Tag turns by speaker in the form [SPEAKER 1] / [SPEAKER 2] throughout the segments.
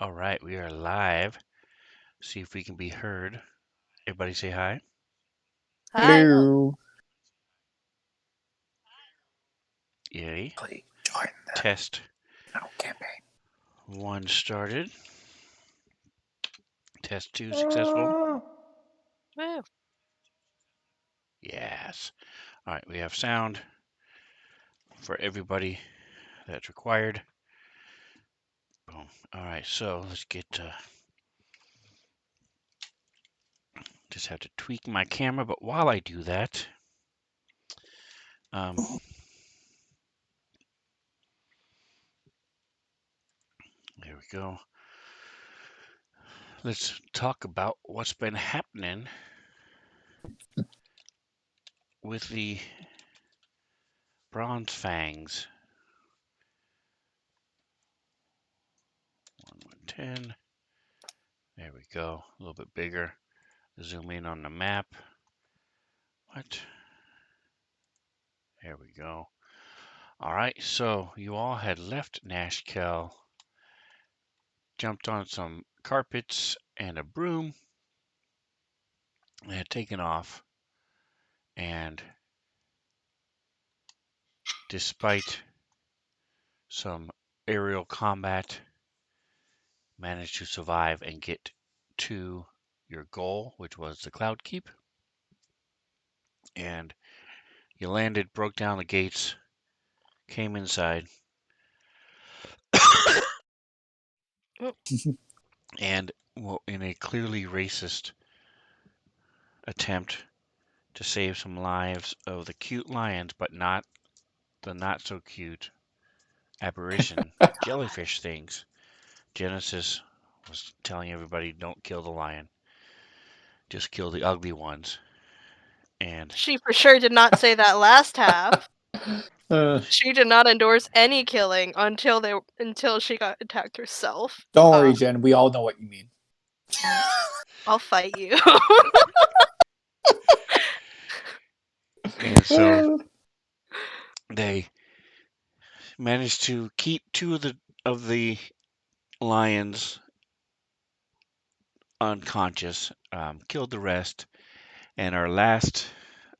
[SPEAKER 1] All right, we are live. See if we can be heard. Everybody say hi.
[SPEAKER 2] Hi.
[SPEAKER 3] Hello.
[SPEAKER 1] Yay.
[SPEAKER 3] Please join the
[SPEAKER 1] Test
[SPEAKER 3] campaign.
[SPEAKER 1] 1 started. Test 2 successful.
[SPEAKER 2] Woo.
[SPEAKER 1] Yes. All right, we have sound for everybody that's required. Boom. All right, so let's get. Just have to tweak my camera, but while I do that, there we go. Let's talk about what's been happening with the bronze fangs. 1110. There we go. A little bit bigger. Zoom in on the map. What? There we go. All right, so you all had left Nashkel, jumped on some carpets and a broom, and had taken off. And despite some aerial combat, managed to survive and get to your goal, which was the Cloud Keep. And you landed, broke down the gates, came inside, and well, in a clearly racist attempt to save some lives of the cute lions, but not the not so cute apparition jellyfish things. Genesis was telling everybody, don't kill the lion, just kill the ugly ones. And
[SPEAKER 2] She for sure did not say that last half.
[SPEAKER 3] Uh,
[SPEAKER 2] She did not endorse any killing until she got attacked herself.
[SPEAKER 3] don't worry, Jen. We all know what you mean.
[SPEAKER 2] I'll fight you.
[SPEAKER 1] and so they managed to keep two of the lions unconscious, killed the rest, and our last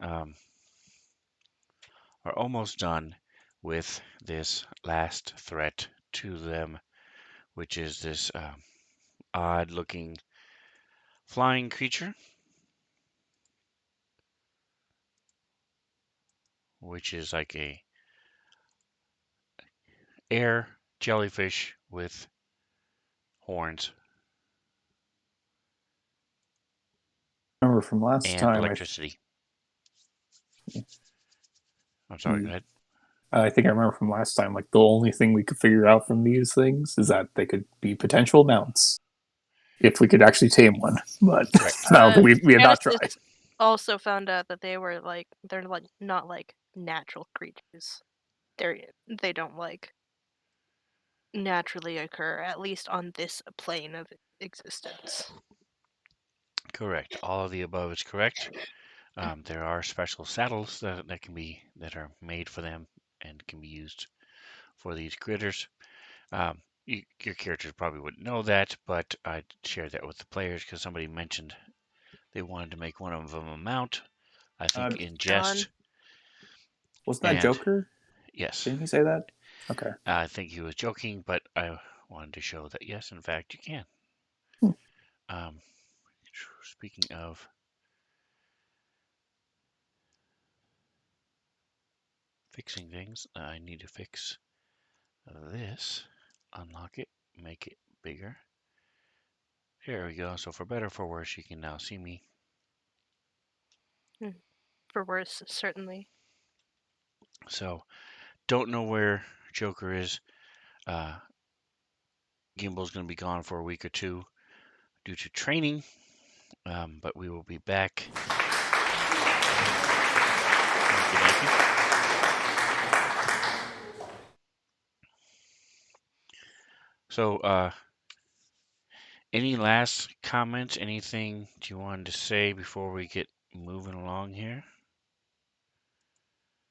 [SPEAKER 1] are almost done with this last threat to them, which is this odd looking flying creature, which is like a air jellyfish with horns
[SPEAKER 3] Remember from last
[SPEAKER 1] and
[SPEAKER 3] time,
[SPEAKER 1] electricity. I'm sorry, go ahead.
[SPEAKER 3] I think I remember from last time, like the only thing we could figure out from these things is that they could be potential mounts if we could actually tame one. But no, we have not tried.
[SPEAKER 2] Genesis also found out that they're not like natural creatures. They don't like naturally occur, at least on this plane of existence.
[SPEAKER 1] Correct. All of the above is correct. There are special saddles that are made for them and can be used for these critters. Your characters probably wouldn't know that, but I shared that with the players because somebody mentioned they wanted to make one of them a mount. I think in jest.
[SPEAKER 3] Wasn't that
[SPEAKER 1] And
[SPEAKER 3] Joker?
[SPEAKER 1] yes,
[SPEAKER 3] Didn't he say that? Okay.
[SPEAKER 1] I think he was joking, but I wanted to show that yes, in fact, you can.
[SPEAKER 3] Hmm.
[SPEAKER 1] Speaking of fixing things, I need to fix this. Unlock it, make it bigger. Here we go. So for better or for worse, you can now see me.
[SPEAKER 2] For worse, certainly.
[SPEAKER 1] So don't know where Joker is. Gimbal's going to be gone for a week or two due to training, but we will be back. Thank you. So, any last comments? Anything you wanted to say before we get moving along here?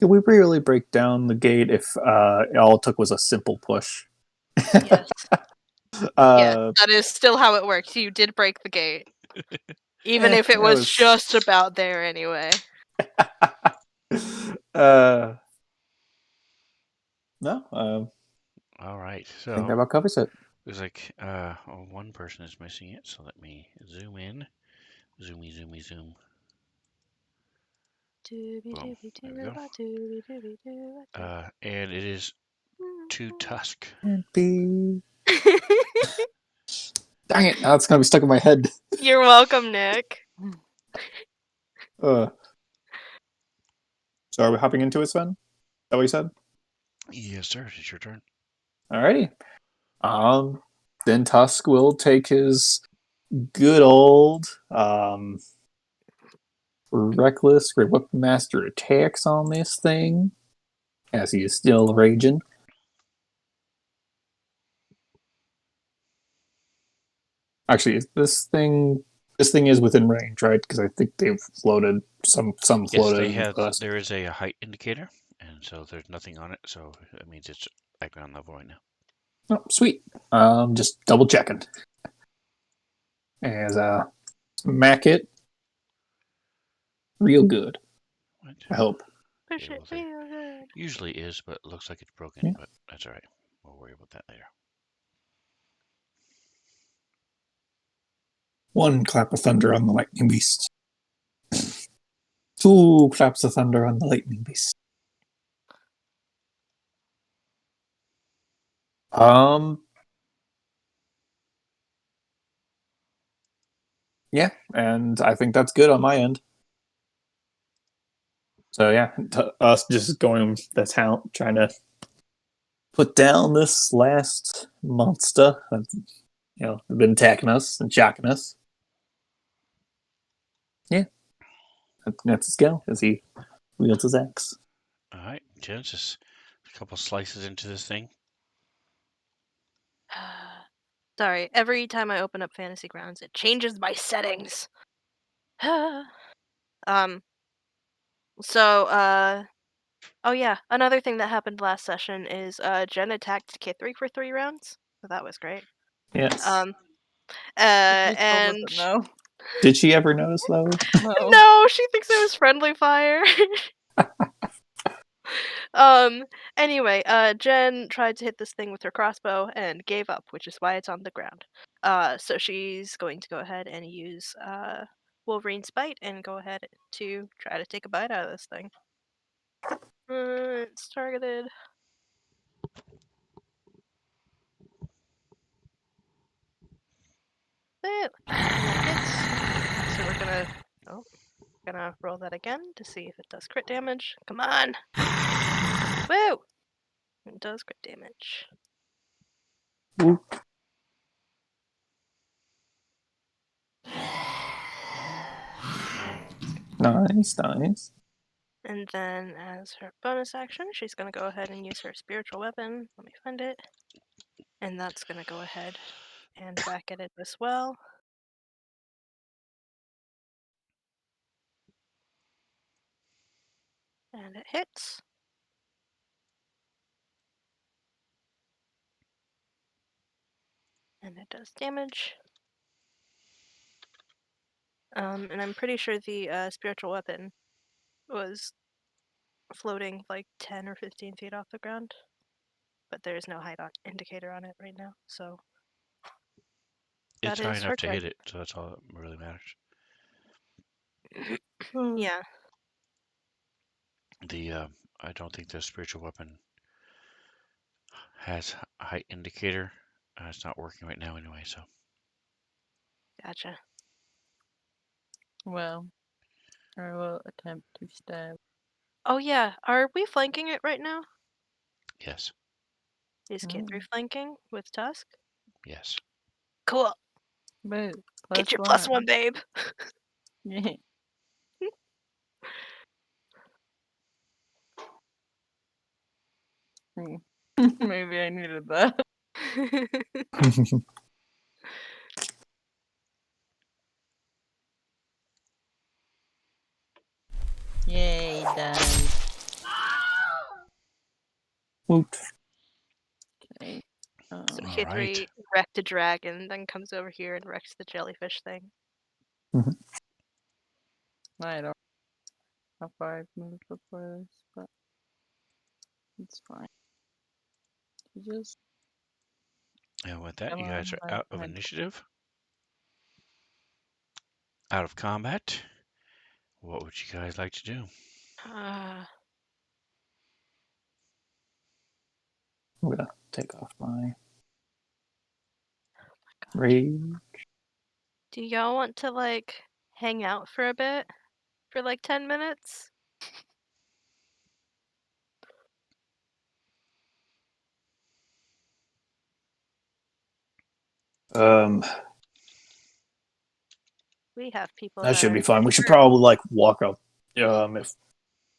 [SPEAKER 3] Did we really break down the gate if all it took was a simple push?
[SPEAKER 2] Yes. Yeah, that is still how it works. You did break the gate. Even if it was just about there anyway.
[SPEAKER 3] No.
[SPEAKER 1] All right.
[SPEAKER 3] I
[SPEAKER 1] So
[SPEAKER 3] think that about covers it.
[SPEAKER 1] there's like one person is missing it, so let me zoom in. Zoomy, zoomy, zoom. Boom. There we go. And it is to Tusk.
[SPEAKER 3] Can't be. Dang it! Now it's gonna be stuck in my head.
[SPEAKER 2] You're welcome, Nick.
[SPEAKER 3] So are we hopping into it, Sven? Is that what you said?
[SPEAKER 1] Yes, sir. It's your turn.
[SPEAKER 3] Alrighty. Then Tusk will take his good old reckless Great Weapon Master attacks on this thing as he is still raging. Actually, this thing is within range, right? Because I think they've floated some
[SPEAKER 1] Yes,
[SPEAKER 3] floated
[SPEAKER 1] they
[SPEAKER 3] in the
[SPEAKER 1] have.
[SPEAKER 3] past.
[SPEAKER 1] There is a height indicator, and so there's nothing on it. So that means it's background level right now.
[SPEAKER 3] Oh, sweet. Just double checking. As smack it real good.
[SPEAKER 1] What?
[SPEAKER 3] I hope.
[SPEAKER 2] Push
[SPEAKER 1] Okay,
[SPEAKER 2] it real good.
[SPEAKER 1] Usually is, but it looks like it's broken.
[SPEAKER 3] Yeah.
[SPEAKER 1] But that's all right. We'll worry about that later.
[SPEAKER 3] One clap of thunder on the lightning beast. Two claps of thunder on the lightning beast. Yeah, and I think that's good on my end. So yeah, us just going the town, trying to put down this last monster that's been attacking us and shocking us. Yeah, that's his skill as he wields his axe.
[SPEAKER 1] All right, Genesis. A couple slices into this thing.
[SPEAKER 2] Sorry, every time I open up Fantasy Grounds, it changes my settings. Oh yeah, another thing that happened last session is Jen attacked K3 for 3 rounds. So that was great.
[SPEAKER 3] Yes.
[SPEAKER 2] And
[SPEAKER 4] no.
[SPEAKER 3] Did she ever notice though?
[SPEAKER 2] No, she thinks it was friendly fire. Anyway, Jen tried to hit this thing with her crossbow and gave up, which is why it's on the ground. So she's going to go ahead and use Wolverine's Bite and go ahead to try to take a bite out of this thing. It's targeted. That hits. So we're gonna roll that again to see if it does crit damage. Come on! Woo! It does crit damage.
[SPEAKER 3] Ooh. Nice.
[SPEAKER 2] And then as her bonus action, she's gonna go ahead and use her spiritual weapon. Let me find it. And that's gonna go ahead and back at it as well. And it hits. And it does damage. And I'm pretty sure the spiritual weapon was floating like 10 or 15 feet off the ground. But there's no height indicator on it right now, so
[SPEAKER 1] It's
[SPEAKER 2] that
[SPEAKER 1] high
[SPEAKER 2] is
[SPEAKER 1] enough
[SPEAKER 2] her
[SPEAKER 1] to
[SPEAKER 2] turn.
[SPEAKER 1] hit it, so that's all that really matters.
[SPEAKER 2] Yeah.
[SPEAKER 1] I don't think the spiritual weapon has a height indicator. It's not working right now anyway, so.
[SPEAKER 2] Gotcha.
[SPEAKER 4] Well, I will attempt to stab.
[SPEAKER 2] Oh yeah, are we flanking it right now?
[SPEAKER 1] Yes.
[SPEAKER 2] Is K3 flanking with Tusk?
[SPEAKER 1] Yes.
[SPEAKER 2] Cool.
[SPEAKER 4] Boo.
[SPEAKER 2] Get your +1, babe.
[SPEAKER 4] Yeah. Maybe I needed that. Yay, done.
[SPEAKER 3] Woot.
[SPEAKER 4] Okay.
[SPEAKER 2] So
[SPEAKER 1] All
[SPEAKER 2] Kid
[SPEAKER 1] right.
[SPEAKER 2] 3 wrecked a dragon, then comes over here and wrecks the jellyfish thing.
[SPEAKER 4] I don't know how far I've moved before this, but it's fine. You just
[SPEAKER 1] And with that,
[SPEAKER 4] come
[SPEAKER 1] you guys
[SPEAKER 4] on
[SPEAKER 1] are
[SPEAKER 4] right
[SPEAKER 1] out of
[SPEAKER 4] behind me.
[SPEAKER 1] initiative, out of combat. What would you guys like to do?
[SPEAKER 2] Uh,
[SPEAKER 3] I'm gonna take off my rage.
[SPEAKER 2] do y'all want to, like, hang out for a bit? For, like, 10 minutes? We have people
[SPEAKER 3] That
[SPEAKER 2] that
[SPEAKER 3] should
[SPEAKER 2] are
[SPEAKER 3] be fine. We should
[SPEAKER 2] hurt.
[SPEAKER 3] probably like walk out. If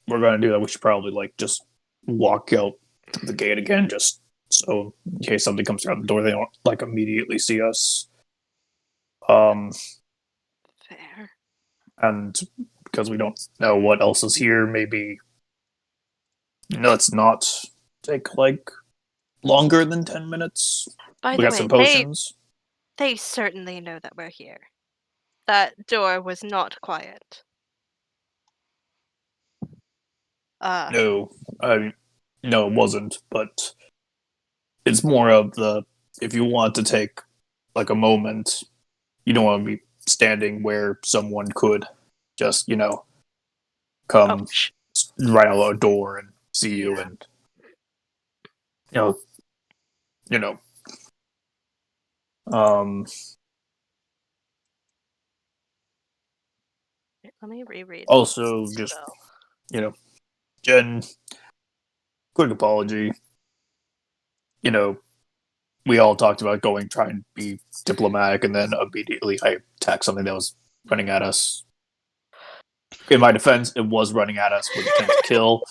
[SPEAKER 3] we're gonna do that, we should probably like just walk out through the gate again, just so in case somebody comes around the door, they don't like immediately see us.
[SPEAKER 2] Fair.
[SPEAKER 3] And because we don't know what else is here, maybe let's not take like longer than 10 minutes.
[SPEAKER 2] By
[SPEAKER 3] We
[SPEAKER 2] the
[SPEAKER 3] got
[SPEAKER 2] way,
[SPEAKER 3] some potions.
[SPEAKER 2] they certainly know that we're here. That door was not quiet.
[SPEAKER 3] No, no, it wasn't. But it's more of the if you want to take like a moment, you don't want to be standing where someone could just
[SPEAKER 2] oh,
[SPEAKER 3] come right out a door and see you,
[SPEAKER 2] Yeah.
[SPEAKER 3] and you know. Um,
[SPEAKER 2] let me reread.
[SPEAKER 3] also,
[SPEAKER 2] the
[SPEAKER 3] just
[SPEAKER 2] spell.
[SPEAKER 3] Jen, quick apology. We all talked about trying to be diplomatic, and then immediately I attacked something that was running at us. In my defense, it was running at us with intent to kill.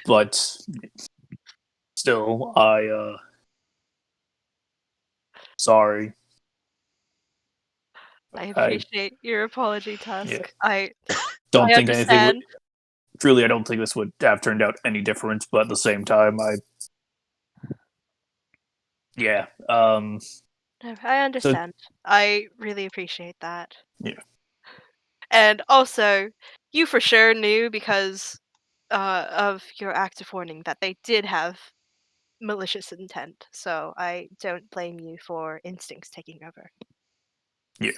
[SPEAKER 3] But still, sorry.
[SPEAKER 2] I appreciate your apology, Tusk.
[SPEAKER 3] Yeah.
[SPEAKER 2] I
[SPEAKER 3] Don't think anything.
[SPEAKER 2] understand.
[SPEAKER 3] Truly, I don't think this would have turned out any different. But at the same time, yeah.
[SPEAKER 2] No, I understand. I really appreciate that.
[SPEAKER 3] Yeah.
[SPEAKER 2] And also, you for sure knew because of your active warning that they did have malicious intent. So I don't blame you for instincts taking over.
[SPEAKER 3] Yeah.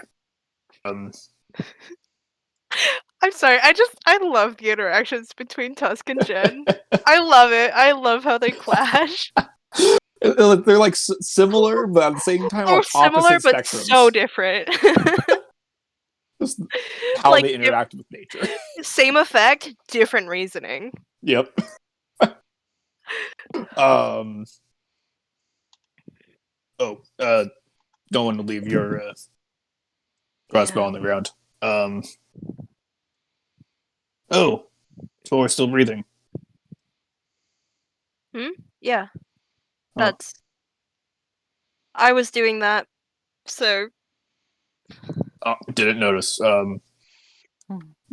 [SPEAKER 2] I'm sorry. I love the interactions between Tusk and Jen. I love it. I love how they clash.
[SPEAKER 3] They're like similar, but at the same time,
[SPEAKER 2] They're
[SPEAKER 3] on
[SPEAKER 2] similar
[SPEAKER 3] opposite
[SPEAKER 2] but
[SPEAKER 3] spectrums.
[SPEAKER 2] so different.
[SPEAKER 3] Just how
[SPEAKER 2] Like,
[SPEAKER 3] they interact with nature.
[SPEAKER 2] Same effect, different reasoning.
[SPEAKER 3] Yep. Don't want to leave your crossbow on the ground. So we're still breathing.
[SPEAKER 2] Yeah.
[SPEAKER 3] Oh.
[SPEAKER 2] That's I was doing that. So
[SPEAKER 3] Didn't notice.
[SPEAKER 2] they're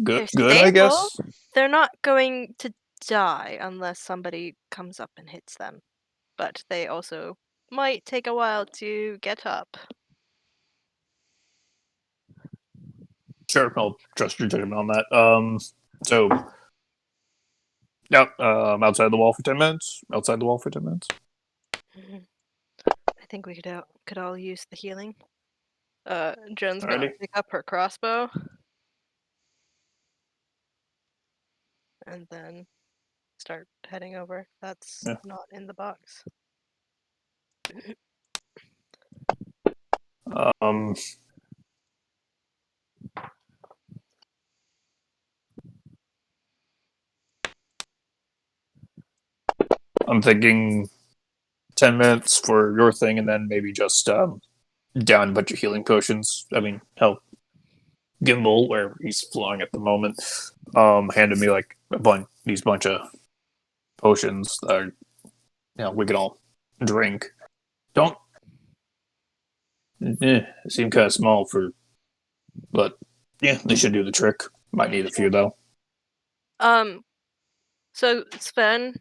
[SPEAKER 3] Good, I
[SPEAKER 2] stable.
[SPEAKER 3] guess.
[SPEAKER 2] They're not going to die unless somebody comes up and hits them. But they also might take a while to get up.
[SPEAKER 3] Sure, I'll trust your judgment on that. So, yep, outside the wall for 10 minutes. Outside the wall for 10 minutes.
[SPEAKER 2] I think we could all use the healing. Jen's gonna
[SPEAKER 3] Alrighty.
[SPEAKER 2] pick up her crossbow. And then start heading over. That's
[SPEAKER 3] Yeah.
[SPEAKER 2] not in the box.
[SPEAKER 3] Um, I'm thinking 10 minutes for your thing, and then maybe just down a bunch of healing potions. I mean, hell, Gimbal, where he's flying at the moment, handed me like these bunch of potions that are, we can all drink. Don't seem kind of small but yeah, they should do the trick. Might need a few though.
[SPEAKER 2] So Sven,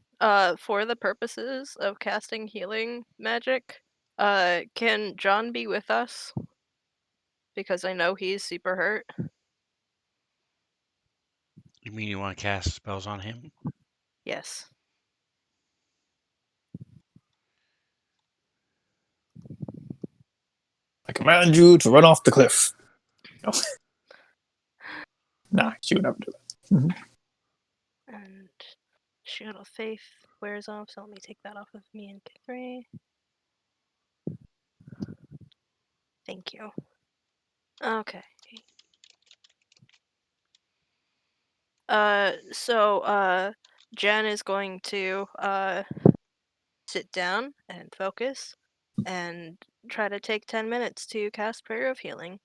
[SPEAKER 2] For the purposes of casting healing magic, can John be with us? Because I know he's super hurt.
[SPEAKER 1] You mean you want to cast spells on him?
[SPEAKER 2] Yes.
[SPEAKER 3] I command you to run off the cliff. No. Nah, she would never do that. Mhm.
[SPEAKER 2] And Shield of Faith wears off, so let me take that off of me and K3. Thank you. Okay. Jen is going to sit down and focus and try to take 10 minutes to cast Prayer of Healing.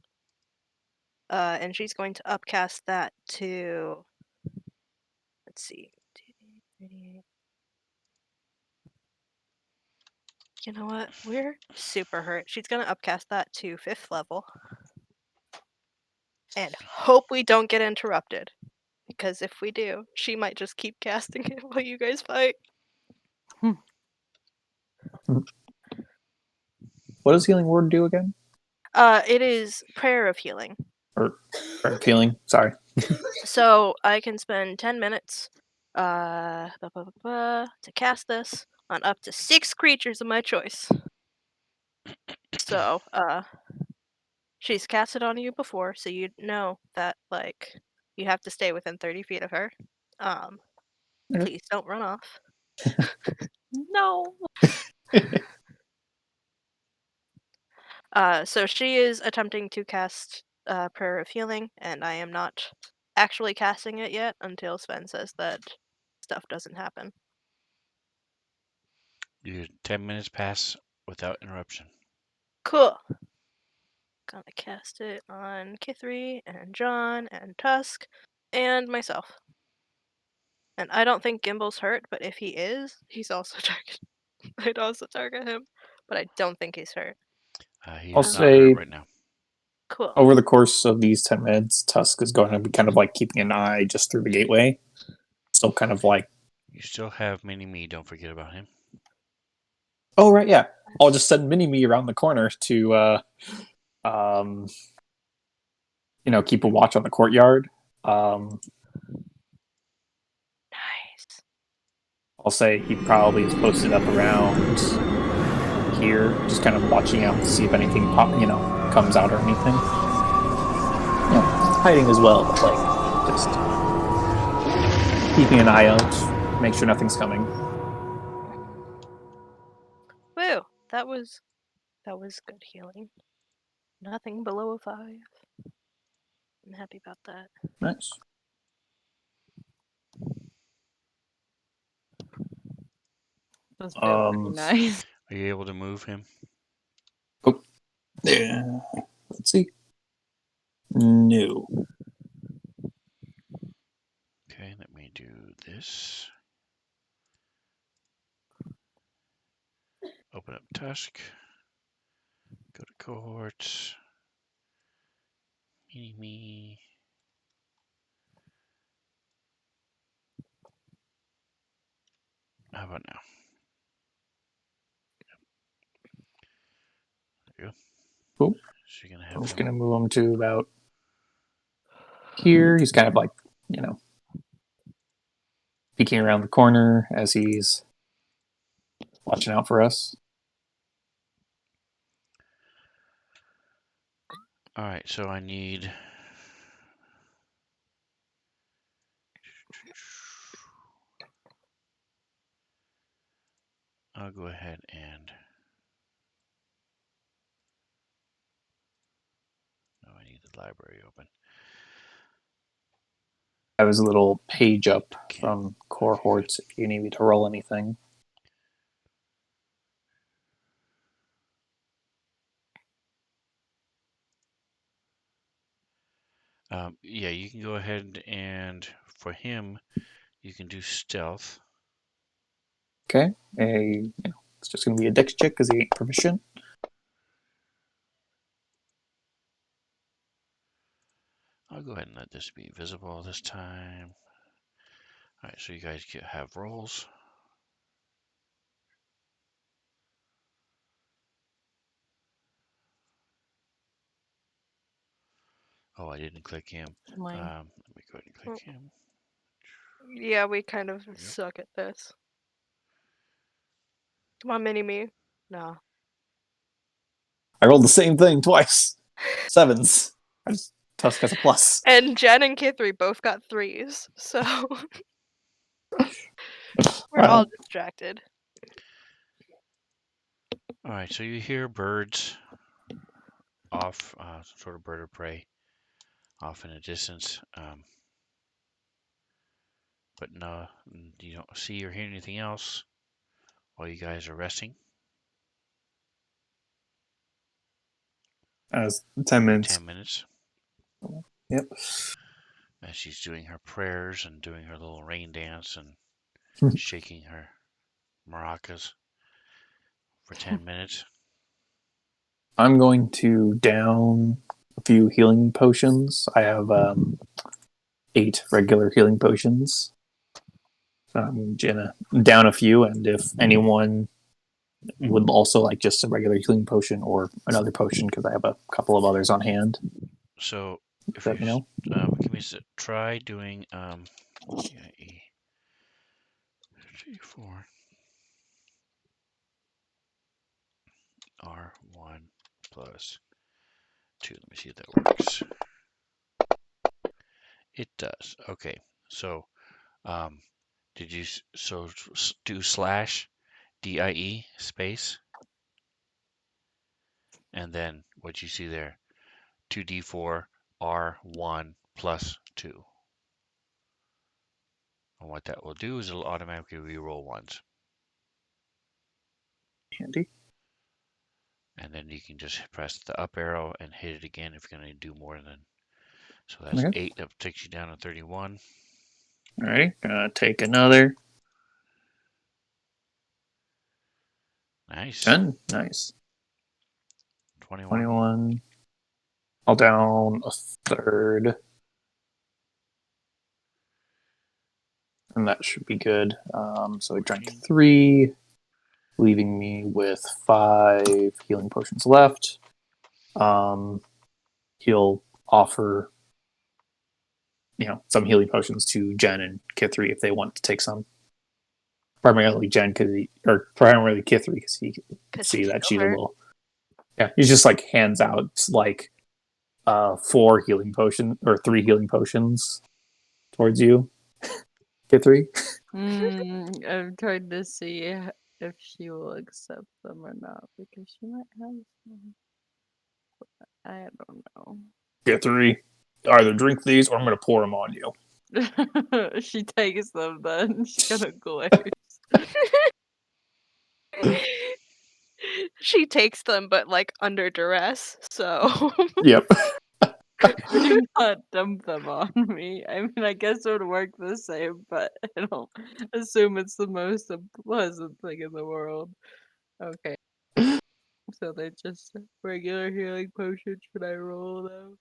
[SPEAKER 2] And she's going to upcast that to, let's see, 38. You know what? We're super hurt. She's gonna upcast that to 5th level. And hope we don't get interrupted. Because if we do, she might just keep casting it while you guys fight.
[SPEAKER 3] What does healing word do again?
[SPEAKER 2] It is Prayer of Healing.
[SPEAKER 3] Or healing? Sorry.
[SPEAKER 2] So I can spend 10 minutes to cast this on up to 6 creatures of my choice. So, she's cast it on you before, so you know that, like, you have to stay within 30 feet of her.
[SPEAKER 3] Okay.
[SPEAKER 2] Please don't run off.
[SPEAKER 4] No.
[SPEAKER 2] So she is attempting to cast Prayer of Healing, and I am not actually casting it yet until Sven says that stuff doesn't happen.
[SPEAKER 1] Your 10 minutes pass without interruption.
[SPEAKER 2] Cool. Gonna cast it on Kithri and John and Tusk and myself. And I don't think Gimble's hurt, but if he is, he's also target. I'd also target him, but I don't think he's hurt.
[SPEAKER 1] He
[SPEAKER 3] I'll
[SPEAKER 1] is not hurt
[SPEAKER 3] say
[SPEAKER 1] right now.
[SPEAKER 2] Cool.
[SPEAKER 3] over the course of these 10 minutes, Tusk is going to be kind of like keeping an eye just through the gateway. Still kind of like,
[SPEAKER 1] You still have Mini-Me, don't forget about him.
[SPEAKER 3] oh, right, yeah. I'll just send Mini-Me around the corner to, keep a watch on the courtyard.
[SPEAKER 2] Nice.
[SPEAKER 3] I'll say he probably is posted up around here, just kind of watching out to see if anything comes out or anything. Hiding as well, but like just keeping an eye out, make sure nothing's coming.
[SPEAKER 2] Woo! That was good healing. Nothing below a 5. I'm happy about that.
[SPEAKER 3] Nice.
[SPEAKER 4] That's very nice.
[SPEAKER 1] Are you able to move him?
[SPEAKER 3] Oh, yeah. Let's see. No.
[SPEAKER 1] Okay, let me do this. Open up Tusk. Go to cohorts. Mini-Me. How about now? There you go.
[SPEAKER 3] Cool.
[SPEAKER 1] So you're gonna
[SPEAKER 3] I'm
[SPEAKER 1] have
[SPEAKER 3] just
[SPEAKER 1] him.
[SPEAKER 3] gonna move him to about here. He's kind of like, peeking around the corner as he's watching out for us.
[SPEAKER 1] All right, so I need. I'll go ahead and. No, I need the library open.
[SPEAKER 3] I have his little page up
[SPEAKER 1] Okay.
[SPEAKER 3] from cohorts if you need me to roll anything.
[SPEAKER 1] Yeah, you can go ahead and for him, you can do stealth.
[SPEAKER 3] Okay. It's just gonna be a dex check because he ain't proficient.
[SPEAKER 1] I'll go ahead and let this be visible this time. All right, so you guys have rolls. Oh, I didn't click him.
[SPEAKER 4] Mine.
[SPEAKER 1] Let me go ahead and click him.
[SPEAKER 2] Yeah, we kind of suck at this. Come on, Mini-Me. No.
[SPEAKER 3] I rolled the same thing twice. 7s. I just Tusk has a plus.
[SPEAKER 2] And Jen and Kithri both got 3s, so we're all
[SPEAKER 3] Well,
[SPEAKER 2] distracted.
[SPEAKER 1] All right, so you hear birds off, some sort of bird of prey off in the distance, but no, you don't see or hear anything else while you guys are resting.
[SPEAKER 3] as 10 minutes.
[SPEAKER 1] 10 minutes.
[SPEAKER 3] Yep.
[SPEAKER 1] As she's doing her prayers and doing her little rain dance and shaking her maracas for 10 minutes.
[SPEAKER 3] I'm going to down a few healing potions. I have 8 regular healing potions. So I'm gonna down a few, and if anyone would also like just a regular healing potion or another potion, because I have a couple of others on hand,
[SPEAKER 1] So if
[SPEAKER 3] let me know.
[SPEAKER 1] give me a try doing E 4 R1 plus 2. Let me see if that works. It does. Okay. So did you do slash DIE space and then what you see there 2d4 R1 plus 2. And what that will do is it'll automatically re-roll ones.
[SPEAKER 3] Handy.
[SPEAKER 1] And then you can just press the up arrow and hit it again if you're going to do more than. So that's
[SPEAKER 3] Okay.
[SPEAKER 1] 8. That takes you down to 31.
[SPEAKER 3] Alrighty. Gonna take another.
[SPEAKER 1] Nice.
[SPEAKER 3] 10. Nice.
[SPEAKER 1] 21.
[SPEAKER 3] 21. I'll down a third. And that should be good. So I drank 3, leaving me with 5 healing potions left. He'll offer, some healing potions to Jen and Kithri if they want to take some. Primarily Jen, or primarily Kithri, because he can see that she's a little. Yeah, he just like hands out like 4 healing potions or 3 healing potions towards you, Kithri.
[SPEAKER 4] I'm trying to see if she will accept them or not, because she might have some. I don't know.
[SPEAKER 3] Kithri, either drink these or I'm going to pour them on you.
[SPEAKER 4] She takes them then. She kind of glares.
[SPEAKER 2] She takes them, but like under duress, so.
[SPEAKER 3] Yep.
[SPEAKER 4] Do not dump them on me. I mean, I guess it would work the same, but I don't assume it's the most unpleasant thing in the world. Okay. So they're just regular healing potions. Should I roll them?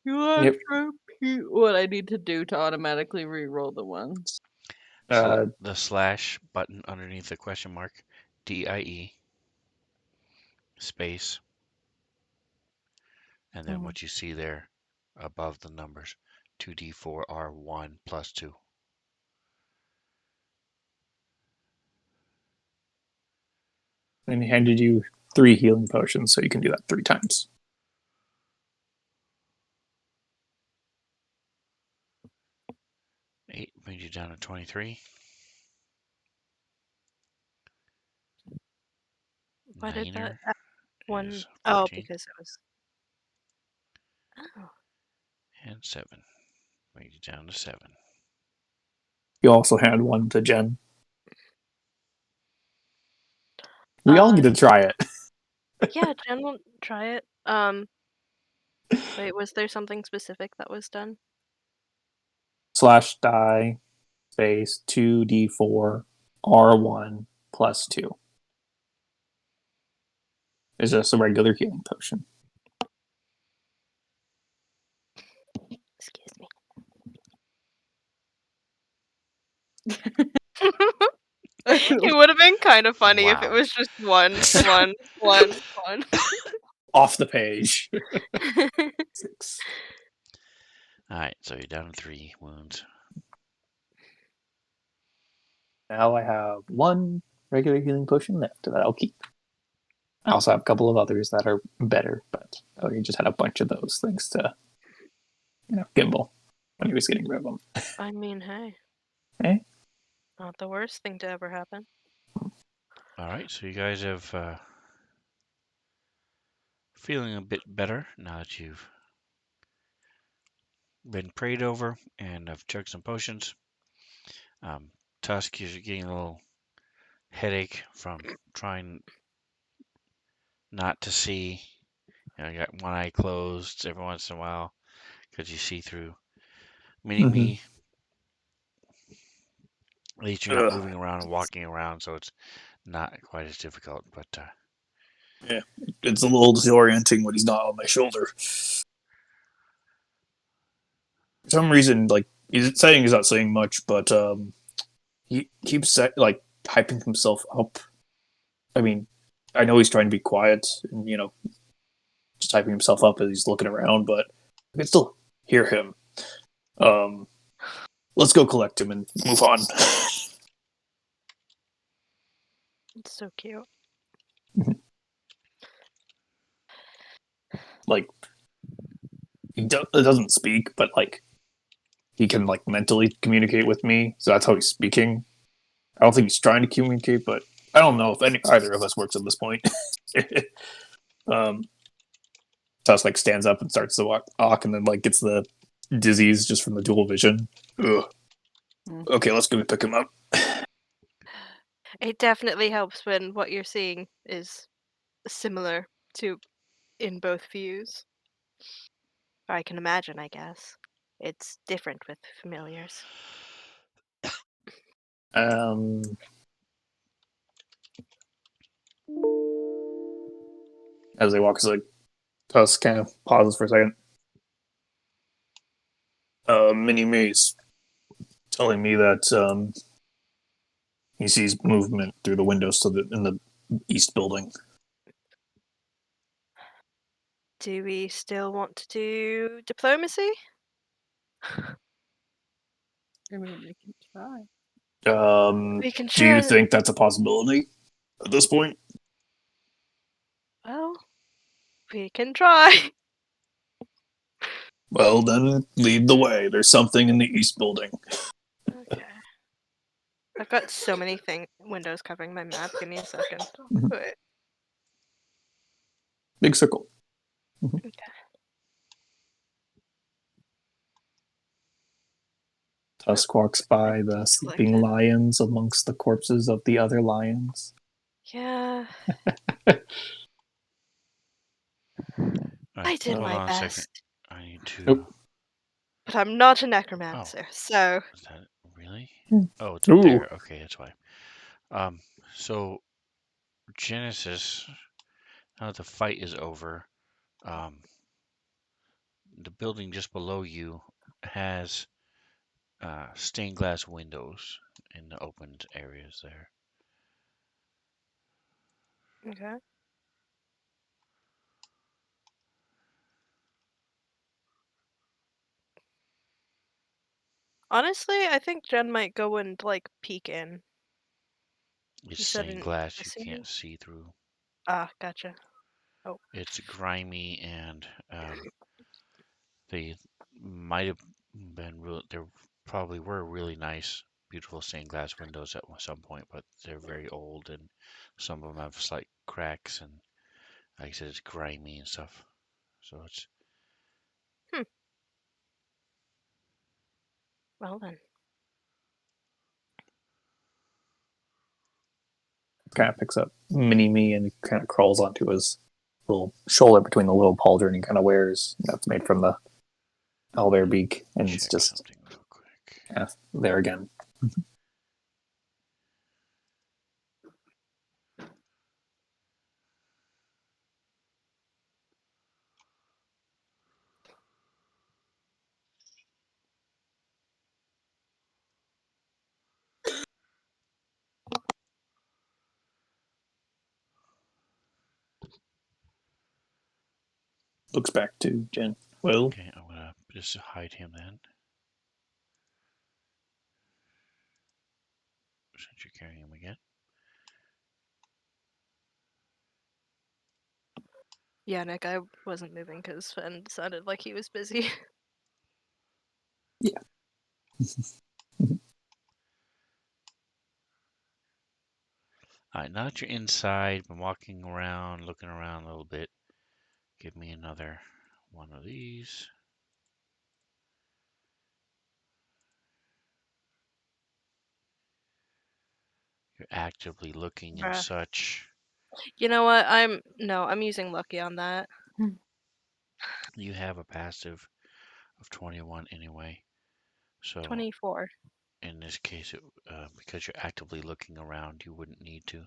[SPEAKER 4] You have
[SPEAKER 3] Yep.
[SPEAKER 4] to repeat what I need to do to automatically re-roll the ones.
[SPEAKER 1] So the slash button underneath the question mark, DIE space, and then what you see there above the numbers, 2d4 R1 plus 2.
[SPEAKER 3] And he handed you 3 healing potions, so you can do that 3 times.
[SPEAKER 1] Eight brings you down to 23.
[SPEAKER 2] Why did that
[SPEAKER 1] Niner
[SPEAKER 2] one?
[SPEAKER 1] is
[SPEAKER 2] Oh,
[SPEAKER 1] 14.
[SPEAKER 2] because it was. Oh.
[SPEAKER 1] And 7 brings you down to 7.
[SPEAKER 3] You also hand one to Jen. We all get to try it.
[SPEAKER 2] Yeah, Jen will try it. Wait, was there something specific that was done?
[SPEAKER 3] Slash die space 2d4 R1 plus 2. It's just a regular healing potion.
[SPEAKER 2] Excuse me. It would have been kind of funny if it
[SPEAKER 1] Wow.
[SPEAKER 2] was just one.
[SPEAKER 3] Off the page. 6.
[SPEAKER 1] All right, so you're down to 3 wounds.
[SPEAKER 3] Now I have 1 regular healing potion left that I'll keep. I also have a couple of others that are better, but I already just had a bunch of those thanks to Gimbal when he was getting rid of them.
[SPEAKER 2] I mean, hey,
[SPEAKER 3] Hey?
[SPEAKER 2] not the worst thing to ever happen.
[SPEAKER 1] All right, so you guys have feeling a bit better now that you've been prayed over and have chugged some potions. Tusk, you're getting a little headache from trying not to see. You got one eye closed every once in a while because you see through. Mini-Me, at least you're not
[SPEAKER 3] Ugh.
[SPEAKER 1] moving around and walking around, so it's not quite as difficult. But
[SPEAKER 3] Yeah, it's a little disorienting when he's not on my shoulder. For some reason, like he's not saying much, but he keeps hyping himself up. I mean, I know he's trying to be quiet and just hyping himself up as he's looking around, but I can still hear him. Let's go collect him and move on.
[SPEAKER 2] It's so cute.
[SPEAKER 3] Like it doesn't speak, but like he can like mentally communicate with me, so that's how he's speaking. I don't think he's trying to communicate, but I don't know if either of us works at this point. Tusk like stands up and starts to walk, and then like gets the dizzies just from the dual vision. Ugh. Okay, let's go pick him up.
[SPEAKER 2] It definitely helps when what you're seeing is similar to in both views. I can imagine, I guess. It's different with familiars.
[SPEAKER 3] Um, as they walk, it's like Tusk kind of pauses for a second. Mini Maze telling me that he sees movement through the windows in the east building.
[SPEAKER 2] Do we still want to do diplomacy?
[SPEAKER 4] I mean, we can try.
[SPEAKER 2] We can
[SPEAKER 3] Do you
[SPEAKER 2] try.
[SPEAKER 3] think that's a possibility at this point?
[SPEAKER 2] Well, we can try.
[SPEAKER 3] Well, then lead the way. There's something in the east building.
[SPEAKER 2] Okay. I've got so many windows covering my map. Give me a second.
[SPEAKER 3] Mhm.
[SPEAKER 2] Wait.
[SPEAKER 3] Big circle.
[SPEAKER 2] Okay.
[SPEAKER 3] Tusk walks by the sleeping
[SPEAKER 2] Selected.
[SPEAKER 3] lions amongst the corpses of the other lions.
[SPEAKER 2] Yeah.
[SPEAKER 1] all
[SPEAKER 2] I
[SPEAKER 1] right,
[SPEAKER 2] did
[SPEAKER 1] hold
[SPEAKER 2] my
[SPEAKER 1] on a second.
[SPEAKER 2] best.
[SPEAKER 1] I need to.
[SPEAKER 3] Nope.
[SPEAKER 2] But I'm not a
[SPEAKER 1] Oh,
[SPEAKER 2] necromancer, so
[SPEAKER 1] is that really?
[SPEAKER 3] Hmm.
[SPEAKER 1] Oh, it's up
[SPEAKER 3] Ooh.
[SPEAKER 1] there. Okay, that's why. So Genesis, now that the fight is over, the building just below you has stained glass windows in the opened areas there.
[SPEAKER 2] okay. Honestly, I think Jen might go and like peek in.
[SPEAKER 1] It's
[SPEAKER 2] You said
[SPEAKER 1] stained
[SPEAKER 2] an
[SPEAKER 1] glass you
[SPEAKER 2] assuming?
[SPEAKER 1] can't see through.
[SPEAKER 2] Ah, gotcha. Oh.
[SPEAKER 1] It's grimy and they might have been real. There probably were really nice, beautiful stained glass windows at some point, but they're very old and some of them have slight cracks and, like I said, it's grimy and stuff. So it's
[SPEAKER 2] Well then.
[SPEAKER 3] Kind of picks up Mini-Me and kind of crawls onto his little shoulder between the little pauldron he kind of wears. That's made from the owlbear beak, and it's
[SPEAKER 1] check
[SPEAKER 3] just
[SPEAKER 1] something real quick.
[SPEAKER 3] there again. Looks back to Jen. Well,
[SPEAKER 1] Okay, I'm gonna just hide him then. Since you're carrying him again.
[SPEAKER 2] Yeah, Nick, I wasn't moving because Sven sounded like he was busy.
[SPEAKER 3] yeah.
[SPEAKER 1] Alright, now that you're inside, been walking around, looking around a little bit. Give me another one of these. You're actively looking and
[SPEAKER 2] Bruh.
[SPEAKER 1] such.
[SPEAKER 2] You know what? I'm using lucky on that.
[SPEAKER 1] You have a passive of 21 anyway. So
[SPEAKER 2] 24.
[SPEAKER 1] in this case, because you're actively looking around, you wouldn't need to,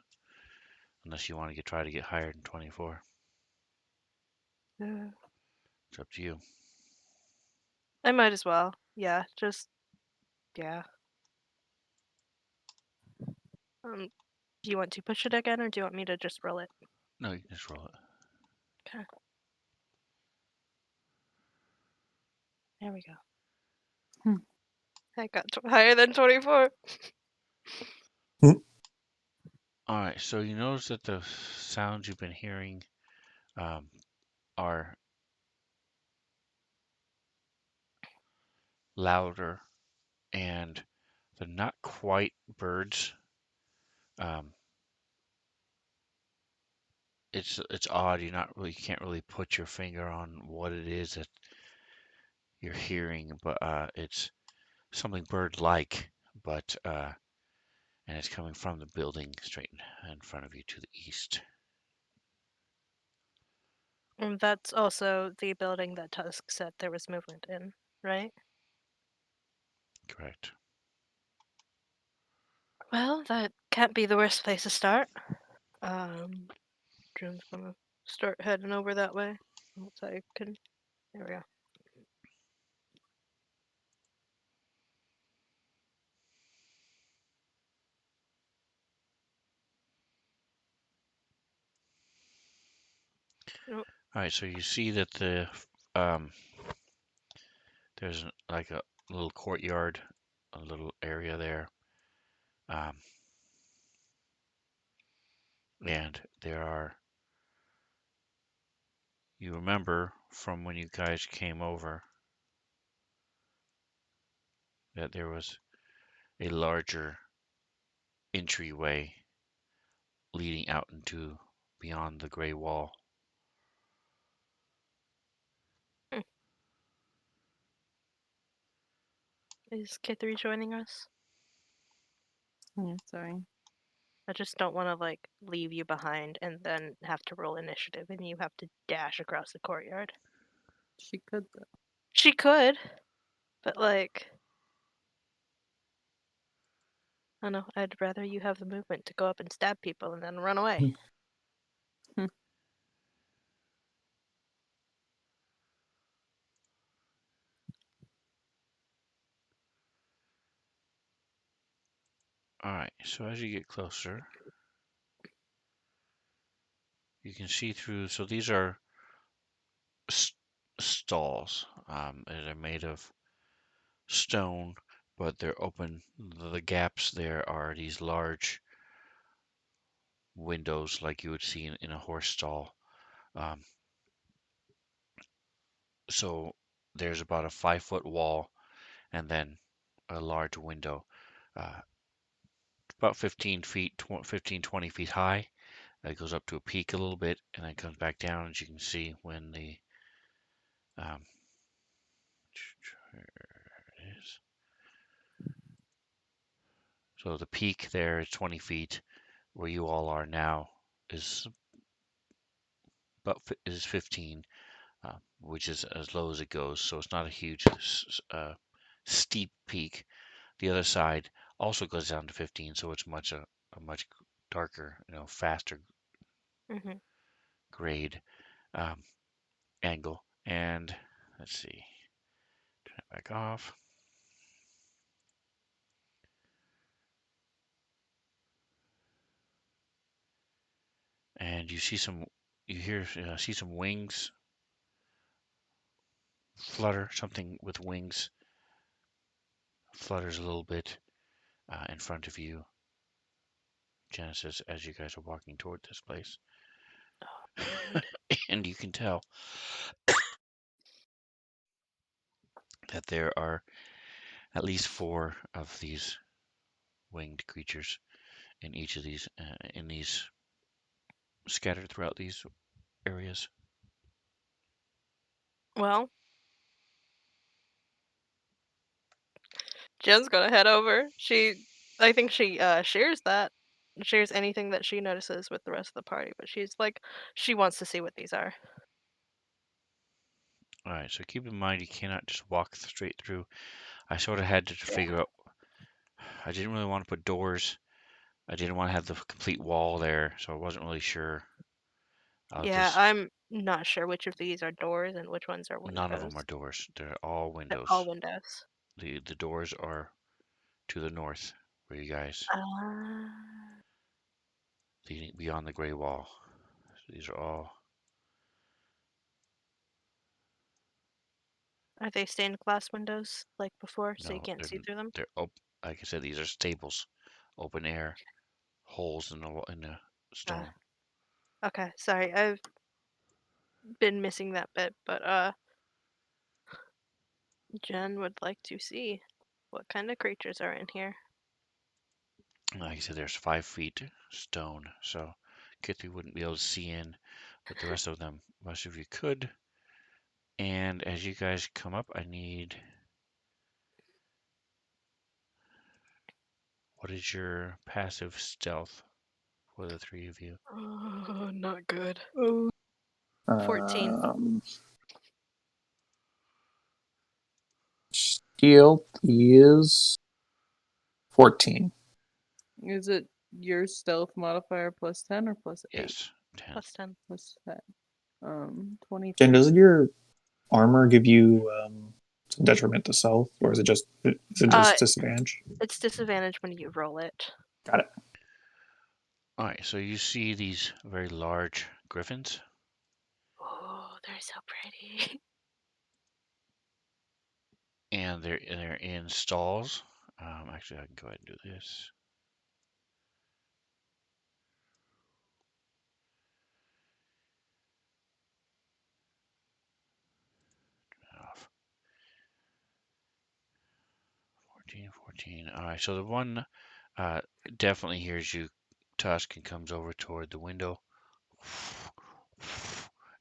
[SPEAKER 1] unless you want to try to get higher than 24. It's up to you.
[SPEAKER 2] I might as well. Yeah, yeah. Do you want to push it again, or do you want me to just roll it?
[SPEAKER 1] No, you can just roll it.
[SPEAKER 2] Okay. There we go.
[SPEAKER 4] Hmm.
[SPEAKER 2] I got higher than 24.
[SPEAKER 1] All right, so you notice that the sounds you've been hearing are louder, and they're not quite birds. Um, it's odd. You can't really put your finger on what it is that you're hearing, but it's something bird-like, but and it's coming from the building straight in front of you to the east.
[SPEAKER 2] And that's also the building that Tusk said there was movement in, right?
[SPEAKER 1] Correct.
[SPEAKER 2] Well, that can't be the worst place to start. June's gonna start heading over that way. Once I can. There we go. Oh,
[SPEAKER 1] All right, so you see that there's like a little courtyard, a little area there, um, and there are. You remember from when you guys came over that there was a larger entryway leading out into beyond the gray wall.
[SPEAKER 2] hmm. Is K3 joining us?
[SPEAKER 4] Yeah, sorry.
[SPEAKER 2] I just don't want to leave you behind and then have to roll initiative and you have to dash across the courtyard.
[SPEAKER 4] She could though.
[SPEAKER 2] She could, but I don't know. I'd rather you have the movement to go up and stab people and then run away.
[SPEAKER 1] All right, so as you get closer, you can see through. So these are stalls. They're made of stone, but they're open. The gaps there are these large windows like you would see in a horse stall. Um, so there's about a 5 foot wall and then a large window, uh, about 15 feet, 15, 20 feet high. It goes up to a peak a little bit and then comes back down, as you can see when the um, there it is. So the peak there is 20 feet. Where you all are now is is 15, which is as low as it goes. So it's not a huge steep peak. The other side also goes down to 15, so it's a much darker, faster
[SPEAKER 2] Hmm.
[SPEAKER 1] grade um, angle. And let's see, turn it back off. And you see some, see some wings flutter, something with wings flutters a little bit in front of you, Genesis, as you guys are walking toward this place.
[SPEAKER 2] Lord.
[SPEAKER 1] And you can tell that there are at least 4 of these winged creatures in each of these, in these scattered throughout these areas.
[SPEAKER 2] Well, Jen's gonna head over. I think she shares anything that she notices with the rest of the party, but she's like, she wants to see what these are.
[SPEAKER 1] All right, so keep in mind you cannot just walk straight through. I sort of had to figure out. I didn't really want to put doors. I didn't want to have the complete wall there, so I wasn't really sure. I'll
[SPEAKER 2] Yeah,
[SPEAKER 1] just.
[SPEAKER 2] I'm not sure which of these are doors and which ones are
[SPEAKER 1] None of them
[SPEAKER 2] windows.
[SPEAKER 1] are doors. They're all
[SPEAKER 2] They're all
[SPEAKER 1] windows.
[SPEAKER 2] windows.
[SPEAKER 1] The doors are to the north, where you guys
[SPEAKER 2] Uh,
[SPEAKER 1] leading beyond the gray wall. So these are all.
[SPEAKER 2] are they stained glass windows like before, so you
[SPEAKER 1] No,
[SPEAKER 2] can't see through them?
[SPEAKER 1] they're like I said, these are stables, open air, holes in the
[SPEAKER 2] Uh,
[SPEAKER 1] stone.
[SPEAKER 2] okay, sorry, I've been missing that bit, but Jen would like to see what kind of creatures are in here.
[SPEAKER 1] Like I said, there's 5 feet stone, so Kitty wouldn't be able to see in, but the rest of you could. And as you guys come up, I need. What is your passive stealth for the 3 of you?
[SPEAKER 2] Oh, not good. 14.
[SPEAKER 3] Stealth is 14.
[SPEAKER 4] Is it your stealth modifier plus 10 or plus 8?
[SPEAKER 1] Yes, 10.
[SPEAKER 2] Plus 10.
[SPEAKER 4] Plus 10. 20.
[SPEAKER 3] Jen, doesn't your armor give you some detriment to self, or is it just disadvantage?
[SPEAKER 2] It's disadvantage when you roll it.
[SPEAKER 3] Got it.
[SPEAKER 1] All right, so you see these very large griffins,
[SPEAKER 2] Oh, they're so pretty.
[SPEAKER 1] and they're in stalls. Actually, I can go ahead and do this. Off. 14, 14. All right, so the one definitely hears you, Tusk, and comes over toward the window,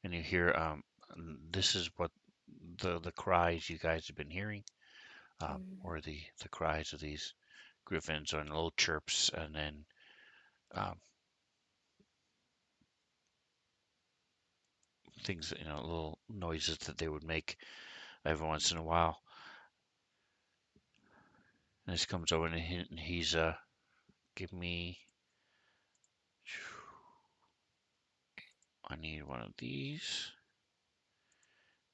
[SPEAKER 1] and you hear this is what the cries you guys have been hearing, or the cries of these griffins, and little chirps, and then um, things, little noises that they would make every once in a while. And this comes over and he's give me. I need one of these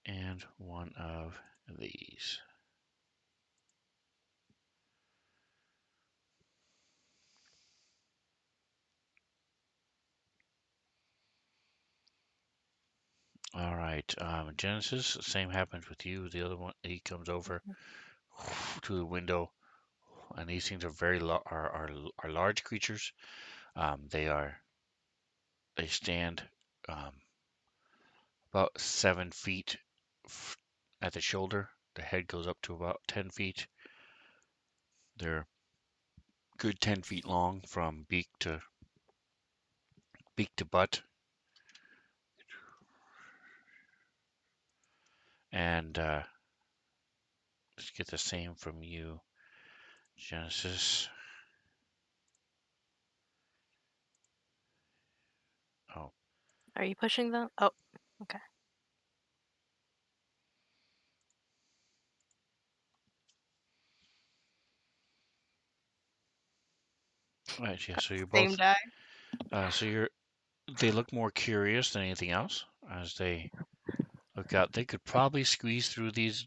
[SPEAKER 1] and one of these. All right, Genesis, same happens with you. The other one, he comes over to the window, and these things are are large creatures. They stand um, about 7 feet at the shoulder. The head goes up to about 10 feet. They're good 10 feet long from beak to butt, and let's get the same from you, Genesis. Oh,
[SPEAKER 2] Are you pushing them? Oh, okay.
[SPEAKER 1] right, yeah. So you're
[SPEAKER 2] Same
[SPEAKER 1] both.
[SPEAKER 2] die.
[SPEAKER 1] So you're. They look more curious than anything else as they look out. They could probably squeeze through these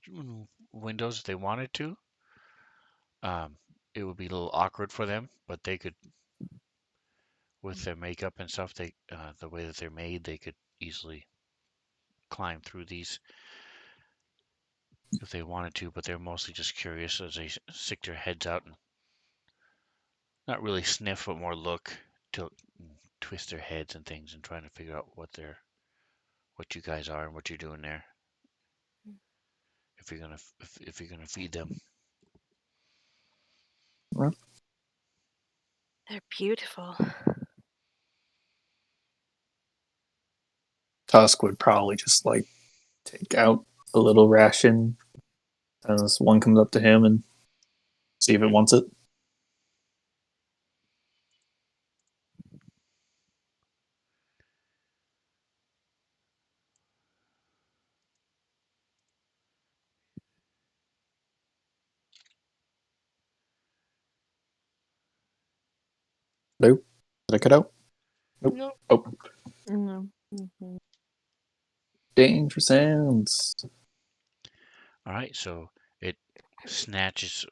[SPEAKER 1] windows if they wanted to. Um, it would be a little awkward for them, but they could, with their makeup and stuff, the way that they're made, they could easily climb through these. if they wanted to, but they're mostly just curious as they stick their heads out and not really sniff, but more look, tilt, and twist their heads and things, and trying to figure out what you guys are and what you're doing there. If you're gonna feed them.
[SPEAKER 2] They're beautiful.
[SPEAKER 3] Tusk would probably just like take out a little ration as one comes up to him and see if it wants it. Nope. Did I cut out? Nope.
[SPEAKER 2] No.
[SPEAKER 3] Oh,
[SPEAKER 4] No. Mhm.
[SPEAKER 3] danger sounds.
[SPEAKER 1] All right, so it snatches,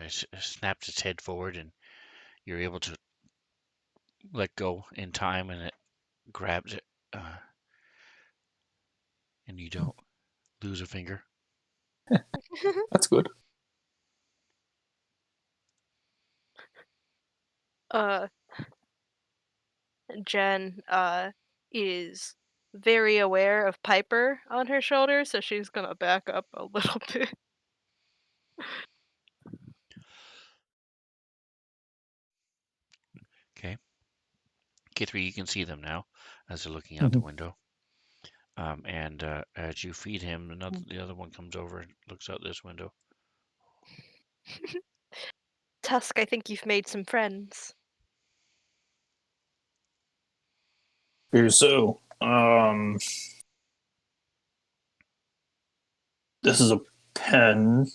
[SPEAKER 1] it snaps its head forward, and you're able to let go in time, and it grabs it, and you don't lose a finger.
[SPEAKER 3] That's good.
[SPEAKER 2] uh, Jen is very aware of Piper on her shoulder, so she's gonna back up a little bit.
[SPEAKER 1] Okay. K3, you can see them now as they're looking out the
[SPEAKER 3] Mhm.
[SPEAKER 1] window. And as you feed him, the other one comes over and looks out this window.
[SPEAKER 2] Tusk, I think you've made some friends.
[SPEAKER 3] Here's so. This is a pen.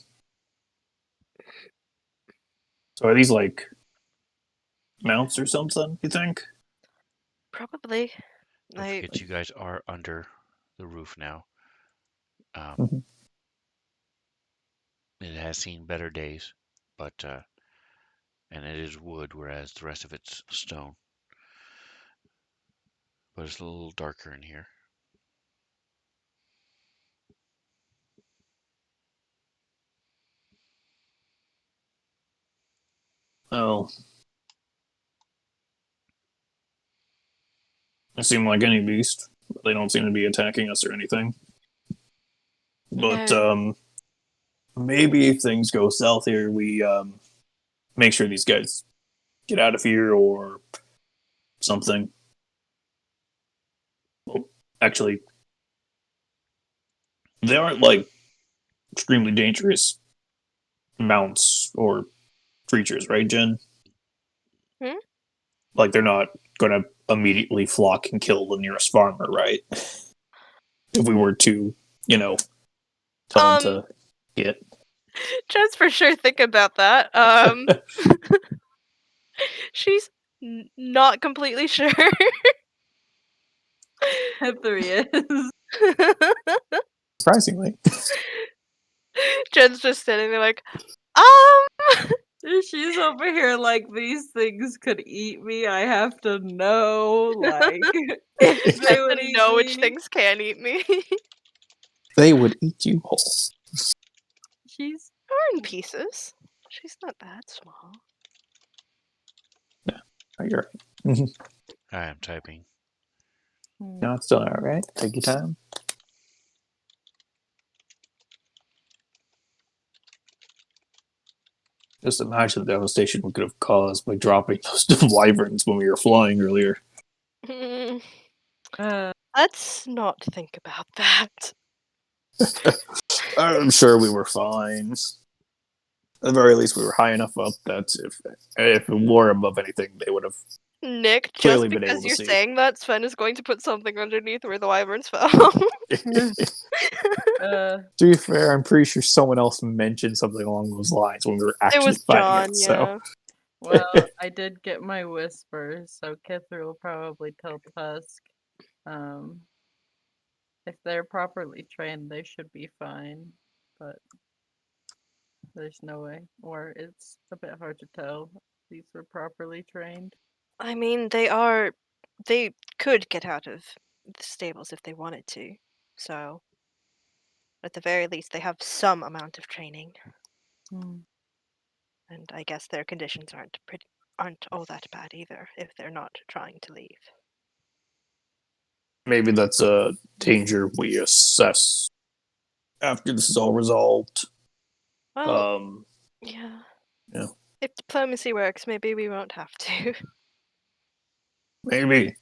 [SPEAKER 3] So are these like mounts or something, you think?
[SPEAKER 2] Probably.
[SPEAKER 1] Don't forget, you guys are under the roof now.
[SPEAKER 3] Mhm.
[SPEAKER 1] It has seen better days, but and it is wood, whereas the rest of it's stone. But it's a little darker in here.
[SPEAKER 3] Oh. They seem like any beast. They don't seem to be attacking us or anything. But
[SPEAKER 2] No.
[SPEAKER 3] maybe if things go south here, we make sure these guys get out of here or something. Well, actually, they aren't like extremely dangerous mounts or creatures, right, Jen?
[SPEAKER 2] Hmm?
[SPEAKER 3] Like they're not going to immediately flock and kill the nearest farmer, right? If we were to, you know, tell them to get.
[SPEAKER 2] Jen's for sure think about that. She's not completely sure.
[SPEAKER 4] K3 is.
[SPEAKER 3] Surprisingly.
[SPEAKER 2] Jen's just sitting there like, um.
[SPEAKER 4] She's over here like these things could eat me. I have to know, like, if
[SPEAKER 2] I
[SPEAKER 4] they
[SPEAKER 2] have
[SPEAKER 4] would
[SPEAKER 2] to
[SPEAKER 4] eat
[SPEAKER 2] know which
[SPEAKER 4] me.
[SPEAKER 2] things can eat me.
[SPEAKER 3] They would eat you whole.
[SPEAKER 4] She's
[SPEAKER 2] Or in pieces. She's not that small.
[SPEAKER 3] Oh, you're right. Mhm.
[SPEAKER 1] I am typing.
[SPEAKER 3] No, it's still all right. Take your time. Just imagine the devastation we could have caused by dropping those wyverns when we were flying earlier.
[SPEAKER 4] uh
[SPEAKER 2] Let's not think about that.
[SPEAKER 3] I'm sure we were fine. At the very least, we were high enough up that if it were above anything, they would have
[SPEAKER 2] Nick,
[SPEAKER 3] clearly
[SPEAKER 2] just
[SPEAKER 3] been able
[SPEAKER 2] because
[SPEAKER 3] to
[SPEAKER 2] you're
[SPEAKER 3] see.
[SPEAKER 2] saying that, Sven is going to put something underneath where the wyverns fell.
[SPEAKER 3] To be fair, I'm pretty sure someone else mentioned something along those lines when we were
[SPEAKER 2] It
[SPEAKER 3] actually
[SPEAKER 2] was
[SPEAKER 3] fighting
[SPEAKER 2] John,
[SPEAKER 3] it.
[SPEAKER 2] yeah.
[SPEAKER 4] well, I did get my whispers, so K3 will probably tell Tusk. If they're properly trained, they should be fine, but there's no way, or it's a bit hard to tell if these were properly trained.
[SPEAKER 2] I mean, they could get out of the stables if they wanted to. So, At the very least, they have some amount of training,
[SPEAKER 4] Hmm.
[SPEAKER 2] and I guess their conditions aren't all that bad either if they're not trying to leave.
[SPEAKER 3] Maybe that's a danger we assess after this is all resolved.
[SPEAKER 2] Well, yeah.
[SPEAKER 3] Yeah.
[SPEAKER 2] If diplomacy works, maybe we won't have to.
[SPEAKER 3] Maybe.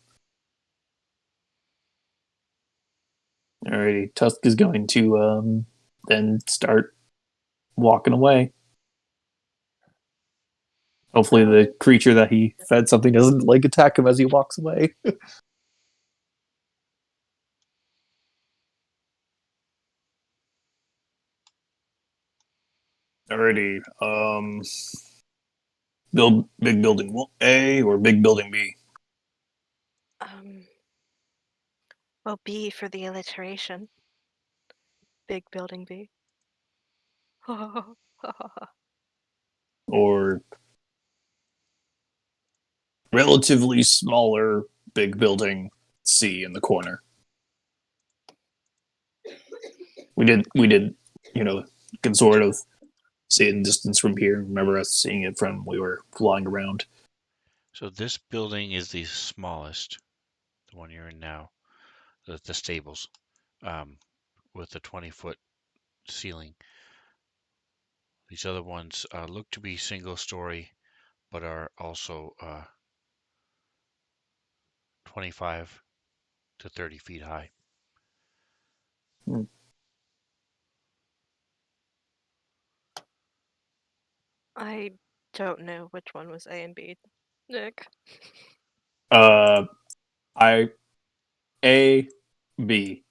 [SPEAKER 3] Alrighty, Tusk is going to then start walking away. Hopefully, the creature that he fed something doesn't like attack him as he walks away. Alrighty, build big building A or big building B.
[SPEAKER 2] Well, B for the alliteration. Big building B.
[SPEAKER 3] Or relatively smaller big building C in the corner. We did, can sort of see it in distance from here. Remember us seeing it from we were flying around.
[SPEAKER 1] So this building is the smallest, the one you're in now, the stables, with the 20-foot ceiling. These other ones look to be single story, but are also 25 to 30 feet high.
[SPEAKER 2] I don't know which one was A and B, Nick.
[SPEAKER 3] I A B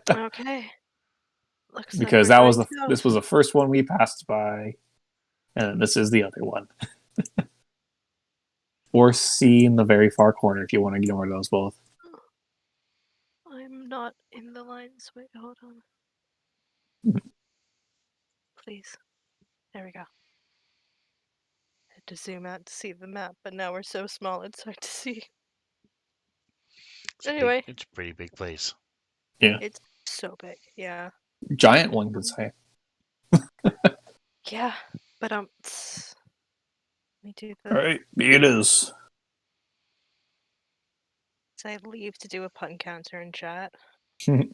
[SPEAKER 2] Okay. Looks like
[SPEAKER 3] because
[SPEAKER 2] we're going to go.
[SPEAKER 3] this was the first one we passed by, and this is the other one. Or C in the very far corner if you want to ignore those both.
[SPEAKER 2] I'm not in the lines. Wait, hold on. Please. There we go. I had to zoom out to see the map, but now we're so small it's hard to see. Anyway.
[SPEAKER 1] It's a pretty big place.
[SPEAKER 3] Yeah.
[SPEAKER 2] It's so big, yeah.
[SPEAKER 3] Giant one could say.
[SPEAKER 2] Yeah, but let me do the.
[SPEAKER 3] Alright, B it is.
[SPEAKER 2] I leave to do a pun counter in chat. Okay.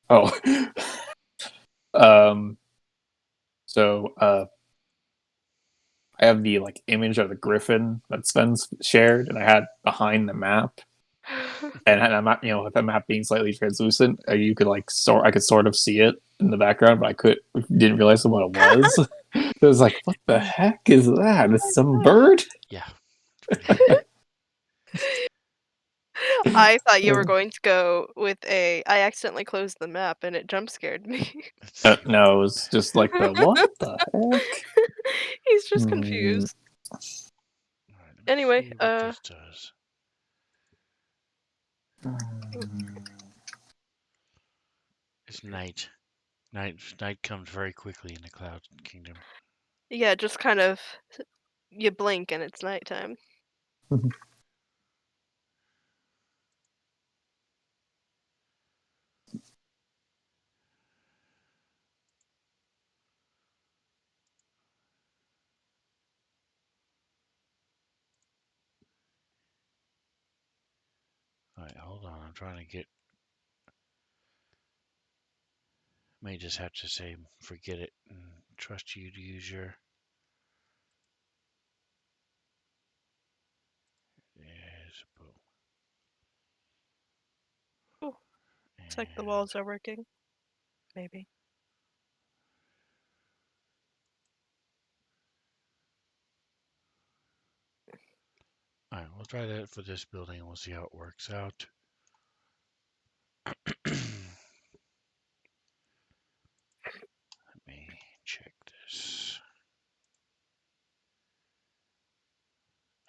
[SPEAKER 3] Oh. So I have the image of the griffin that Sven's shared, and I had behind the map, and I'm not, with the map being slightly translucent, you could I could sort of see it in the background, but didn't realize what it was. It was like, what the heck is that? It's some bird?
[SPEAKER 1] Yeah.
[SPEAKER 2] I thought you were going to go with I accidentally closed the map and it jump scared me.
[SPEAKER 3] No, it was just like what the heck?
[SPEAKER 2] He's just confused.
[SPEAKER 1] Right,
[SPEAKER 2] Anyway,
[SPEAKER 1] see what this does. It's night. Night comes very quickly in the Cloud Kingdom.
[SPEAKER 2] Yeah, just kind of you blink and it's nighttime.
[SPEAKER 1] Alright, hold on. I'm trying to get. May just have to say, forget it and trust you to use your. Yes, boom.
[SPEAKER 2] Ooh, it's like the walls are working. Maybe.
[SPEAKER 1] Alright, we'll try that for this building and we'll see how it works out. Let me check this.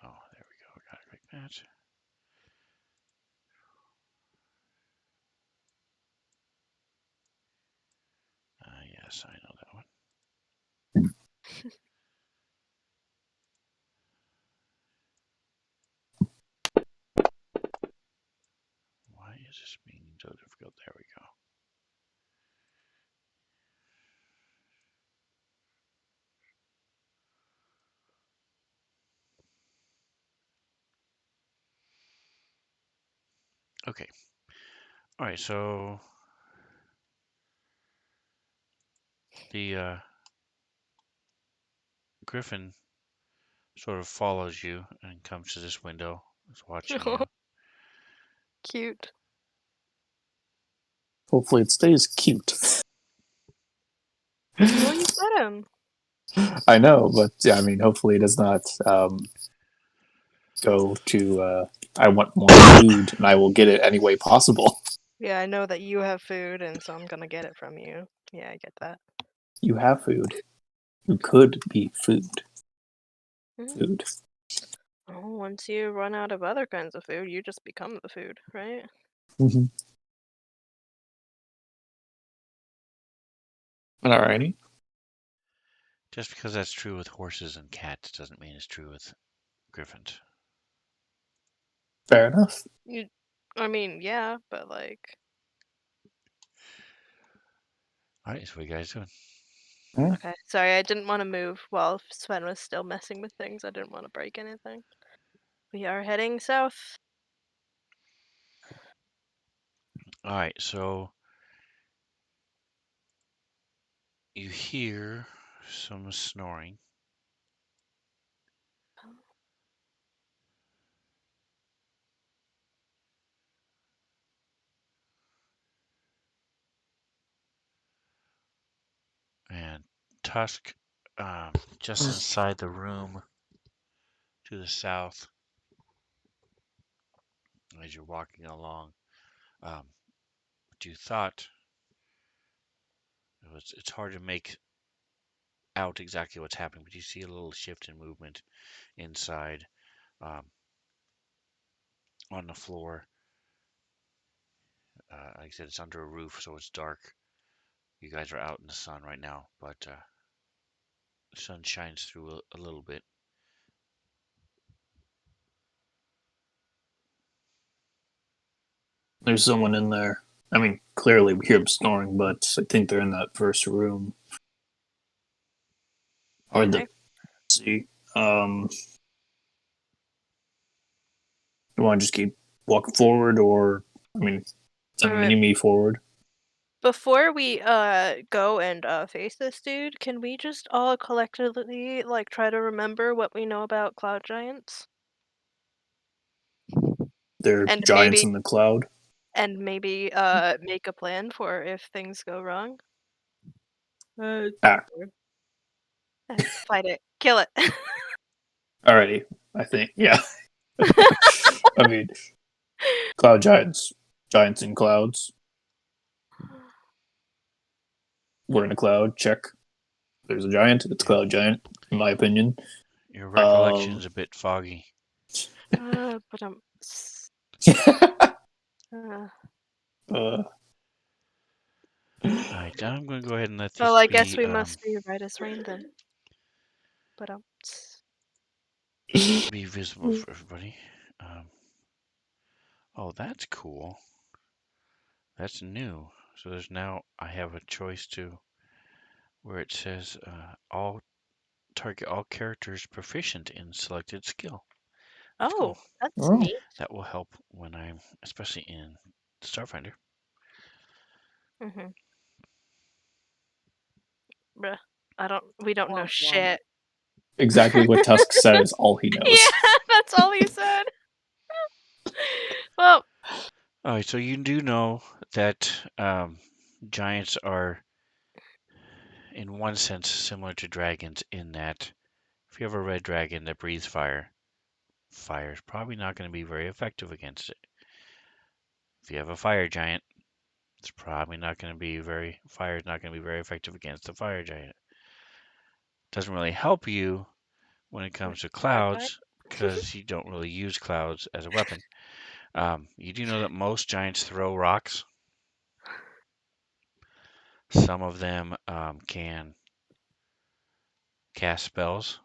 [SPEAKER 1] Oh, there we go. I gotta click that. Yes, I know that one. Why is this being so difficult? There we go. Okay. All right. So the griffin sort of follows you and comes to this window. Is watching you.
[SPEAKER 2] Cute.
[SPEAKER 3] Hopefully it stays cute.
[SPEAKER 2] Well, you fed him.
[SPEAKER 3] I know, but yeah, I mean, hopefully it does not go to I want more food and I will get it any way possible.
[SPEAKER 2] Yeah, I know that you have food, and so I'm gonna get it from you. Yeah, I get that.
[SPEAKER 3] You have food. You could be food.
[SPEAKER 2] Mhm.
[SPEAKER 3] Food.
[SPEAKER 2] Oh, once you run out of other kinds of food, you just become the food, right?
[SPEAKER 3] Mm-hmm. Alrighty.
[SPEAKER 1] Just because that's true with horses and cats doesn't mean it's true with griffins.
[SPEAKER 3] Fair enough.
[SPEAKER 2] I mean, yeah, but like,
[SPEAKER 1] All right. So what you guys doing?
[SPEAKER 2] okay. Sorry, I didn't want to move while Sven was still messing with things. I didn't want to break anything. We are heading south.
[SPEAKER 1] All right. So you hear some snoring. And Tusk, just inside the room to the south, as you're walking along, you thought it's hard to make out exactly what's happening, but you see a little shift in movement inside, um, on the floor. Like I said, it's under a roof, so it's dark. You guys are out in the sun right now, but the sun shines through a little bit.
[SPEAKER 3] There's someone in there. I mean, clearly we hear them snoring, but I think they're in that first room. Or the
[SPEAKER 2] Okay.
[SPEAKER 3] see. You want to just keep walking forward, or I mean, send a
[SPEAKER 2] Alright.
[SPEAKER 3] mini me forward.
[SPEAKER 2] Before we go and face this dude, can we just all collectively like try to remember what we know about cloud giants?
[SPEAKER 3] They're
[SPEAKER 2] And
[SPEAKER 3] giants in the cloud.
[SPEAKER 2] maybe make a plan for if things go wrong?
[SPEAKER 3] Ah,
[SPEAKER 4] Sure.
[SPEAKER 2] Fight it. Kill it.
[SPEAKER 3] alrighty. I think, yeah. I mean, cloud giants, giants in clouds. We're in a cloud. Check. There's a giant. It's a
[SPEAKER 1] Yeah.
[SPEAKER 3] cloud giant, in my opinion.
[SPEAKER 1] Your recollection's a bit foggy.
[SPEAKER 2] But uh,
[SPEAKER 3] uh,
[SPEAKER 1] All right, I'm going to go ahead and let
[SPEAKER 2] well,
[SPEAKER 1] this
[SPEAKER 2] I guess
[SPEAKER 1] be
[SPEAKER 2] we must be right as rain then. But
[SPEAKER 1] be visible for everybody. Oh, that's cool. That's new. So there's now I have a choice to where it says all target all characters proficient in selected skill. That's cool.
[SPEAKER 2] that's
[SPEAKER 3] oh,
[SPEAKER 2] neat.
[SPEAKER 1] That will help when I'm especially in Starfinder.
[SPEAKER 2] Mm-hmm. Bruh. We don't know
[SPEAKER 4] Womp womp.
[SPEAKER 2] shit.
[SPEAKER 3] exactly what Tusk said is all he
[SPEAKER 2] Yeah,
[SPEAKER 3] knows.
[SPEAKER 2] that's all he said. Well,
[SPEAKER 1] All right, so you do know that giants are in one sense similar to dragons in that if you have a red dragon that breathes fire, fire is probably not going to be very effective against it. If you have a fire giant, it's probably not going to be fire is not going to be very effective against the fire giant. Doesn't really help you when it comes to
[SPEAKER 2] cloud giant.
[SPEAKER 1] clouds because you don't really use clouds as a weapon. You do know that most giants throw rocks. Some of them can cast spells,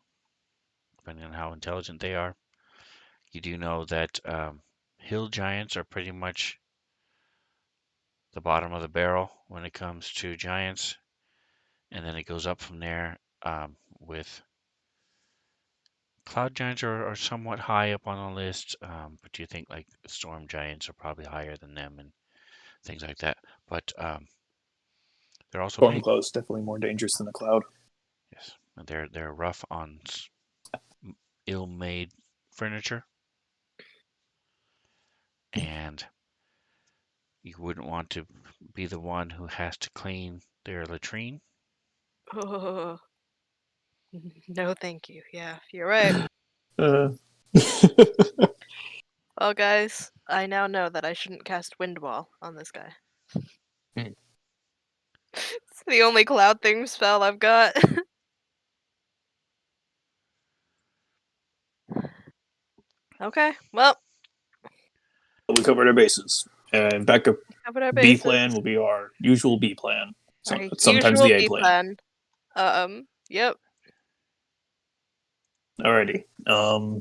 [SPEAKER 1] depending on how intelligent they are. You do know that hill giants are pretty much the bottom of the barrel when it comes to giants, and then it goes up from there. With cloud giants are somewhat high up on the list, but you think like storm giants are probably higher than them and things like that. But they're also
[SPEAKER 3] Storm
[SPEAKER 1] big.
[SPEAKER 3] cloud's definitely more dangerous than the cloud.
[SPEAKER 1] Yes, and they're rough on ill-made furniture, and you wouldn't want to be the one who has to clean their latrine.
[SPEAKER 2] Oh, no, thank you. Yeah, you're right.
[SPEAKER 3] Uh,
[SPEAKER 2] Well, guys, I now know that I shouldn't cast Wind Wall on this guy.
[SPEAKER 3] Hmm.
[SPEAKER 2] It's the only cloud thing spell I've got. Okay, well,
[SPEAKER 3] we covered our bases. And backup
[SPEAKER 2] covered our
[SPEAKER 3] B
[SPEAKER 2] bases.
[SPEAKER 3] plan will be our usual B plan.
[SPEAKER 2] Our
[SPEAKER 3] Sometimes the
[SPEAKER 2] usual
[SPEAKER 3] A
[SPEAKER 2] B
[SPEAKER 3] plan.
[SPEAKER 2] plan. Yep.
[SPEAKER 3] Alrighty.
[SPEAKER 2] Well,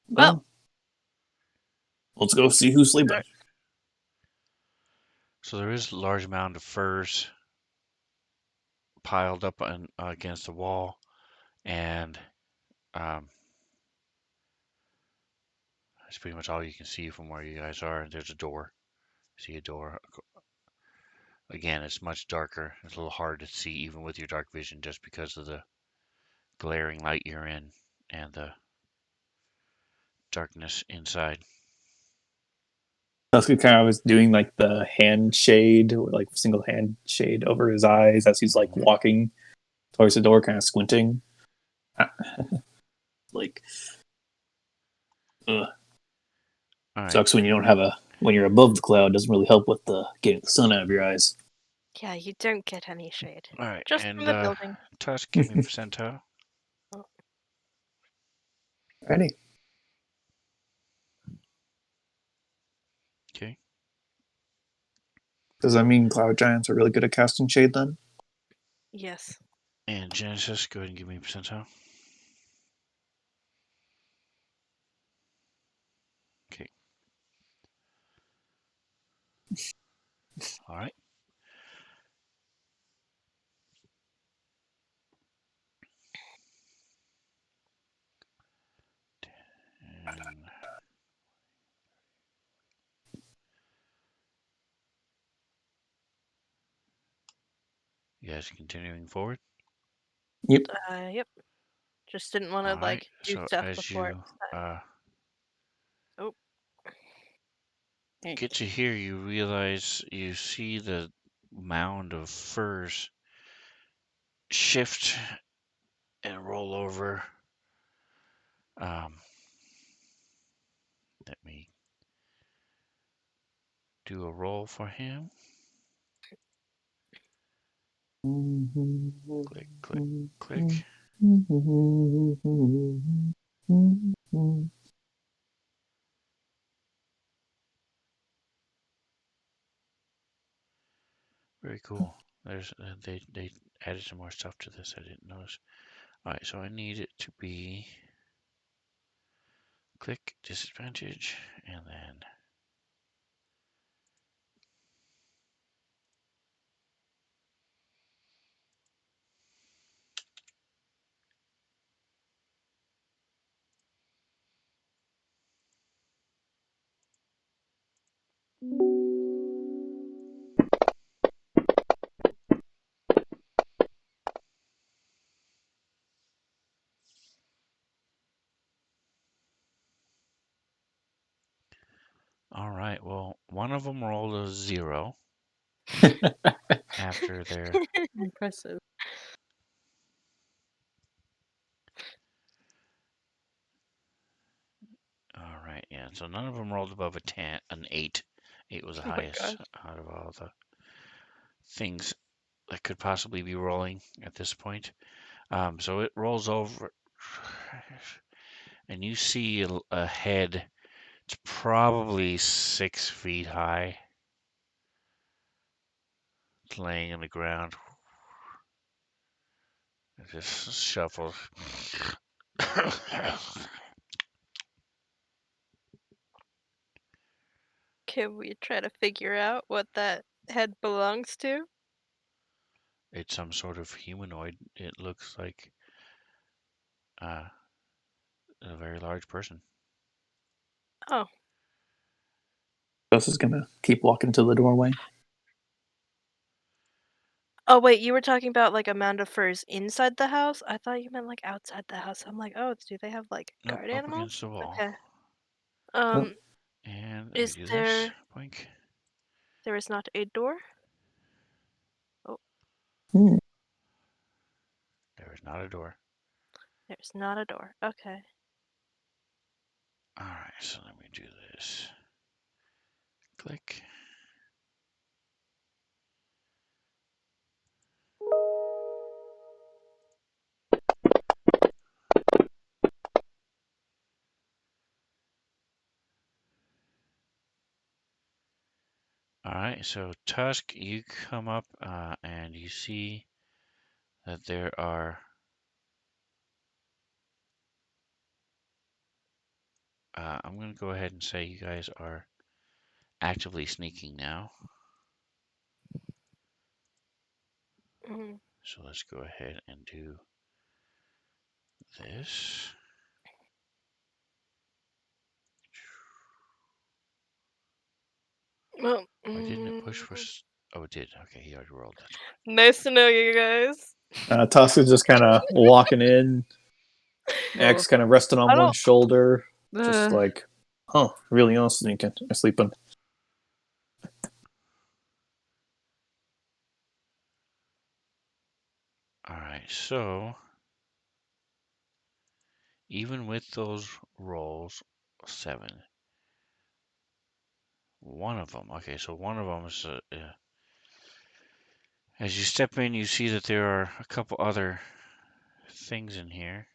[SPEAKER 3] Well, let's go see who's sleeping.
[SPEAKER 1] So there is a large amount of furs piled up against the wall, and that's pretty much all you can see from where you guys are. There's a door. See a door. Again, it's much darker. It's a little hard to see even with your dark vision just because of the glaring light you're in and the darkness inside.
[SPEAKER 3] Tusker kind of was doing like the hand shade, like single hand shade over his eyes as he's like
[SPEAKER 1] Mhm.
[SPEAKER 3] walking towards the door, kind of squinting. Like, ugh.
[SPEAKER 1] All right.
[SPEAKER 3] Sucks when you don't have when you're above the cloud. Doesn't really help with the getting the sun out of your eyes.
[SPEAKER 2] yeah, you don't get any shade.
[SPEAKER 1] All right.
[SPEAKER 2] Just
[SPEAKER 1] And
[SPEAKER 2] from the building.
[SPEAKER 1] Tusk, give me a percentile.
[SPEAKER 2] Oh,
[SPEAKER 3] Ready?
[SPEAKER 1] Okay.
[SPEAKER 3] Does that mean cloud giants are really good at casting shade then?
[SPEAKER 2] yes.
[SPEAKER 1] And Genesis, go ahead and give me a percentile. Okay. All right. And you guys continuing forward?
[SPEAKER 3] Yep.
[SPEAKER 2] Yep. Just didn't want to
[SPEAKER 1] All right.
[SPEAKER 2] do
[SPEAKER 1] So
[SPEAKER 2] stuff
[SPEAKER 1] as
[SPEAKER 2] before.
[SPEAKER 1] you
[SPEAKER 2] Oh.
[SPEAKER 1] get to here, you realize you see the mound of furs shift and roll over. Let me do a roll for him. Click, click, click. Very cool. There's they added some more stuff to this I didn't notice. All right, so I need it to be click disadvantage and then all right. Well, one of them rolled a 0 after their.
[SPEAKER 4] Impressive.
[SPEAKER 1] All right, yeah. So none of them rolled above a 10, an 8. 8 was the
[SPEAKER 2] Oh my
[SPEAKER 1] highest
[SPEAKER 2] gosh.
[SPEAKER 1] out of all the things that could possibly be rolling at this point. So it rolls over, and you see a head. It's probably 6 feet high. It's laying on the ground. It just shuffles.
[SPEAKER 2] Can we try to figure out what that head belongs to?
[SPEAKER 1] It's some sort of humanoid. It looks like a very large person.
[SPEAKER 2] Oh,
[SPEAKER 3] Gus is gonna keep walking to the doorway.
[SPEAKER 2] oh wait, you were talking about like a mound of furs inside the house? I thought you meant like outside the house. I'm like, oh, do they have like
[SPEAKER 1] Nope,
[SPEAKER 2] guard
[SPEAKER 1] up against
[SPEAKER 2] animals?
[SPEAKER 1] the wall.
[SPEAKER 2] Okay.
[SPEAKER 3] Nope.
[SPEAKER 1] And let me
[SPEAKER 2] Is
[SPEAKER 1] do this.
[SPEAKER 2] there
[SPEAKER 1] Boink.
[SPEAKER 2] there is not a door?
[SPEAKER 3] Hmm.
[SPEAKER 1] There is not a door.
[SPEAKER 2] There's not a door. Okay.
[SPEAKER 1] Alright, so let me do this. Click. Alright, so Tusk, you come up and you see that there are I'm going to go ahead and say you guys are actively sneaking now.
[SPEAKER 2] Mm.
[SPEAKER 1] So let's go ahead and do this.
[SPEAKER 2] Well,
[SPEAKER 1] Why didn't it push for... Oh, it did. Okay, he already rolled. That's fine.
[SPEAKER 2] nice to know you guys.
[SPEAKER 3] Tusk is just kind of walking in.
[SPEAKER 4] Well,
[SPEAKER 3] X kind of resting on
[SPEAKER 2] I
[SPEAKER 3] one
[SPEAKER 2] don't.
[SPEAKER 3] shoulder, just
[SPEAKER 4] uh,
[SPEAKER 3] like, oh, really else sneaking, sleeping.
[SPEAKER 1] Alright, so even with those rolls, 7. One of them. Okay, so one of them is... as you step in, you see that there are a couple other things in here.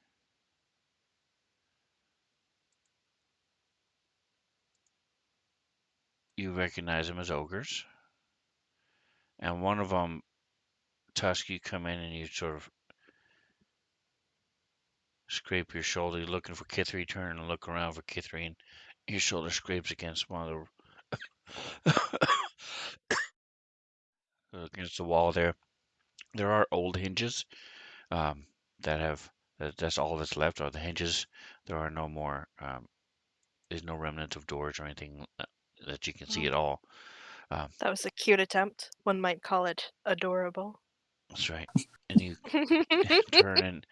[SPEAKER 1] You recognize them as ogres. And one of them, Tusk, you come in and you sort of scrape your shoulder. You're looking for Kithri, turn and look around for Kithri, and your shoulder scrapes against one of the against the wall there. There are old hinges um, that have that's all that's left are the hinges. There are no more. There's no remnant of doors or anything that you can see
[SPEAKER 2] Oh,
[SPEAKER 1] at all. Um,
[SPEAKER 2] that was a cute attempt. One might call it adorable.
[SPEAKER 1] that's right. And you turn and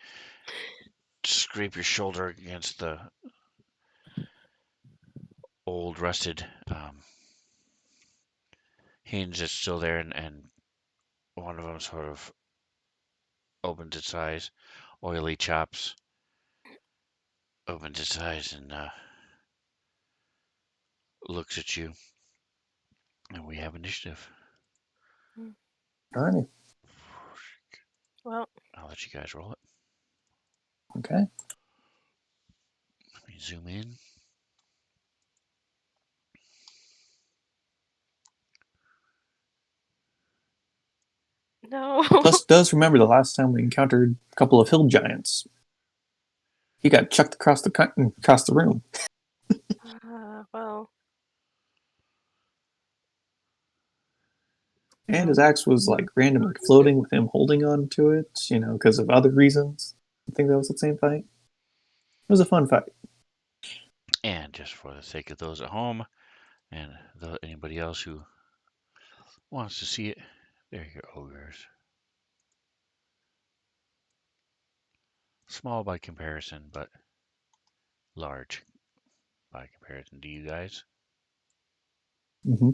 [SPEAKER 1] scrape your shoulder against the old rusted hinge that's still there, and one of them sort of opens its eyes, oily chops, opens its eyes and looks at you, and we have initiative.
[SPEAKER 3] Alrighty.
[SPEAKER 2] Well,
[SPEAKER 1] I'll let you guys roll it.
[SPEAKER 3] Okay.
[SPEAKER 1] Let me zoom in.
[SPEAKER 2] no.
[SPEAKER 3] Tusk does remember the last time we encountered a couple of hill giants. He got chucked across the room,
[SPEAKER 2] Well,
[SPEAKER 3] and his axe was like randomly floating with him holding on to it, because of other reasons. I think that was the same fight. It was a fun fight.
[SPEAKER 1] And just for the sake of those at home and anybody else who wants to see it, there are your ogres. Small by comparison, but large by comparison to you guys.
[SPEAKER 3] Mm-hmm.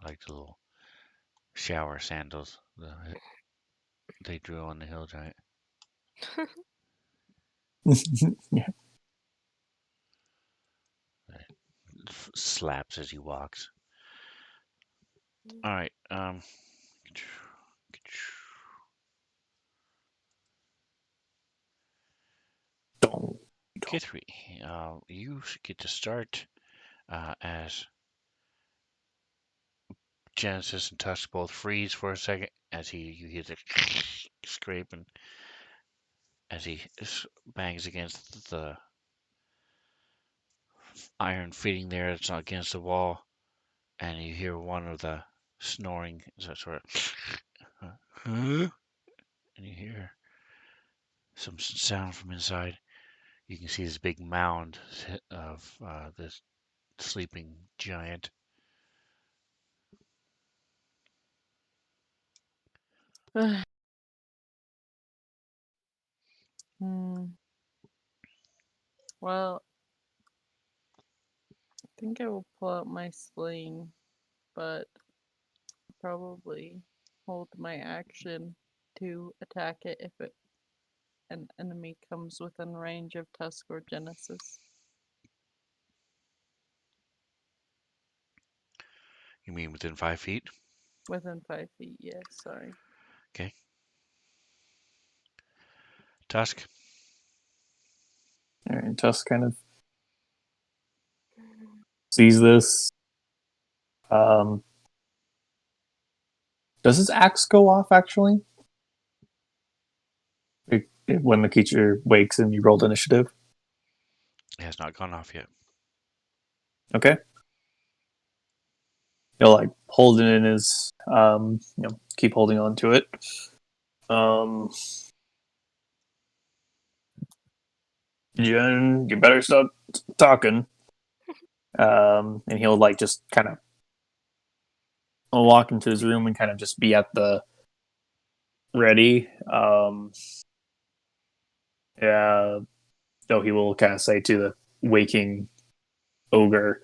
[SPEAKER 1] I like the little shower sandals they drew on the hill giant.
[SPEAKER 3] Yeah.
[SPEAKER 1] Slaps as he walks. All right.
[SPEAKER 3] Don't.
[SPEAKER 1] Kithri, you get to start as Genesis and Tusk both freeze for a second as you hear the scrape, and as he bangs against the iron fitting there, it's not against the wall, and you hear one of the snoring, sort of, and you hear some sound from inside. You can see this big mound of this sleeping giant.
[SPEAKER 4] Hmm. Well, I think I will pull out my sling, but probably hold my action to attack it if an enemy comes within range of Tusk or Genesis.
[SPEAKER 1] You mean within 5 feet?
[SPEAKER 4] Within 5 feet, yes, sorry.
[SPEAKER 1] Okay. Tusk.
[SPEAKER 3] All right, Tusk kind of sees this. Does his axe go off actually? When the creature wakes and you rolled initiative?
[SPEAKER 1] It has not gone off yet.
[SPEAKER 3] Okay. He'll like hold it in his, keep holding on to it. Jen, you better stop talking. And he'll like just kind of walk into his room and kind of just be at the ready. Yeah. So he will kind of say to the waking ogre,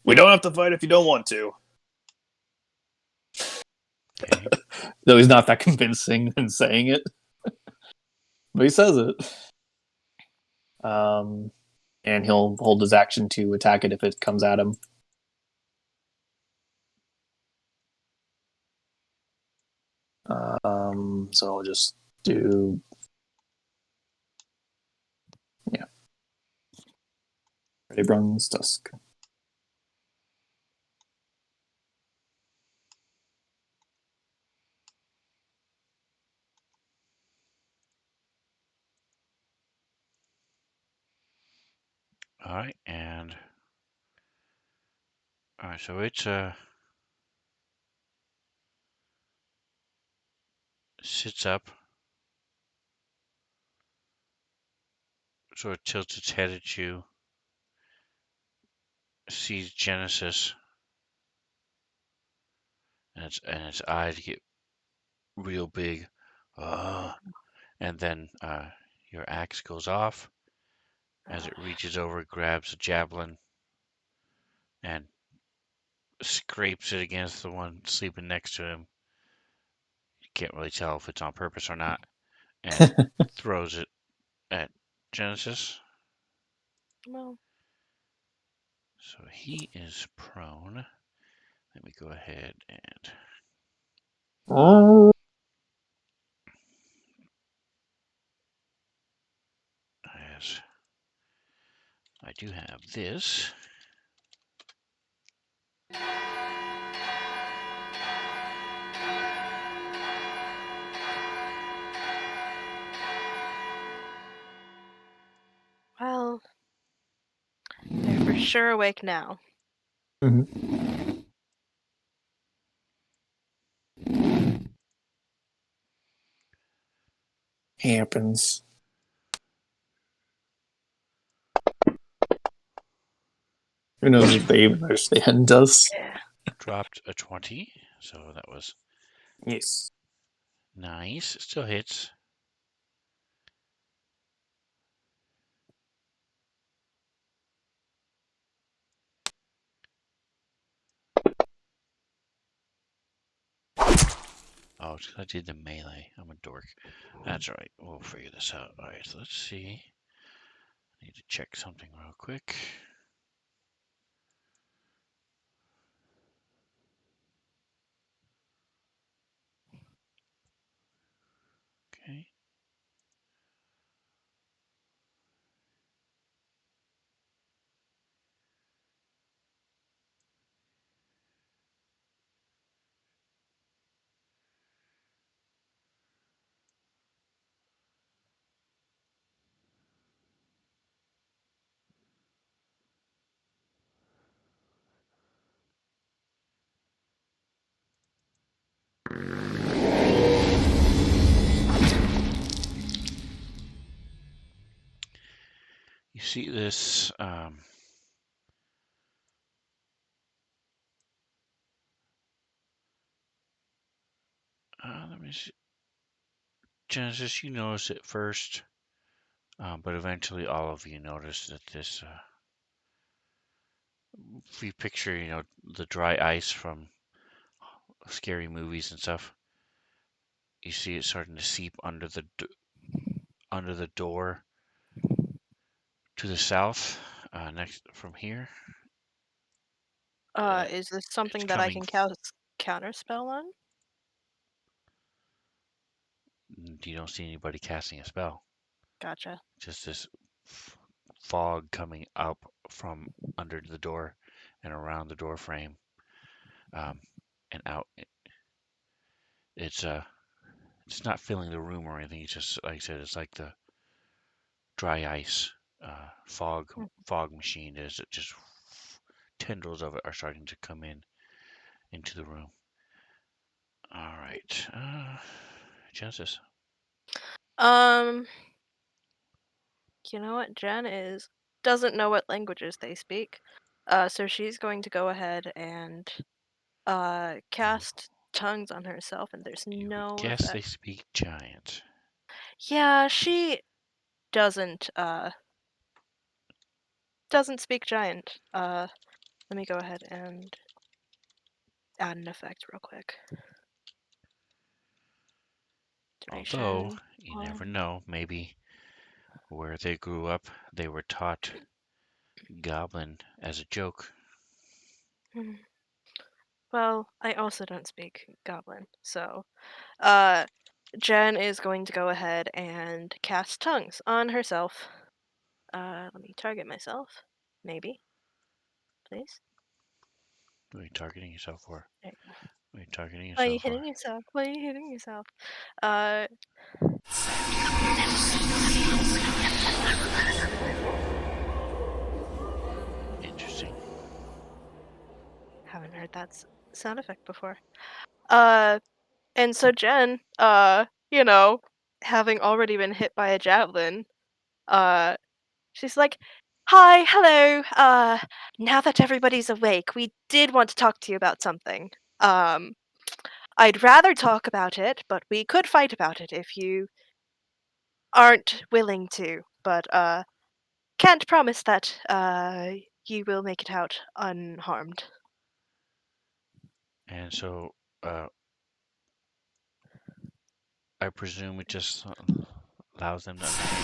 [SPEAKER 3] "We don't have to fight if you don't want to."
[SPEAKER 1] Okay.
[SPEAKER 3] Though he's not that convincing in saying it, but he says it. And he'll hold his action to attack it if it comes at him. So I'll just do, yeah, Ready Bronze Tusk.
[SPEAKER 1] All right, and all right, so it's sits up, sort of tilts its head at you, sees Genesis, and its eyes get real big, and then your axe goes off as it reaches over, grabs a javelin, and scrapes it against the one sleeping next to him. You can't really tell if it's on purpose or not, and throws it at Genesis.
[SPEAKER 2] Well,
[SPEAKER 1] So he is prone. Let me go ahead and as I do have this.
[SPEAKER 2] well, they're for sure awake now.
[SPEAKER 3] Happens. Who knows if they even understand us?
[SPEAKER 2] Yeah.
[SPEAKER 1] Dropped a 20, so that was
[SPEAKER 3] Yes.
[SPEAKER 1] nice. Still hits. Oh, I did the melee. I'm a dork. That's all right. We'll figure this out. All right, so let's see. I need to check something real quick. Okay. You see this let me see. Genesis, you notice it first, but eventually all of you notice that this. If you picture, the dry ice from scary movies and stuff, you see it starting to seep under the door to the south. Next from here,
[SPEAKER 2] Is this
[SPEAKER 1] it's
[SPEAKER 2] something that I
[SPEAKER 1] coming.
[SPEAKER 2] can counterspell on?
[SPEAKER 1] You don't see anybody casting a spell.
[SPEAKER 2] Gotcha.
[SPEAKER 1] Just this fog coming up from under the door and around the door frame, and out. It's not filling the room or anything. It's just like I said. It's like the dry ice
[SPEAKER 2] Hmm.
[SPEAKER 1] fog machine is. It just tendrils of it are starting to come into the room. All right, Genesis.
[SPEAKER 2] Um, you know what? doesn't know what languages they speak. So she's going to go ahead and cast tongues on herself, and there's
[SPEAKER 1] You would
[SPEAKER 2] no
[SPEAKER 1] guess they
[SPEAKER 2] effect.
[SPEAKER 1] speak giant.
[SPEAKER 2] Yeah, she doesn't speak giant. Let me go ahead and add an effect real quick.
[SPEAKER 1] Although
[SPEAKER 2] Duration.
[SPEAKER 1] you never know, maybe where they grew up, they were taught goblin as a joke.
[SPEAKER 2] Hmm. Well, I also don't speak Goblin, so uh, Jen is going to go ahead and cast tongues on herself. Let me target myself, maybe, please.
[SPEAKER 1] What are you targeting yourself for?
[SPEAKER 2] There you go.
[SPEAKER 1] What are you targeting
[SPEAKER 2] Why are you
[SPEAKER 1] yourself
[SPEAKER 2] hitting
[SPEAKER 1] for?
[SPEAKER 2] yourself? Why are you hitting yourself? Uh,
[SPEAKER 1] Interesting.
[SPEAKER 2] haven't heard that sound effect before. And so Jen, having already been hit by a javelin, uh, she's like, "Hi, hello. Now that everybody's awake, we did want to talk to you about something. Um, I'd rather talk about it, but we could fight about it if you aren't willing to. But can't promise that you will make it out unharmed."
[SPEAKER 1] And so, I presume it just allows them to understand.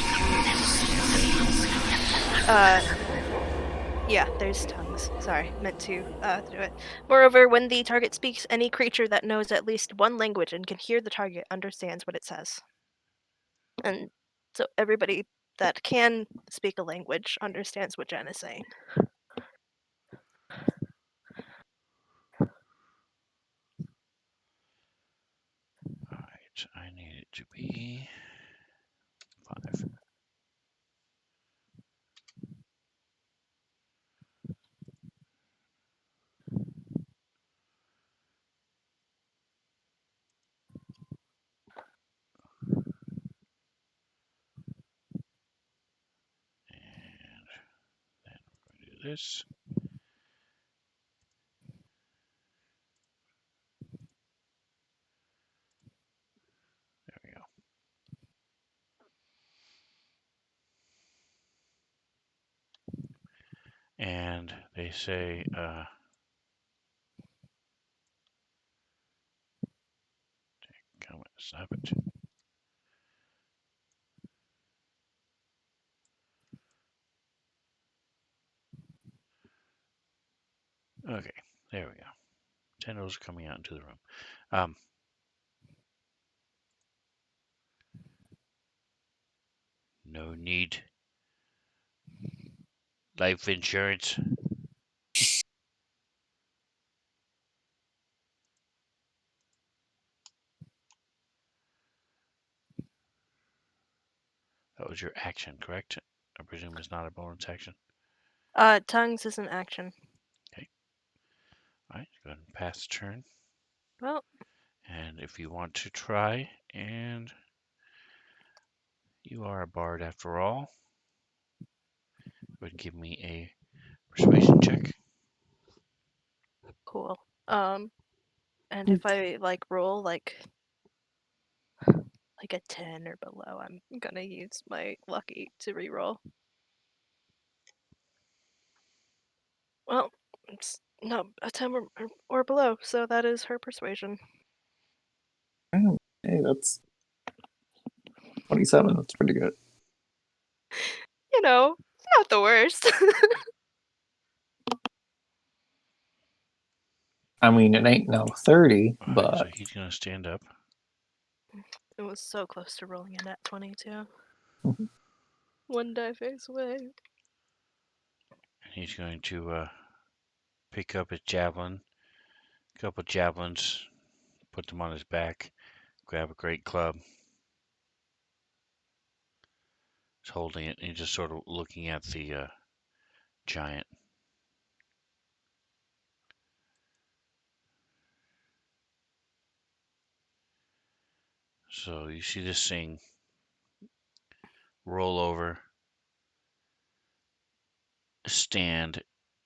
[SPEAKER 2] Yeah, there's tongues. Sorry, meant to do it. Moreover, when the target speaks, any creature that knows at least one language and can hear the target understands what it says. And so everybody that can speak a language understands what Jen is saying.
[SPEAKER 1] All right, I need it to be 5. And then we're going to do this. There we go. And they say, come on, stop it. Okay, there we go. Tendrils are coming out into the room. No need life insurance. That was your action, correct? I presume it's not a bonus action.
[SPEAKER 2] Tongues is an action.
[SPEAKER 1] Okay. All right, go ahead and pass the turn.
[SPEAKER 2] Well,
[SPEAKER 1] And if you want to try, and you are a bard after all, would give me a persuasion check.
[SPEAKER 2] Cool. And if I like roll like a 10 or below, I'm gonna use my lucky to reroll. Well, it's not a 10 or below, so that is her persuasion.
[SPEAKER 3] Oh, hey, that's 27. That's pretty good.
[SPEAKER 2] You know, not the worst.
[SPEAKER 3] I mean, it ain't no 30,
[SPEAKER 1] All right, so
[SPEAKER 3] but
[SPEAKER 1] he's going to stand up.
[SPEAKER 2] It was so close to rolling a nat 22.
[SPEAKER 3] Mhm.
[SPEAKER 2] One die face away.
[SPEAKER 1] And he's going to pick up his javelin, a couple javelins, put them on his back, grab a great club. He's holding it, and he's just sort of looking at the giant. So you see this thing roll over, stand,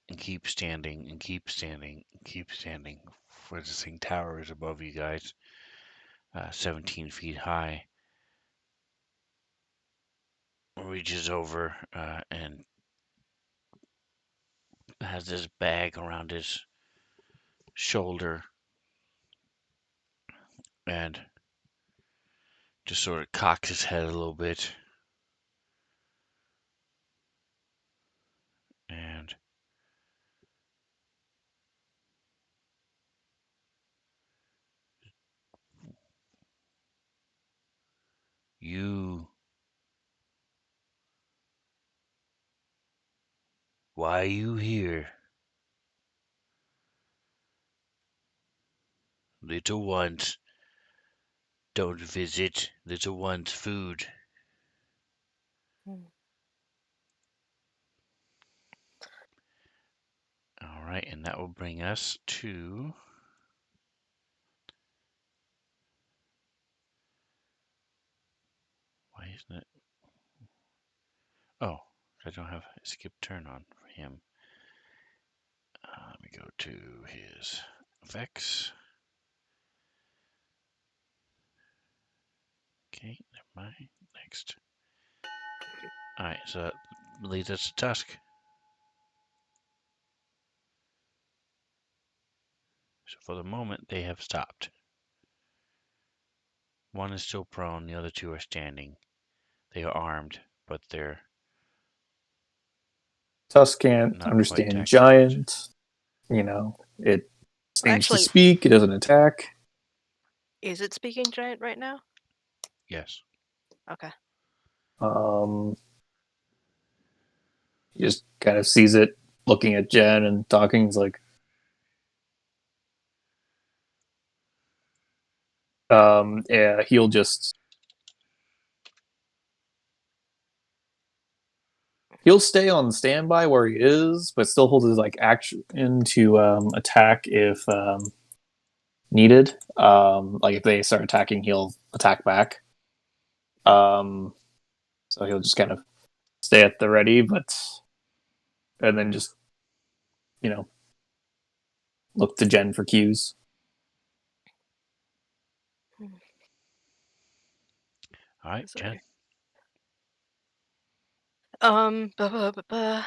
[SPEAKER 1] and keep standing, and keep standing, and keep standing. For this thing towers above you guys, 17 feet high. Reaches over and has this bag around his shoulder and just sort of cocks his head a little bit and you, why you here? Little ones don't visit little ones' food.
[SPEAKER 2] Hmm.
[SPEAKER 1] All right, and that will bring us to. Why isn't it? Oh, I don't have a skip turn on for him. Let me go to his effects. Okay, never mind. Next. Alright, so that leads us to Tusk. So for the moment, they have stopped. One is still prone, the other two are standing. They are armed, but they're
[SPEAKER 3] Tusk can't
[SPEAKER 1] not quite
[SPEAKER 3] understand
[SPEAKER 1] attacking yet.
[SPEAKER 3] giant. You know, it seems to
[SPEAKER 2] Actually,
[SPEAKER 3] speak, it doesn't attack.
[SPEAKER 2] is it speaking giant right now?
[SPEAKER 1] Yes.
[SPEAKER 2] Okay.
[SPEAKER 3] Um, he just kind of sees it looking at Jen and talking. He's like, yeah, he'll stay on standby where he is, but still hold his like action to attack if needed. Like if they start attacking, he'll attack back. So he'll just kind of stay at the ready, and then just you know look to Jen for cues.
[SPEAKER 1] Alright, Jen.
[SPEAKER 2] Sorry. Buh, buh, buh, buh.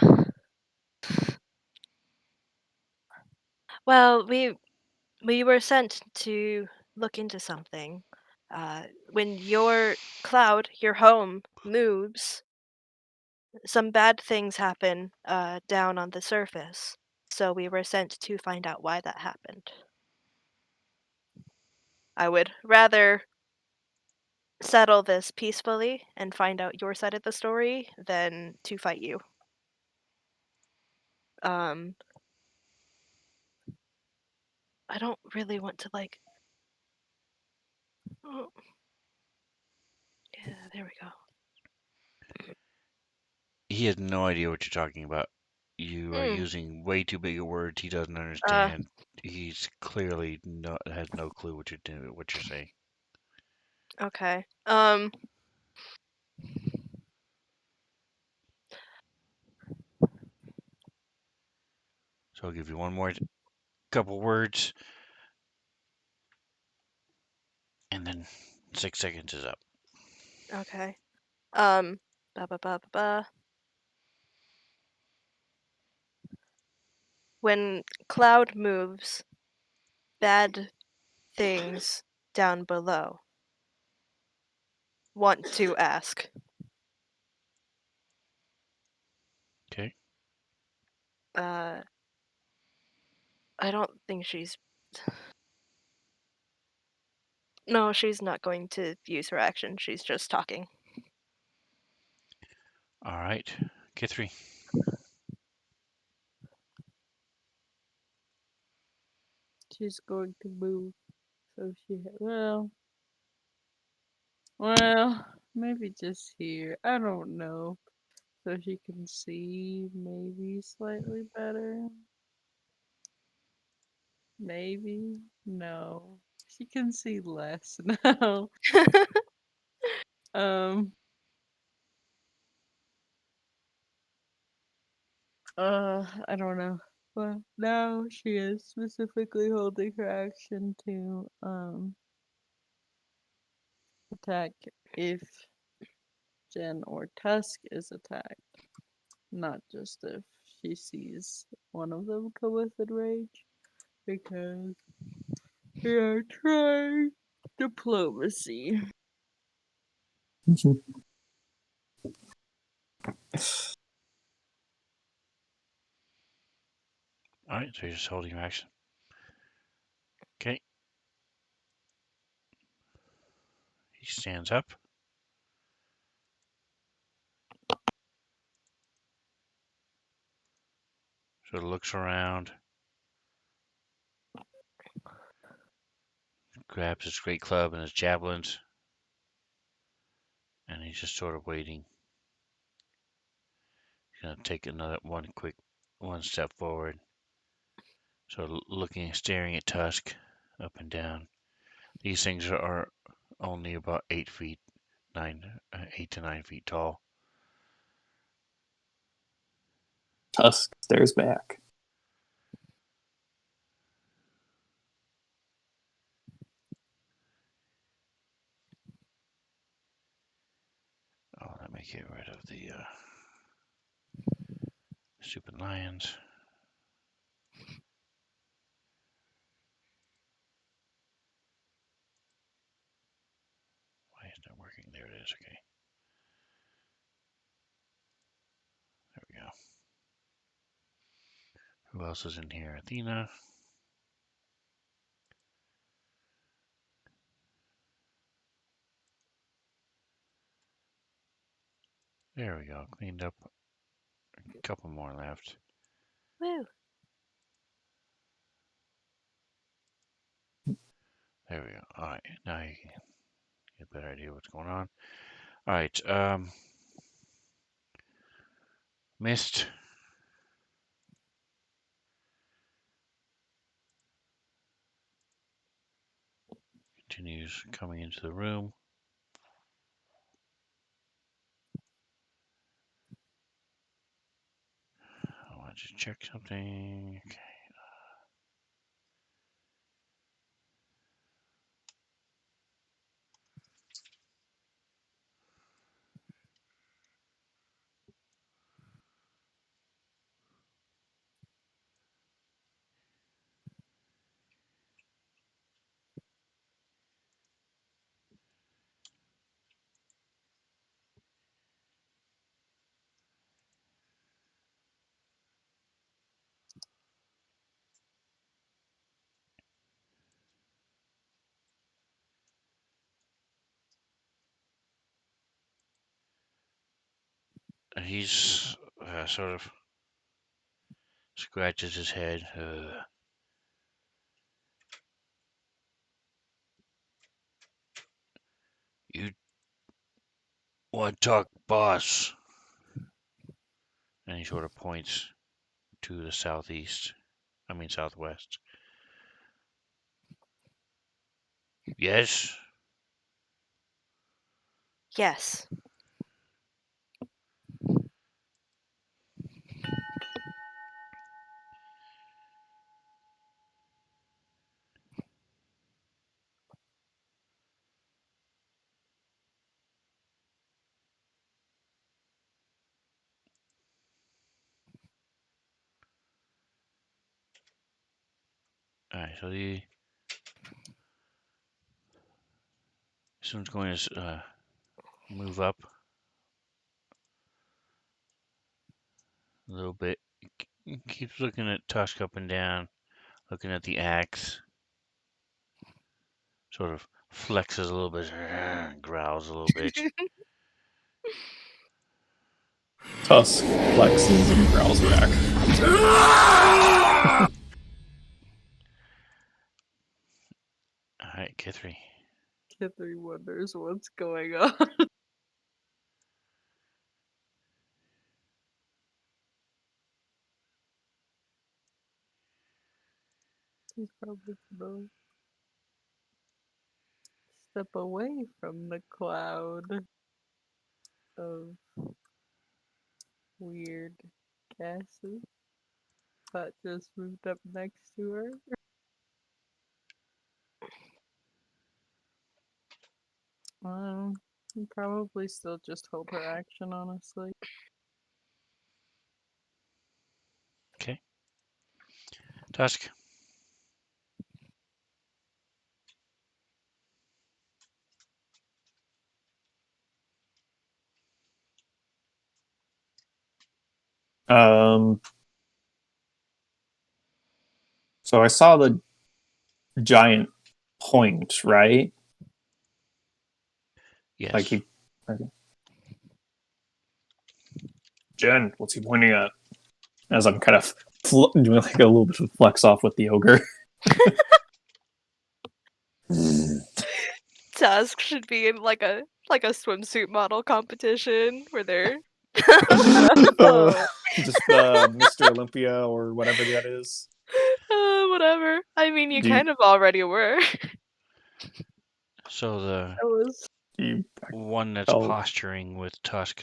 [SPEAKER 2] Well, we were sent to look into something. When your cloud, your home, moves, some bad things happen down on the surface. So we were sent to find out why that happened. I would rather settle this peacefully and find out your side of the story than to fight you. Um, I don't really want to like. Oh, yeah, there we go.
[SPEAKER 1] He has no idea what you're talking about. You are
[SPEAKER 2] Mm,
[SPEAKER 1] using way too big a words he doesn't
[SPEAKER 2] uh,
[SPEAKER 1] understand. he's clearly has no clue what you're saying.
[SPEAKER 2] Okay.
[SPEAKER 1] So I'll give you one more couple words, and then 6 seconds is up.
[SPEAKER 2] Okay. Ba ba ba ba ba. When cloud moves, bad things down below. Want to ask.
[SPEAKER 1] Okay.
[SPEAKER 2] I don't think she's. No, she's not going to use her action. She's just talking.
[SPEAKER 1] All right. K3.
[SPEAKER 4] She's going to move. So well, maybe just here. I don't know. So she can see maybe slightly better. Maybe. No. She can see less now. Um I don't know. Well, now she is specifically holding her action to attack if Jen or Tusk is attacked. Not just if she sees one of them come within rage. Because we are trying diplomacy.
[SPEAKER 1] All right. So you're just holding your action. Okay. He stands up. Sort of looks around. Grabs his great club and his javelins. And he's just sort of waiting. He's going to take another one step forward. So looking, staring at Tusk up and down. These things are only about 8 to 9 feet tall.
[SPEAKER 3] Tusk stares back.
[SPEAKER 1] Oh, let me get rid of the stupid lions. Why isn't it working? There it is. Okay. There we go. Who else is in here? Athena. There we go. Cleaned up. A couple more left.
[SPEAKER 2] Woo.
[SPEAKER 1] There we go. All right. Now you can get a better idea what's going on. All right. Mist. Continues coming into the room. I want to check something. Okay. And he's sort of scratches his head. You want to talk, boss? And he sort of points to the southwest. Yes.
[SPEAKER 2] Yes.
[SPEAKER 1] All right. So this one's going to move up a little bit. Keeps looking at Tusk up and down, looking at the axe. Sort of flexes a little bit, growls a little bit.
[SPEAKER 3] Tusk flexes and growls back.
[SPEAKER 1] All right, Kithri.
[SPEAKER 4] Kithri wonders what's going on. He's probably gonna step away from the cloud of weird gases that just moved up next to her. Um, probably still just hold her action, honestly.
[SPEAKER 1] Okay. Tusk.
[SPEAKER 3] Um, so I saw the giant point, right?
[SPEAKER 1] Yes.
[SPEAKER 3] Like he. Okay. Jen, what's he pointing at? As I'm kind of doing like a little bit of flex off with the ogre.
[SPEAKER 2] Tusk should be in like a swimsuit model competition where they're
[SPEAKER 3] Just Mr. Olympia or whatever that is.
[SPEAKER 2] whatever. I mean, you
[SPEAKER 3] Do you,
[SPEAKER 2] kind of already were.
[SPEAKER 1] So the
[SPEAKER 4] That was
[SPEAKER 3] do you
[SPEAKER 1] one that's
[SPEAKER 3] oh,
[SPEAKER 1] posturing with Tusk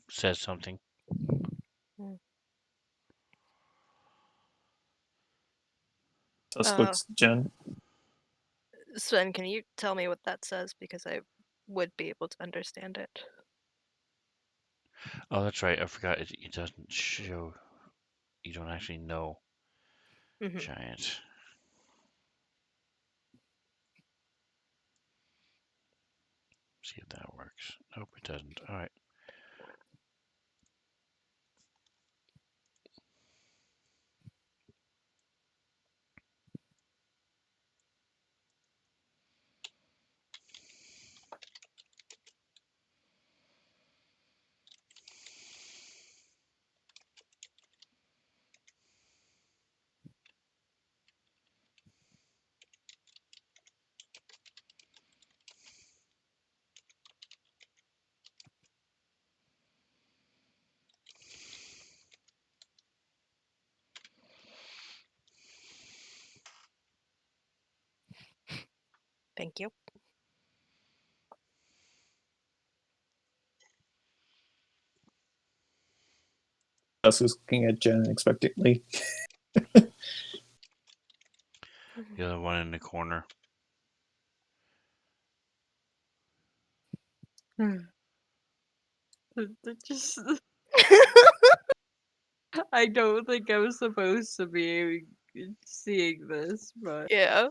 [SPEAKER 1] says something.
[SPEAKER 3] Tusk looks Jen?
[SPEAKER 2] Sven, can you tell me what that says? Because I would be able to understand it.
[SPEAKER 1] Oh, that's right. I forgot. It doesn't show. You don't actually know
[SPEAKER 2] Mhm.
[SPEAKER 1] giant. See if that works. Nope, it doesn't. All right.
[SPEAKER 2] Thank you.
[SPEAKER 3] Tusk is looking at Jen expectantly.
[SPEAKER 1] The other one in the corner.
[SPEAKER 4] just. I don't think I'm supposed to be seeing this, but
[SPEAKER 2] Yeah.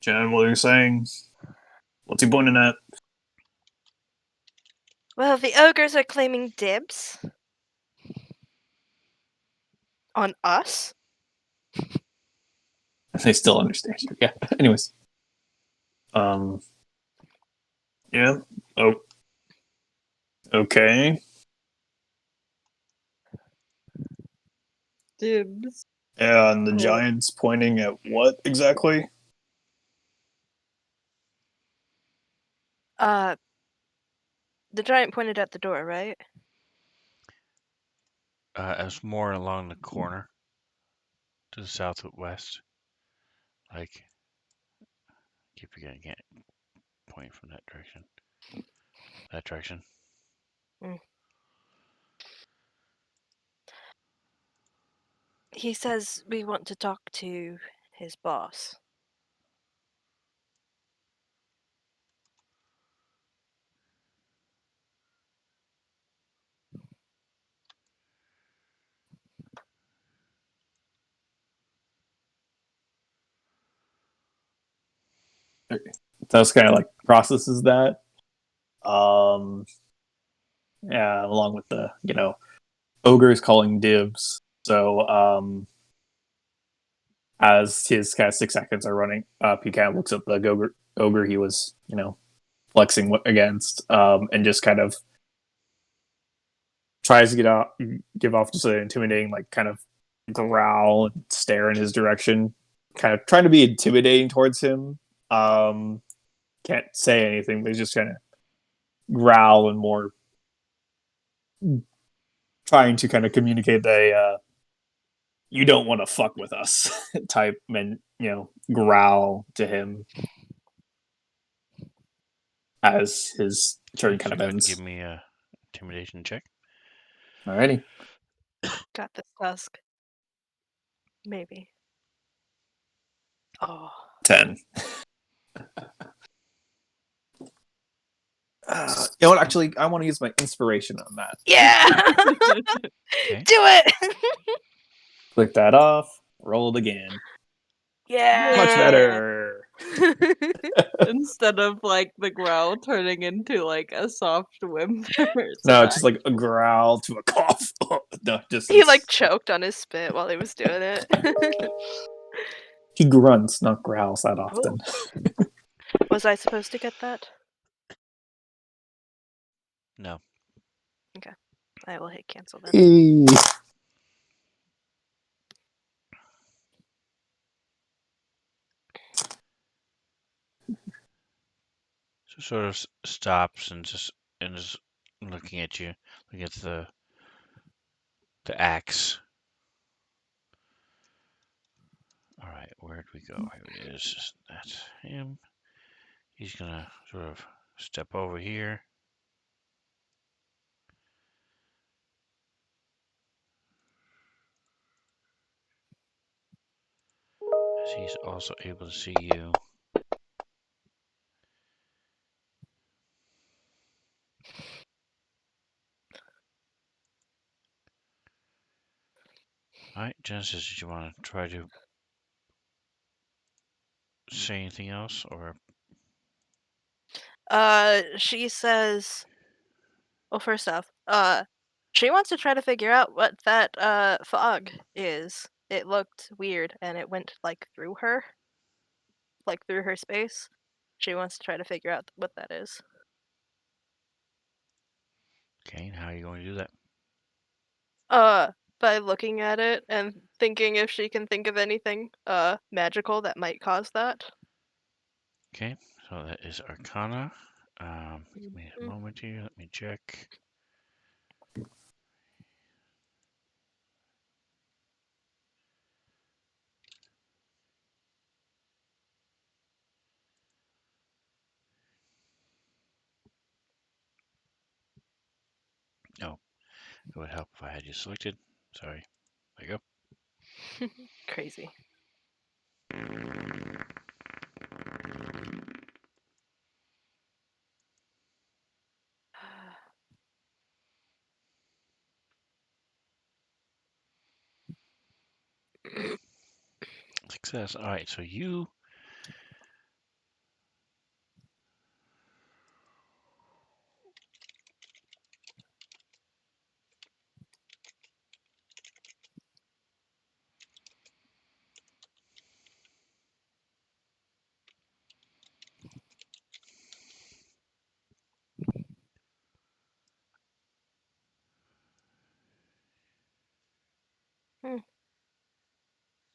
[SPEAKER 3] Jen, what are you saying? What's he pointing at?
[SPEAKER 2] Well, the ogres are claiming dibs on us.
[SPEAKER 3] They still understand you. Yeah. Anyways. Yeah. Oh. Okay.
[SPEAKER 4] dibs.
[SPEAKER 3] Yeah, and the
[SPEAKER 2] Well,
[SPEAKER 3] giant's pointing at what exactly?
[SPEAKER 2] the giant pointed at the door, right?
[SPEAKER 1] It's more along the corner to the southwest. Like if you're gonna get point from that direction. That direction.
[SPEAKER 2] He says we want to talk to his boss.
[SPEAKER 3] Thus kind of like processes that. Yeah, along with the ogres calling dibs. So as his kind of 6 seconds are running up, he kind of looks at the ogre he was flexing against, and just kind of tries to give off just an intimidating, like, kind of growl and stare in his direction, kind of trying to be intimidating towards him. Can't say anything, but he's just kind of growl and more trying to kind of communicate the you don't want to fuck with us type growl to him as his turn kind of ends.
[SPEAKER 1] Give me a intimidation check.
[SPEAKER 3] Alrighty.
[SPEAKER 2] Got this task. Maybe. Oh.
[SPEAKER 3] 10. You know what? Actually, I want to use my inspiration on that.
[SPEAKER 2] Yeah!
[SPEAKER 1] Okay.
[SPEAKER 2] Do it!
[SPEAKER 3] Click that off. Roll it again.
[SPEAKER 2] Yeah!
[SPEAKER 3] Much better.
[SPEAKER 4] Instead of like the growl turning into like a soft whimper.
[SPEAKER 3] No, it's just like a growl to a cough. No, just
[SPEAKER 2] He like choked on his spit while he was doing it.
[SPEAKER 3] he grunts, not growls that often.
[SPEAKER 2] Was I supposed to get that?
[SPEAKER 1] No.
[SPEAKER 2] Okay. I will hit cancel then.
[SPEAKER 1] So sort of stops and just looking at you, looking at the axe. All right, where'd we go? Here it is. That's him. He's gonna sort of step over here. As he's also able to see you. All right, Genesis, did you want to try to say anything else, or?
[SPEAKER 2] She says, well, first off, she wants to try to figure out what that, fog is. It looked weird, and it went, like, through her space. She wants to try to figure out what that is.
[SPEAKER 1] Okay, and how are you going to do that?
[SPEAKER 2] By looking at it and thinking if she can think of anything, magical that might cause that.
[SPEAKER 1] Okay, so that is Arcana. Give me a moment here. Let me check. Oh, it would help if I had you selected. Sorry. There you go.
[SPEAKER 2] Crazy.
[SPEAKER 1] Success. All right, so you.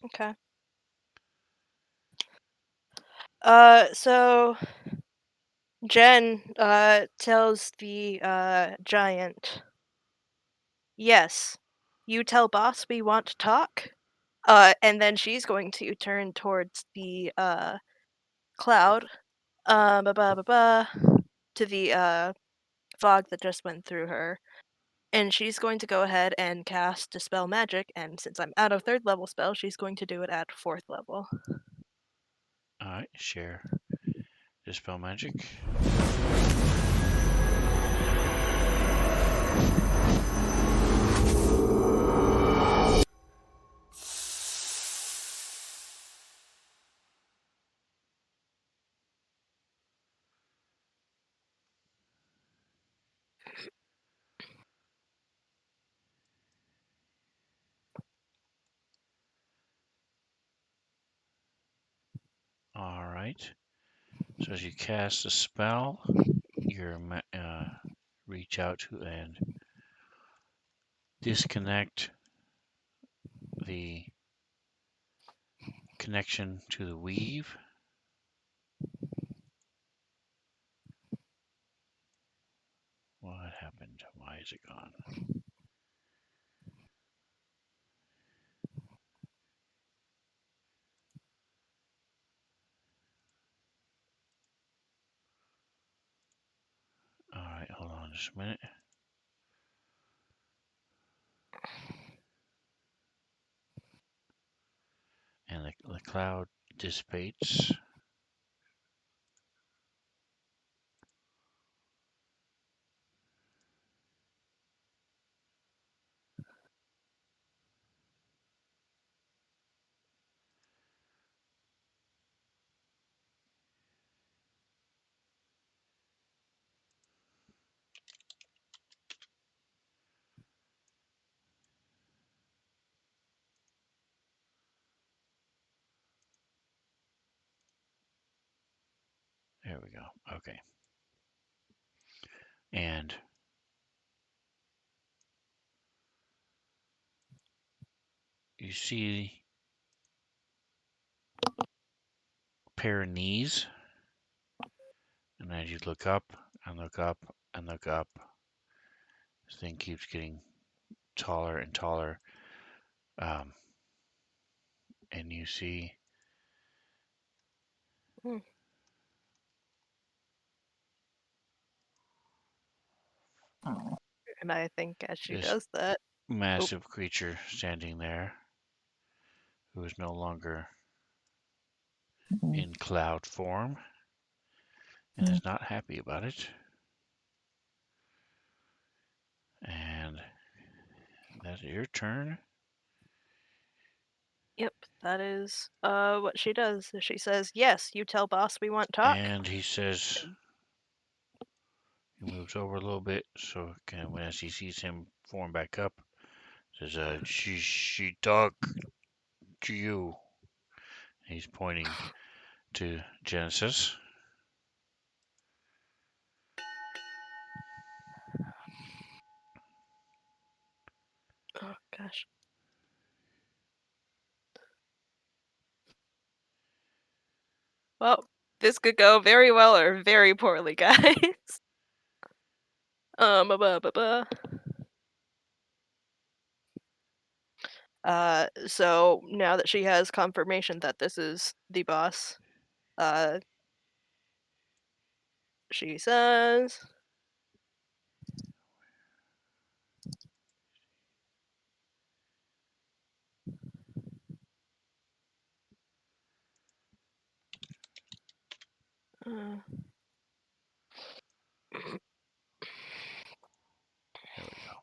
[SPEAKER 2] Okay. So Jen, tells the, giant, yes, you tell boss we want to talk. And then she's going to turn towards the, cloud to the fog that just went through her. And she's going to go ahead and cast Dispel Magic, and since I'm out of 3rd level spell, she's going to do it at 4th level.
[SPEAKER 1] Alright, share Dispel Magic. Alright. So as you cast a spell, you reach out to and disconnect the connection to the weave. What happened? Why is it gone? Alright, hold on just a minute. And the cloud dissipates. There we go. Okay. And you see a pair of knees. And as you look up and look up and look up, this thing keeps getting taller and taller. And you see
[SPEAKER 2] Hmm. And I think as she
[SPEAKER 1] this
[SPEAKER 2] does that,
[SPEAKER 1] massive creature standing there who is no longer in cloud form and is not happy about it. And that's your turn.
[SPEAKER 2] yep, that is what she does. She says, "Yes, you tell boss we want talk."
[SPEAKER 1] And he says, he moves over a little bit so as he sees him form back up, says, she talk to you. He's pointing to Genesis.
[SPEAKER 2] Oh gosh. Well, this could go very well or very poorly, guys. Ba ba ba ba. So now that she has confirmation that this is the boss, uh, she says, uh,
[SPEAKER 1] There we go.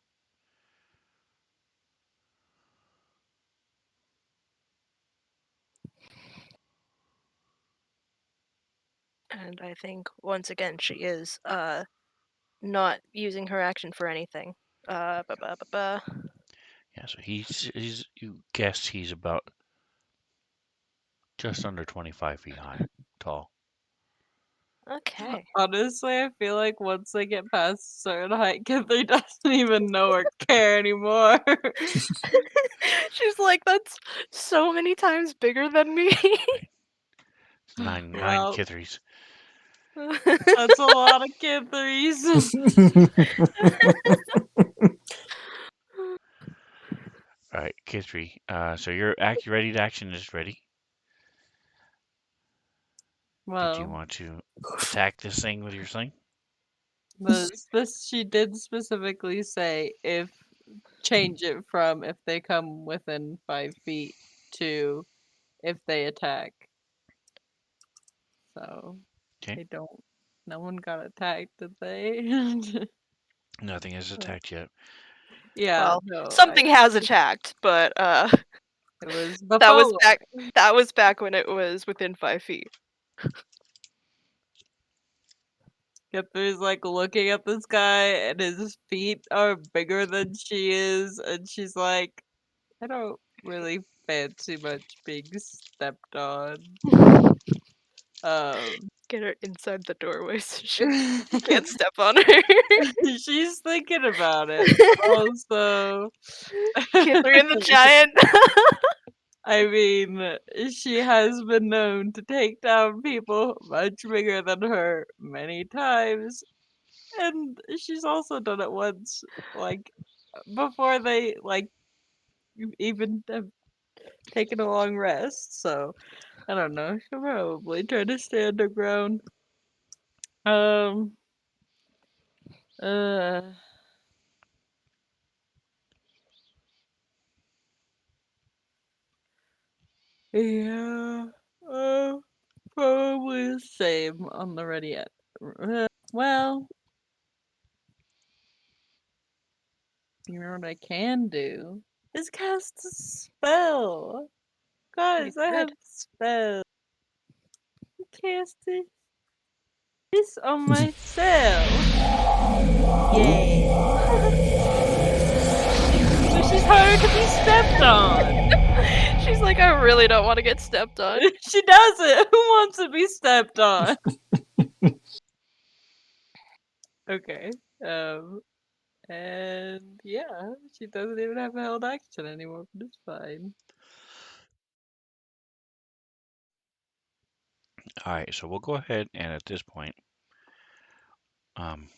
[SPEAKER 2] and I think once again she is not using her action for anything. Ba ba ba ba.
[SPEAKER 1] Yeah, so you guessed he's about just under 25 feet tall.
[SPEAKER 2] Okay.
[SPEAKER 4] Honestly, I feel like once they get past a certain height, Kithri doesn't even know or care anymore.
[SPEAKER 2] She's like, that's so many times bigger than me.
[SPEAKER 1] It's nine
[SPEAKER 4] Well,
[SPEAKER 1] Kithries.
[SPEAKER 4] that's a lot of Kithries.
[SPEAKER 1] All right, Kithri. So your ready to action is ready. Did you
[SPEAKER 4] Well,
[SPEAKER 1] want to attack this thing with your sling?
[SPEAKER 4] she did specifically say if change it from if they come within 5 feet to if they attack. So
[SPEAKER 1] Okay.
[SPEAKER 4] they don't. No one got attacked, did they?
[SPEAKER 1] Nothing has attacked yet.
[SPEAKER 4] Yeah,
[SPEAKER 2] Well,
[SPEAKER 4] no.
[SPEAKER 2] something has attacked, but
[SPEAKER 4] It was
[SPEAKER 2] that was
[SPEAKER 4] before.
[SPEAKER 2] back when it was within 5 feet.
[SPEAKER 4] Guthrie like looking at this guy, and his feet are bigger than she is, and she's like, I don't really fancy much being stepped on. Um,
[SPEAKER 2] Get her inside the doorway so she can't step on her.
[SPEAKER 4] she's thinking about it. Also,
[SPEAKER 2] Catherine the giant.
[SPEAKER 4] I mean, she has been known to take down people much bigger than her many times, and she's also done it once, like before they like even have taken a long rest. So I don't know. She'll probably try to stand her ground. Um. Uh. Yeah. Uh. Probably the same on the ready yet. Well, you know what I can do is cast a spell. Guys, I have
[SPEAKER 2] Good.
[SPEAKER 4] a spell. Cast this on myself. Yay. So she's harder to be stepped on.
[SPEAKER 2] She's like, I really don't want to get stepped on.
[SPEAKER 4] She does it. Who wants to be stepped on? Okay. And yeah, she doesn't even have a held action anymore, but it's fine.
[SPEAKER 1] All right, so we'll go ahead and at this point, um,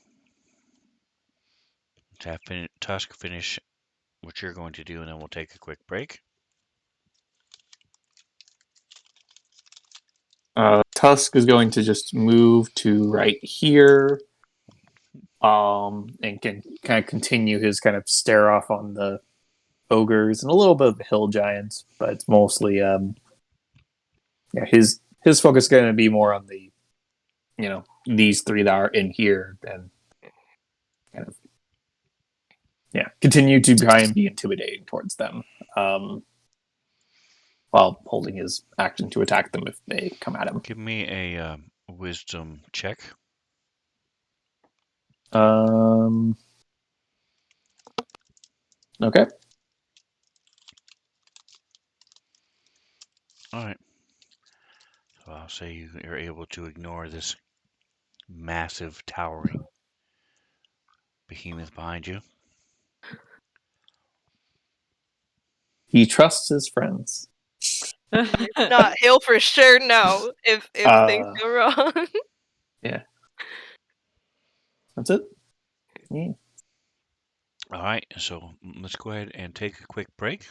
[SPEAKER 1] Tusk finish what you're going to do, and then we'll take a quick break.
[SPEAKER 3] Tusk is going to just move to right here, and can kind of continue his kind of stare off on the ogres and a little bit of the hill giants, but it's mostly yeah, his focus is going to be more on the these three that are in here and kind of continue to try and be intimidating towards them, while holding his action to attack them if they come at him.
[SPEAKER 1] Give me a wisdom check.
[SPEAKER 3] Okay.
[SPEAKER 1] All right. So I'll say you are able to ignore this massive, towering behemoth behind you.
[SPEAKER 3] He trusts his friends.
[SPEAKER 2] Not he'll for sure know if things go wrong.
[SPEAKER 3] Yeah. That's it. Yeah.
[SPEAKER 1] All right, so let's go ahead and take a quick break,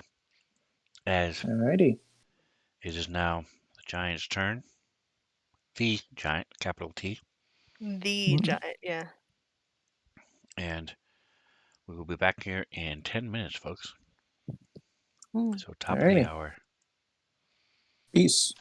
[SPEAKER 1] as
[SPEAKER 3] Alrighty.
[SPEAKER 1] it is now the giant's turn. The giant, capital T,
[SPEAKER 2] The giant, yeah.
[SPEAKER 1] and we will be back here in 10 minutes, folks. So top of the
[SPEAKER 3] Alrighty.
[SPEAKER 1] hour.
[SPEAKER 3] Peace.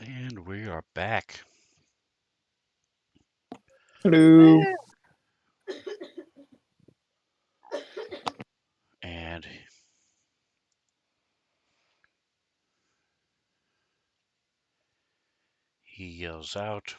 [SPEAKER 1] And we are back.
[SPEAKER 3] Hello.
[SPEAKER 1] And he yells out,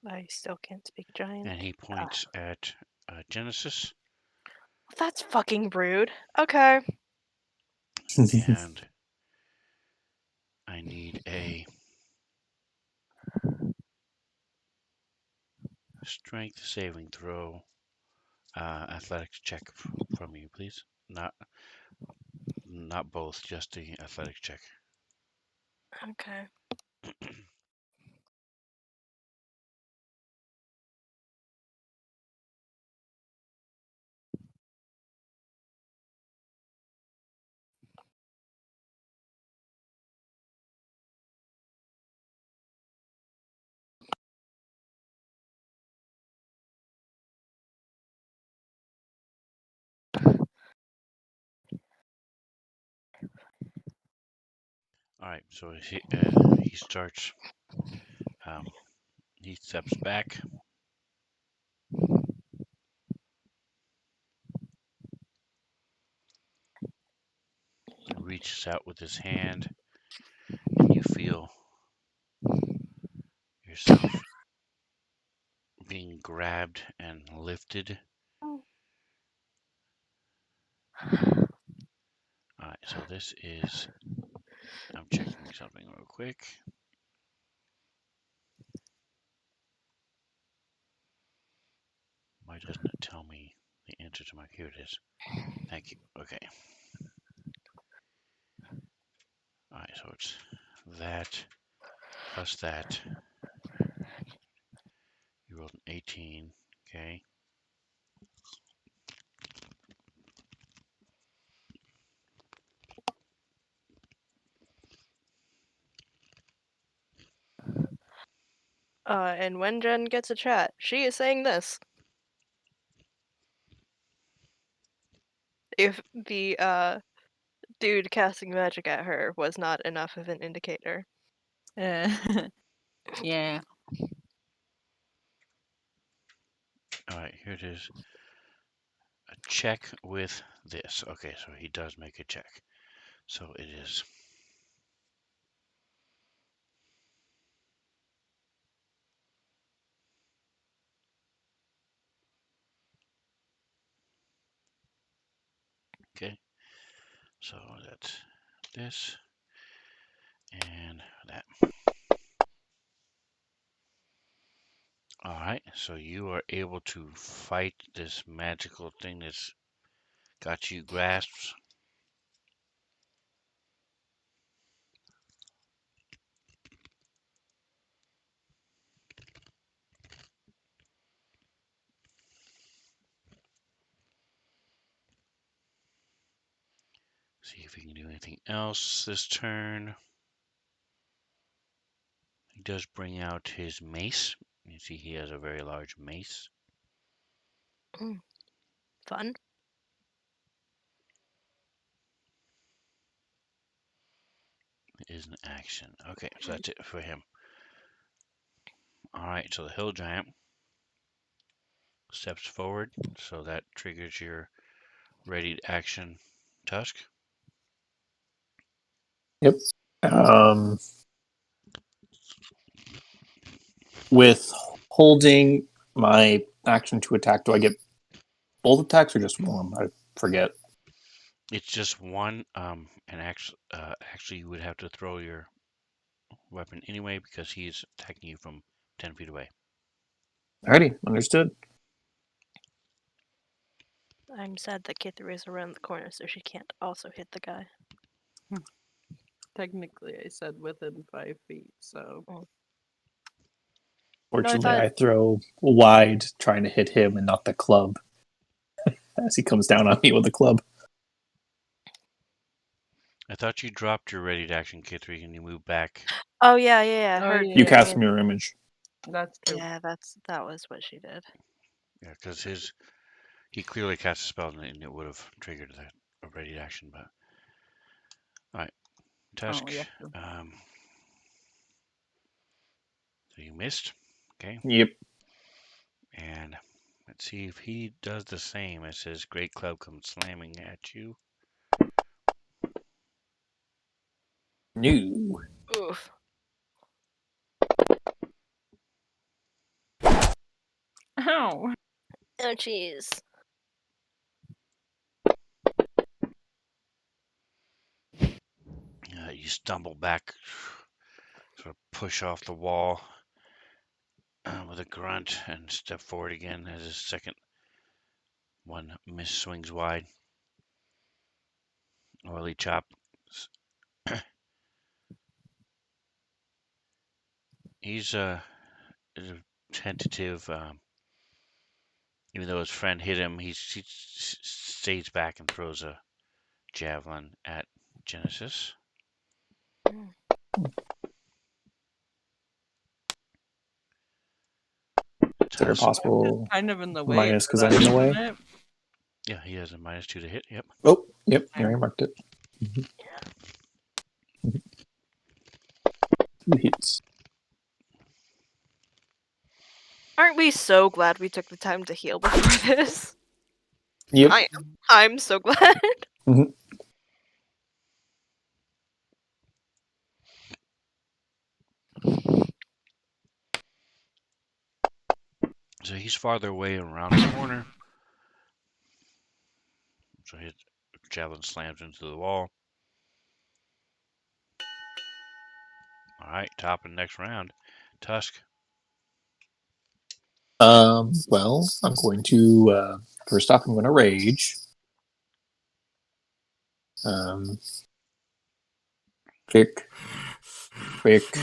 [SPEAKER 2] I still can't speak giant.
[SPEAKER 1] and he points at Genesis.
[SPEAKER 2] That's fucking rude. Okay.
[SPEAKER 1] And I need a strength saving throw, athletics check from you, please. Not both, just the athletics check.
[SPEAKER 2] Okay.
[SPEAKER 1] All right, so he starts. He steps back. He reaches out with his hand, and you feel yourself being grabbed and lifted. All right, so this is. I'm checking something real quick. Why doesn't it tell me the answer to my? Here it is. Thank you. Okay. All right, so it's that plus that. You rolled an 18. Okay.
[SPEAKER 2] And when Jen gets a chat, she is saying this. If the dude casting magic at her was not enough of an indicator.
[SPEAKER 4] Yeah.
[SPEAKER 1] All right, here it is. A check with this. Okay, so he does make a check. So it is. Okay. So that's this and that. All right, so you are able to fight this magical thing that's got you grasped. See if he can do anything else this turn. He does bring out his mace. You see he has a very large mace.
[SPEAKER 2] Fun.
[SPEAKER 1] It is an action. Okay, so that's it for him. All right, so the hill giant steps forward, so that triggers your ready action, Tusk.
[SPEAKER 3] Yep. With holding my action to attack, do I get both attacks or just one? I forget.
[SPEAKER 1] It's just one, and actually, you would have to throw your weapon anyway because he's attacking you from 10 feet away.
[SPEAKER 3] Alrighty, understood.
[SPEAKER 2] I'm sad that Kithra is around the corner, so she can't also hit the guy.
[SPEAKER 4] Technically, I said within 5 feet, so.
[SPEAKER 3] Fortunately,
[SPEAKER 2] thought-
[SPEAKER 3] I throw wide, trying to hit him and not the club. As he comes down on me with the club.
[SPEAKER 1] I thought you dropped your ready to action, K3, and you moved back.
[SPEAKER 2] Oh yeah.
[SPEAKER 4] Oh,
[SPEAKER 2] Her
[SPEAKER 4] yeah.
[SPEAKER 3] You
[SPEAKER 2] doing
[SPEAKER 3] cast
[SPEAKER 2] it.
[SPEAKER 3] mirror image.
[SPEAKER 4] That's true.
[SPEAKER 2] Yeah, that was what she did.
[SPEAKER 1] Yeah, because he clearly cast a spell and it would have triggered a ready to action. But all right, Tusk.
[SPEAKER 4] Oh, yeah.
[SPEAKER 1] So you missed. Okay,
[SPEAKER 3] Yep.
[SPEAKER 1] and let's see if he does the same as his great club comes slamming at you.
[SPEAKER 3] No.
[SPEAKER 2] Oof.
[SPEAKER 4] Ow!
[SPEAKER 2] Oh jeez.
[SPEAKER 1] You stumble back, sort of push off the wall with a grunt and step forward again as his second one miss swings wide. Oily chop. He's a tentative. Even though his friend hit him, he stays back and throws a javelin at Genesis.
[SPEAKER 3] Is there a
[SPEAKER 1] Tusk.
[SPEAKER 3] possible
[SPEAKER 4] Kind of in the way.
[SPEAKER 3] minus
[SPEAKER 4] of
[SPEAKER 3] because
[SPEAKER 4] that,
[SPEAKER 3] I'm in the way?
[SPEAKER 4] isn't it?
[SPEAKER 1] Yeah, he has a -2 to hit. Yep.
[SPEAKER 3] Oh, yep. There, I marked it. Two hits.
[SPEAKER 2] Aren't we so glad we took the time to heal before this?
[SPEAKER 3] Yep.
[SPEAKER 2] I'm so glad.
[SPEAKER 1] So he's farther away around the corner. So his javelin slams into the wall. All right, top of the next round. Tusk.
[SPEAKER 3] Well, I'm going to first off, I'm going to rage. Quick.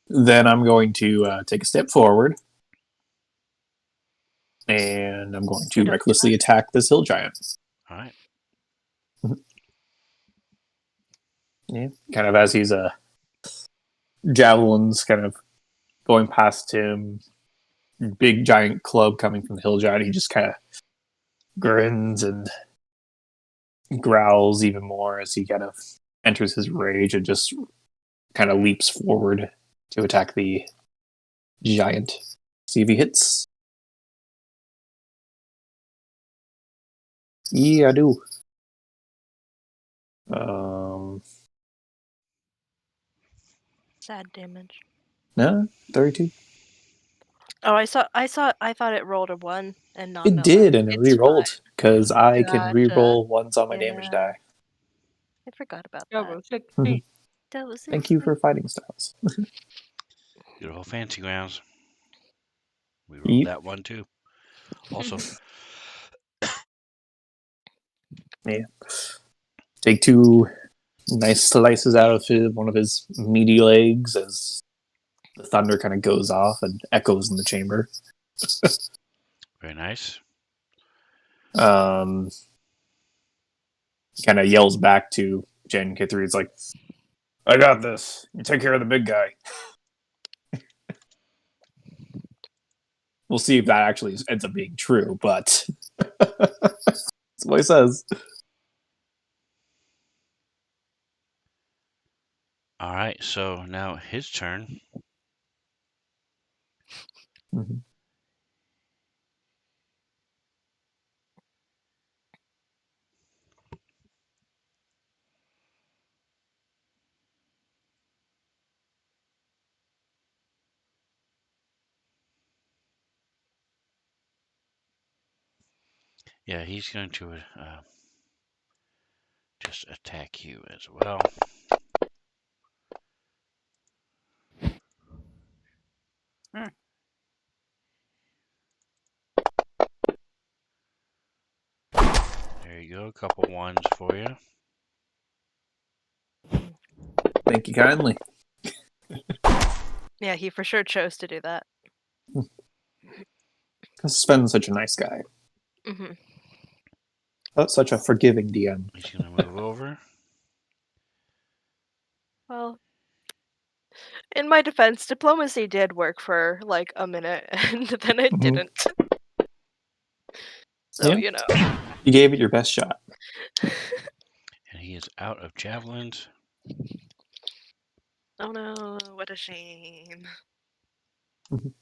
[SPEAKER 3] Then I'm going to take a step forward, and I'm going to recklessly attack this hill giant.
[SPEAKER 1] All right.
[SPEAKER 3] Yeah, kind of as he's javelins kind of going past him, big giant club coming from the hill giant. He just kind of grins and growls even more as he kind of enters his rage and just kind of leaps forward to attack the giant. See if he hits. Yeah, I do.
[SPEAKER 2] Sad damage.
[SPEAKER 3] No, 32.
[SPEAKER 2] Oh, I thought it rolled a 1 and not
[SPEAKER 3] It did, and it
[SPEAKER 2] It's
[SPEAKER 3] re-rolled because I can
[SPEAKER 2] Gotcha.
[SPEAKER 3] re-roll ones on my damage
[SPEAKER 2] Yeah.
[SPEAKER 3] die.
[SPEAKER 2] I forgot about
[SPEAKER 4] Yeah,
[SPEAKER 2] that.
[SPEAKER 4] well, 16.
[SPEAKER 2] That was
[SPEAKER 3] Thank you for fighting styles.
[SPEAKER 1] Good old fancy grounds. We rolled
[SPEAKER 3] Yep.
[SPEAKER 1] that one too. Also,
[SPEAKER 3] Yeah. Take two nice slices out of one of his meaty legs as the thunder kind of goes off and echoes in the chamber.
[SPEAKER 1] very nice.
[SPEAKER 3] Kind of yells back to Jen K3. It's like, I got this. You take care of the big guy. We'll see if that actually ends up being true, but that's what he says.
[SPEAKER 1] All right, so now his turn.
[SPEAKER 3] Mm-hmm.
[SPEAKER 1] Yeah, he's going to just attack you as well.
[SPEAKER 4] Hmm.
[SPEAKER 1] There you go, a couple ones for you.
[SPEAKER 3] Thank you kindly.
[SPEAKER 2] Yeah, he for sure chose to do that.
[SPEAKER 3] Because Sven's such a nice guy.
[SPEAKER 2] Hmm.
[SPEAKER 3] Such a forgiving DM.
[SPEAKER 1] He's going to move over.
[SPEAKER 2] Well, in my defense, diplomacy did work for like a minute, and then it
[SPEAKER 3] Mhm.
[SPEAKER 2] didn't. So,
[SPEAKER 3] Yeah.
[SPEAKER 2] you know.
[SPEAKER 3] You gave it your best shot.
[SPEAKER 1] And he is out of javelins.
[SPEAKER 2] Oh no, what a shame.
[SPEAKER 3] Mhm.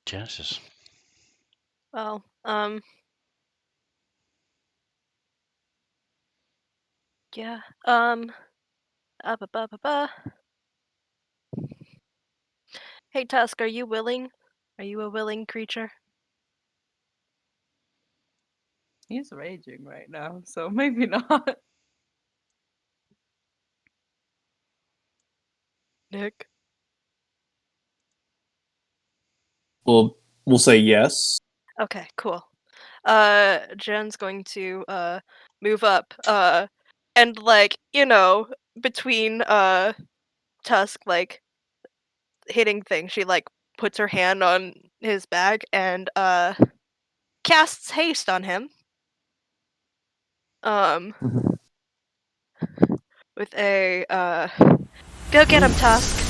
[SPEAKER 1] Genesis.
[SPEAKER 2] Well, yeah, ba ba ba ba. Hey Tusk, are you willing? Are you a willing creature?
[SPEAKER 4] He's raging right now, so maybe not.
[SPEAKER 2] Nick?
[SPEAKER 3] Well, we'll say yes.
[SPEAKER 2] Okay, cool. Jen's going to move up and like, you know, between Tusk like hitting things, she like puts her hand on his back and casts haste on him.
[SPEAKER 3] Mhm.
[SPEAKER 2] With a go get him, Tusk.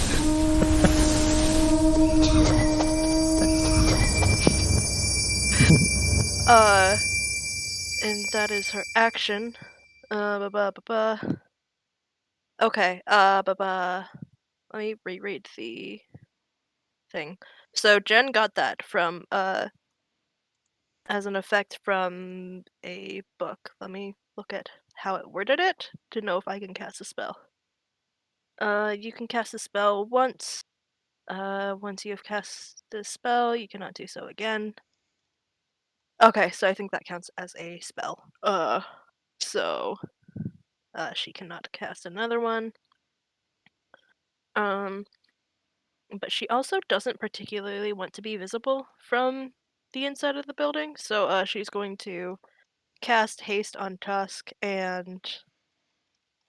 [SPEAKER 2] uh and that is her action. Ba ba ba ba. Okay, ba ba. Let me reread the thing. So Jen got that from as an effect from a book. Let me look at how it worded it to know if I can cast a spell. You can cast a spell once. Once you have cast the spell, you cannot do so again. Okay, so I think that counts as a spell. So she cannot cast another one. Um, but she also doesn't particularly want to be visible from the inside of the building, so she's going to cast haste on Tusk and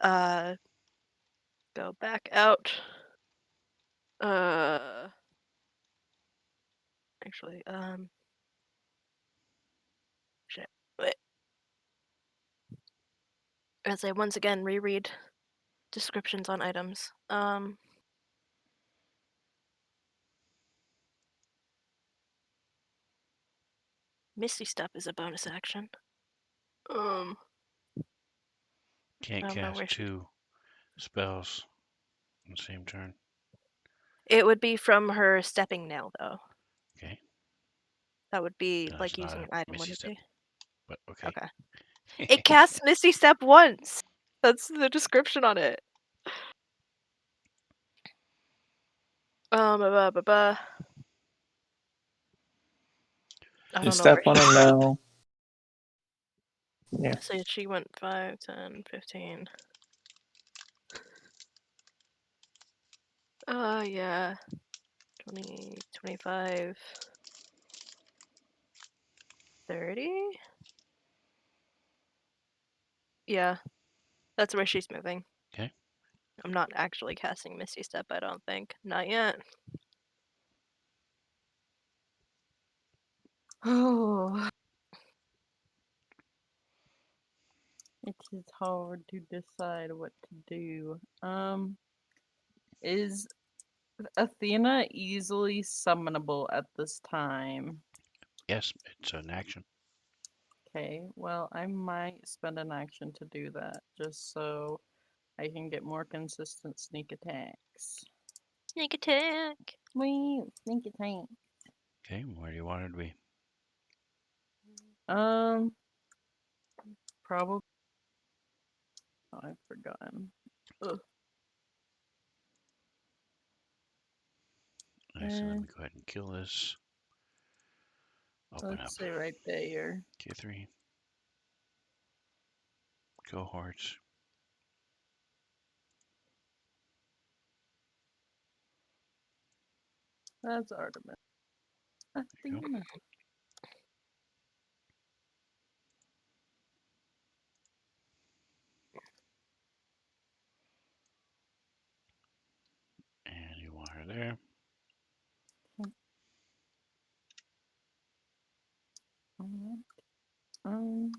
[SPEAKER 2] go back out. Uh, actually, shit. Wait. As I once again reread descriptions on items. Misty Step is a bonus action. I
[SPEAKER 1] Can't
[SPEAKER 2] don't know
[SPEAKER 1] cast
[SPEAKER 2] where she.
[SPEAKER 1] two spells on the same turn.
[SPEAKER 2] It would be from her stepping nail, though.
[SPEAKER 1] Okay.
[SPEAKER 2] That would be
[SPEAKER 1] No,
[SPEAKER 2] like
[SPEAKER 1] it's not
[SPEAKER 2] using
[SPEAKER 1] a
[SPEAKER 2] an item,
[SPEAKER 1] Misty
[SPEAKER 2] wouldn't it
[SPEAKER 1] Step,
[SPEAKER 2] be?
[SPEAKER 1] but okay.
[SPEAKER 2] Okay. It casts Misty Step once. That's the description on it. Ba, ba, ba, ba. I
[SPEAKER 3] You
[SPEAKER 2] don't know where
[SPEAKER 3] step on him now. Yeah.
[SPEAKER 2] So she went 5, 10, 15. Yeah. 20, 25, 30? Yeah, that's where she's moving.
[SPEAKER 1] Okay.
[SPEAKER 2] I'm not actually casting Misty Step, I don't think. Not yet.
[SPEAKER 4] Oh, it is hard to decide what to do. Is Athena easily summonable at this time.
[SPEAKER 1] Yes, it's an action.
[SPEAKER 4] Okay, well, I might spend an action to do that, just so I can get more consistent sneak attacks.
[SPEAKER 2] Sneak attack.
[SPEAKER 4] Sweet, sneak attack.
[SPEAKER 1] Okay, where do you want it to be?
[SPEAKER 4] Probably. Oh, I've forgotten. Ugh.
[SPEAKER 1] Alright, so let me go ahead and kill this. Open up.
[SPEAKER 4] Let's say right there.
[SPEAKER 1] K3. Cohorts.
[SPEAKER 4] That's Artemis. Athena.
[SPEAKER 1] And you want her there.
[SPEAKER 4] Um,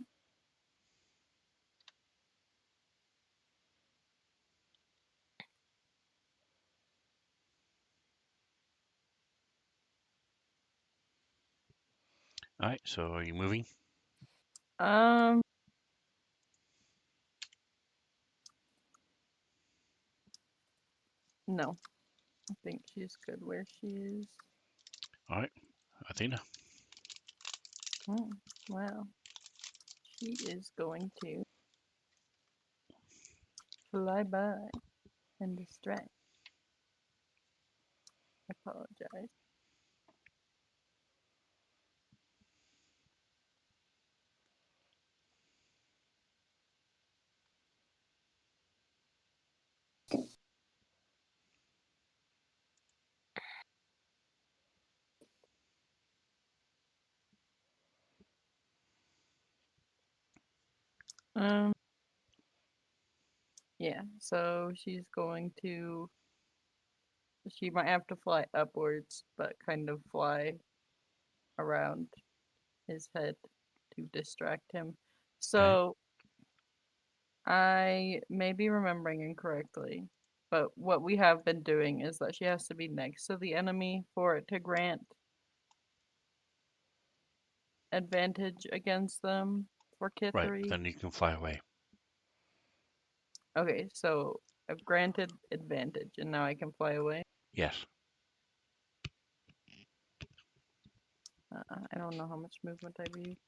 [SPEAKER 1] Alright, so are you moving?
[SPEAKER 4] um, no. I think she's good where she is.
[SPEAKER 1] Alright, Athena.
[SPEAKER 4] Oh, wow. She is going to fly by and distract. I apologize. Um, yeah, so she's going to. She might have to fly upwards, but kind of fly around his head to distract him. So I may be remembering incorrectly, but what we have been doing is that she has to be next to the enemy for it to grant advantage against them for
[SPEAKER 1] Right,
[SPEAKER 4] Kithri.
[SPEAKER 1] then you can fly away.
[SPEAKER 4] Okay, so I've granted advantage, and now I can fly away.
[SPEAKER 1] Yes.
[SPEAKER 4] I don't know how much movement I've used.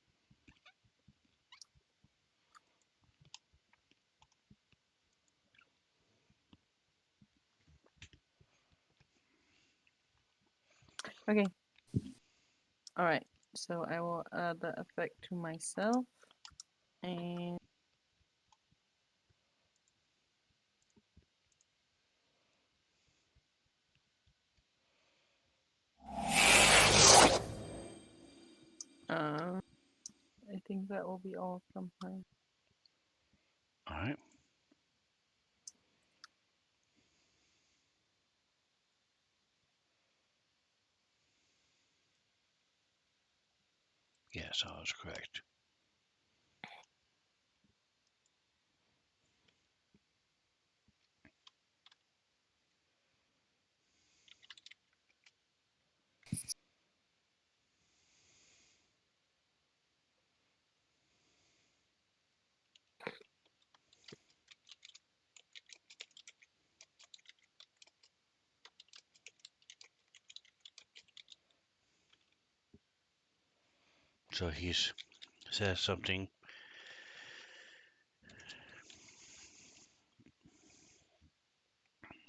[SPEAKER 4] Okay. Alright, so I will add the effect to myself. And I think that will be all from her.
[SPEAKER 1] Alright. Yes, I was correct. So he says something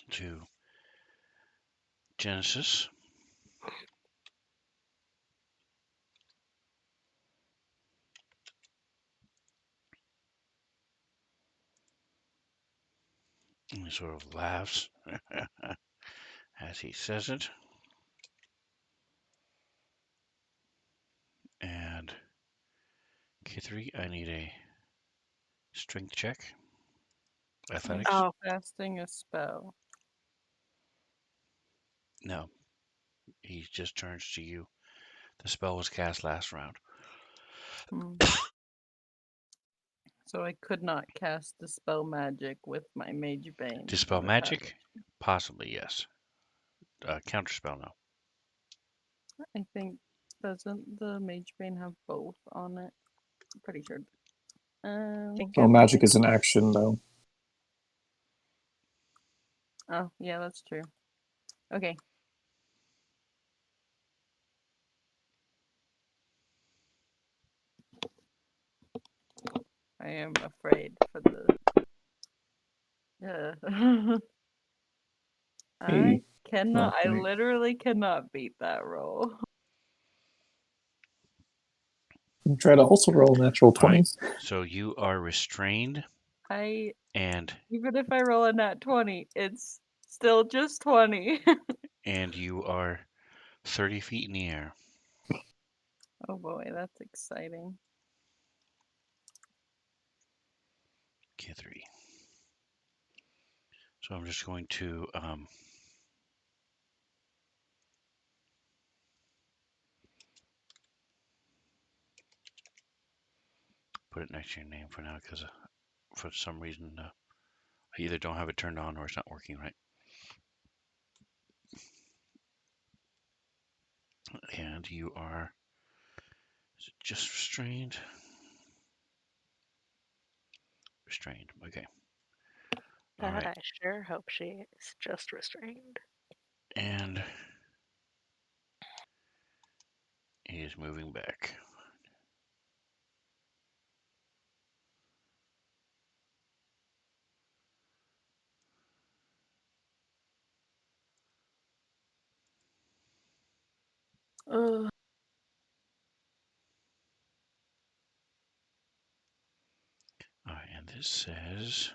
[SPEAKER 1] to Genesis. And he sort of laughs as he says it. And K3, I need a strength check. Athletics?
[SPEAKER 2] Oh.
[SPEAKER 4] Casting a spell.
[SPEAKER 1] No. He just turns to you. The spell was cast last round.
[SPEAKER 4] Hmm. So I could not cast Dispel Magic with my Mage Bane.
[SPEAKER 1] Dispel
[SPEAKER 4] without
[SPEAKER 1] magic? Possibly, yes. counterspell now.
[SPEAKER 4] I think doesn't the Mage Bane have both on it? I'm pretty sure.
[SPEAKER 2] think
[SPEAKER 3] Well,
[SPEAKER 2] I
[SPEAKER 3] magic
[SPEAKER 2] might.
[SPEAKER 3] is an action, though.
[SPEAKER 4] Oh, yeah, that's true. Okay. I am afraid for the. I
[SPEAKER 3] Hey,
[SPEAKER 4] cannot. I
[SPEAKER 3] okay.
[SPEAKER 4] literally cannot beat that roll.
[SPEAKER 3] Try to also roll a natural 20.
[SPEAKER 1] Alright. So you are restrained,
[SPEAKER 4] I
[SPEAKER 1] and
[SPEAKER 4] even if I roll a nat 20, it's still just 20.
[SPEAKER 1] you are 30 feet in the air.
[SPEAKER 4] Oh boy, that's exciting.
[SPEAKER 1] Okay, 3. So I'm just going to put it next to your name for now, because for some reason I either don't have it turned on or it's not working right. And you are, is it just restrained? Restrained. Okay. All
[SPEAKER 2] That
[SPEAKER 1] right.
[SPEAKER 2] I sure hope she is just restrained.
[SPEAKER 1] And he is moving back.
[SPEAKER 4] Ugh.
[SPEAKER 1] All right, and this says,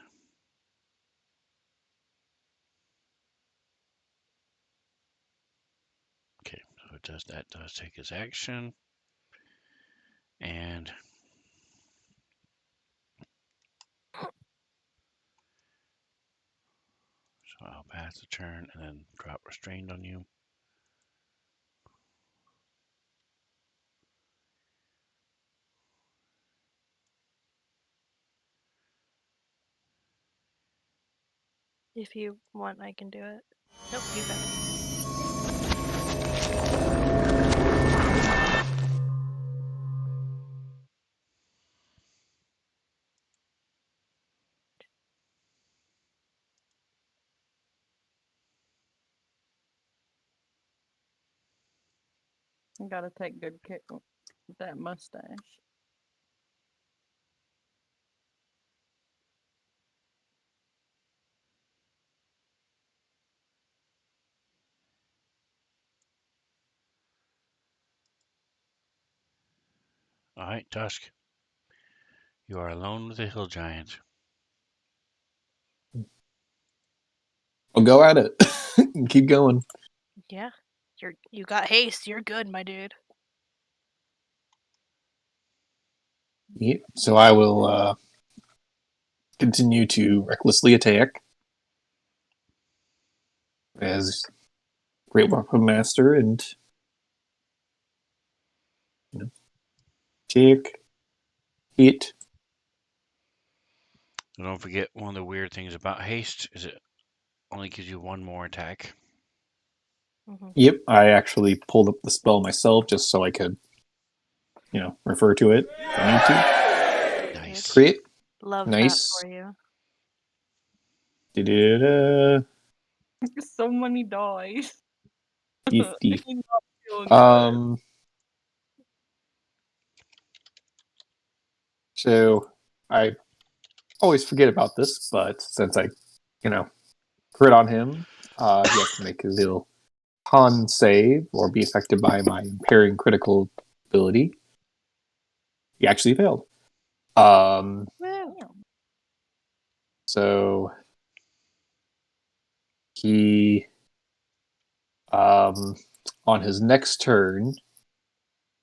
[SPEAKER 1] okay, so it does, that does take his action. And so I'll pass the turn and then drop restrained on you.
[SPEAKER 2] If you want, I can do it. Nope, you got it.
[SPEAKER 4] I gotta take good care of that mustache.
[SPEAKER 1] All right, Tusk. You are alone with the hill giant.
[SPEAKER 3] Well, go at it. Keep going.
[SPEAKER 2] Yeah, you got haste. You're good, my dude.
[SPEAKER 3] Yep. So I will continue to recklessly attack as Great Weapon Master and take, hit.
[SPEAKER 1] And don't forget, one of the weird things about haste is it only gives you one more attack.
[SPEAKER 2] Mm-hmm.
[SPEAKER 3] Yep, I actually pulled up the spell myself just so I could, refer to it if I need to.
[SPEAKER 1] Nice.
[SPEAKER 3] Crit.
[SPEAKER 2] Love
[SPEAKER 3] Nice.
[SPEAKER 2] that for you.
[SPEAKER 3] Da-da-da.
[SPEAKER 4] So many dice.
[SPEAKER 3] 50.
[SPEAKER 4] I'm not feeling good.
[SPEAKER 3] So I always forget about this, but since I, crit on him, he has to make a little con save or be affected by my impairing critical ability. He actually failed.
[SPEAKER 4] Damn.
[SPEAKER 3] So he, on his next turn,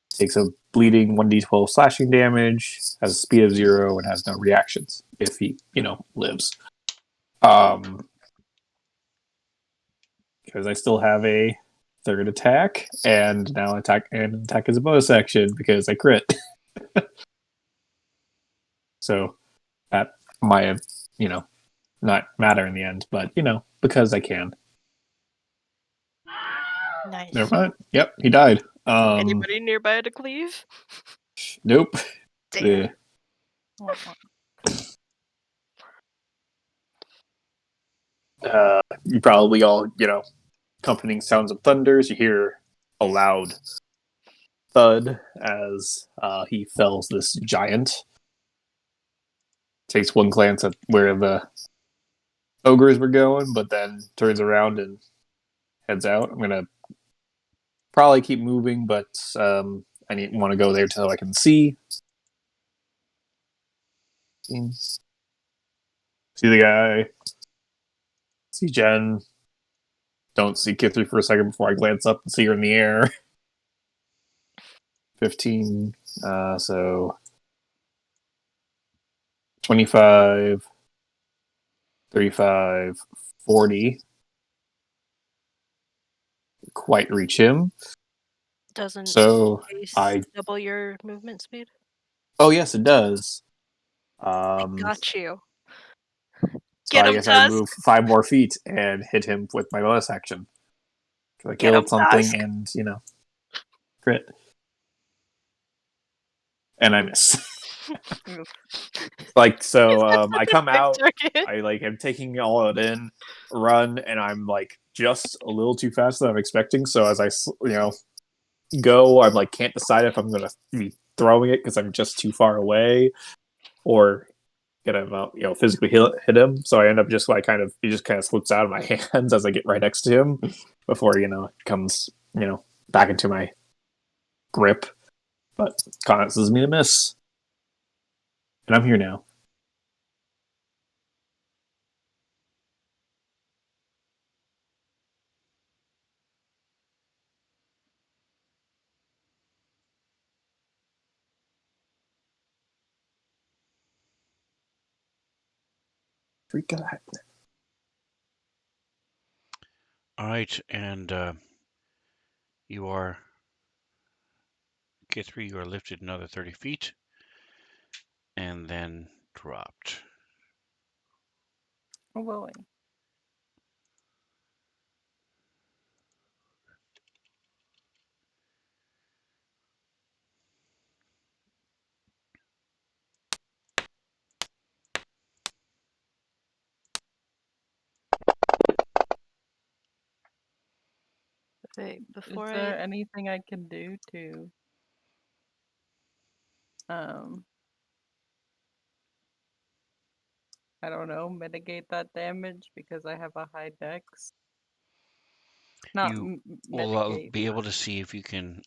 [SPEAKER 3] takes a bleeding 1d12 slashing damage, has a speed of 0, and has no reactions if he, lives. Because I still have a third attack, and now attack is a bonus action because I crit. So that might, not matter in the end, but because I can.
[SPEAKER 2] Nice.
[SPEAKER 3] Never mind. Yep, he died.
[SPEAKER 2] Anybody nearby to cleave?
[SPEAKER 3] Nope.
[SPEAKER 2] Damn.
[SPEAKER 3] You probably all, accompanying sounds of thunders. You hear a loud thud as he fells this giant. Takes one glance at where the ogres were going, but then turns around and heads out. I'm gonna probably keep moving, but I want to go there till I can see. See the guy. See Jen. Don't see Kithri for a second before I glance up and see her in the air. 15. So 25, 35, 40. Quite reach him.
[SPEAKER 2] Doesn't
[SPEAKER 3] So
[SPEAKER 2] haste double your movement speed?
[SPEAKER 3] Oh yes, it does.
[SPEAKER 2] I got you.
[SPEAKER 3] So
[SPEAKER 2] Get
[SPEAKER 3] I
[SPEAKER 2] him,
[SPEAKER 3] guess I
[SPEAKER 2] Tusk!
[SPEAKER 3] move 5 more feet and hit him with my bonus action. I
[SPEAKER 2] Get him,
[SPEAKER 3] killed something
[SPEAKER 2] Tusk!
[SPEAKER 3] and, crit. And I miss. I come out, I am taking all of it in, run, and I'm just a little too fast than I'm expecting. So as I go, I'm can't decide if I'm gonna be throwing it because I'm just too far away, or gonna physically hit him. So I end up just he just kind of slips out of my hands as I get right next to him before it comes back into my grip. But causes me to miss, and I'm here now. Freak out.
[SPEAKER 1] All right, and you are Kithri. You are lifted another 30 feet, and then dropped.
[SPEAKER 4] Willing.
[SPEAKER 2] Wait, before
[SPEAKER 4] Is there anything I can do to I don't know, mitigate that damage because I have a high dex? Not
[SPEAKER 1] You will
[SPEAKER 4] mitigate.
[SPEAKER 1] be able to see if you can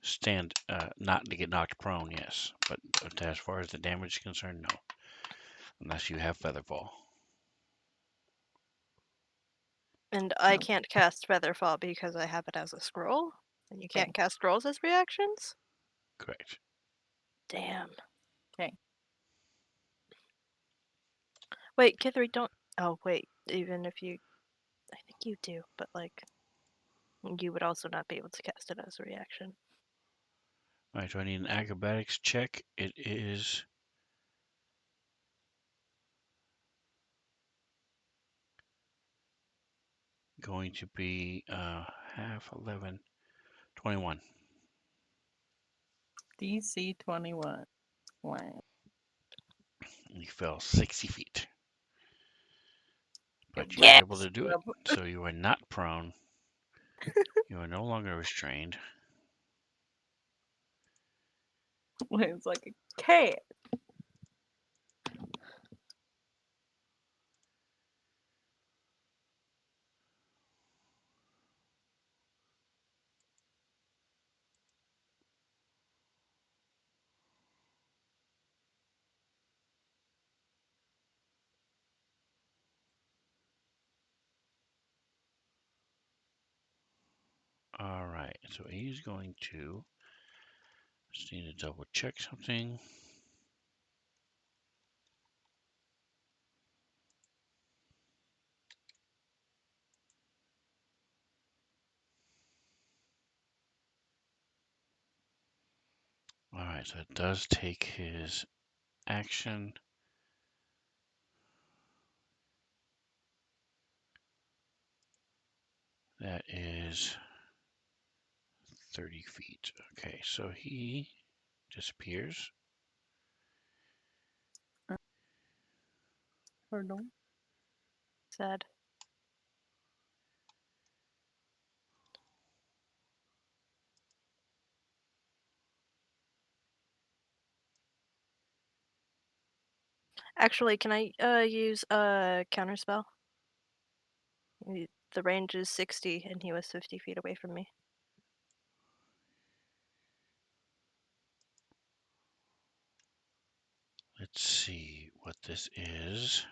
[SPEAKER 1] stand, not to get knocked prone, yes. But as far as the damage is concerned, no. Unless you have Featherfall.
[SPEAKER 2] And I
[SPEAKER 4] No.
[SPEAKER 2] can't cast Featherfall because I have it as a scroll? And you can't cast scrolls as reactions?
[SPEAKER 1] Correct.
[SPEAKER 2] Damn.
[SPEAKER 4] Okay.
[SPEAKER 2] Wait, Kithri, don't... Oh, wait. Even if you... I think you do, but, you would also not be able to cast it as a reaction.
[SPEAKER 1] All right, so I need an acrobatics check. It is going to be half 11, 21.
[SPEAKER 4] DC 21. Wow.
[SPEAKER 1] You fell 60 feet. But you were
[SPEAKER 2] Yes!
[SPEAKER 1] able to do it. So you are not prone. You are no longer restrained.
[SPEAKER 4] It's like a cat.
[SPEAKER 1] All right, so he's going to just need to double check something. All right, so it does take his action. That is 30 feet. Okay, so he disappears.
[SPEAKER 4] Pardon?
[SPEAKER 2] Sad. Actually, can I use a counterspell? The range is 60 and he was 50 feet away from me.
[SPEAKER 1] Let's see what this is.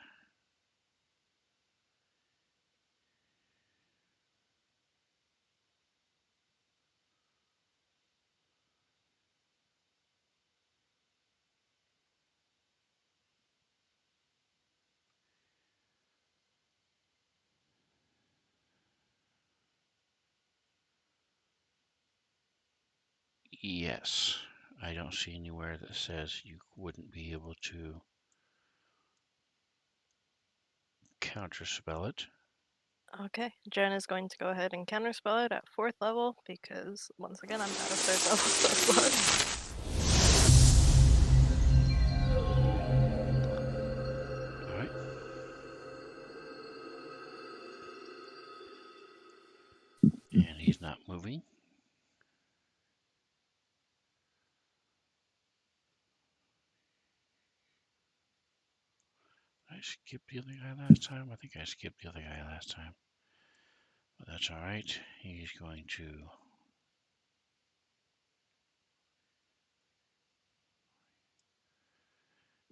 [SPEAKER 1] Yes, I don't see anywhere that says you wouldn't be able to counterspell it.
[SPEAKER 2] Okay, Jen is going to go ahead and counterspell it at 4th level because, once again, I'm not a 3rd level so
[SPEAKER 1] All right. And he's not moving. I skipped the other guy last time. I think I skipped the other guy last time. But that's all right. He's going to.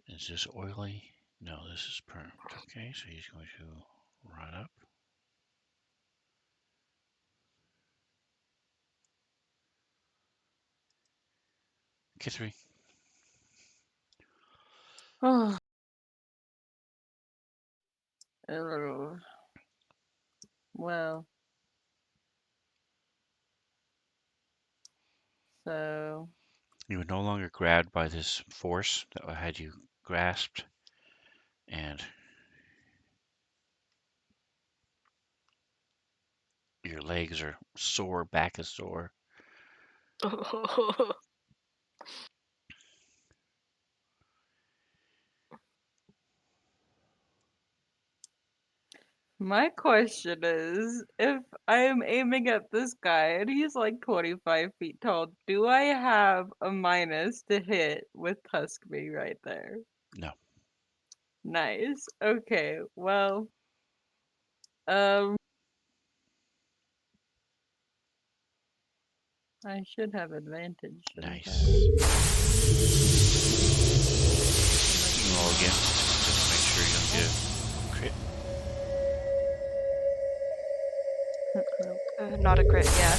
[SPEAKER 1] Is this oily? No, this is permed. Okay, so he's going to run up. Okay, 3.
[SPEAKER 4] Oh. Oh. Well. So.
[SPEAKER 1] You were no longer grabbed by this force that had you grasped, and your legs are sore, back is sore.
[SPEAKER 2] slow.
[SPEAKER 4] My question is, if I am aiming at this guy and he's like 25 feet tall, do I have a minus to hit with Tuskby right there?
[SPEAKER 1] No.
[SPEAKER 4] Nice. Okay, well, um, I should have advantage, shouldn't I?
[SPEAKER 1] Nice. You can roll again, just to make sure you don't get a crit.
[SPEAKER 2] Not a crit, yeah.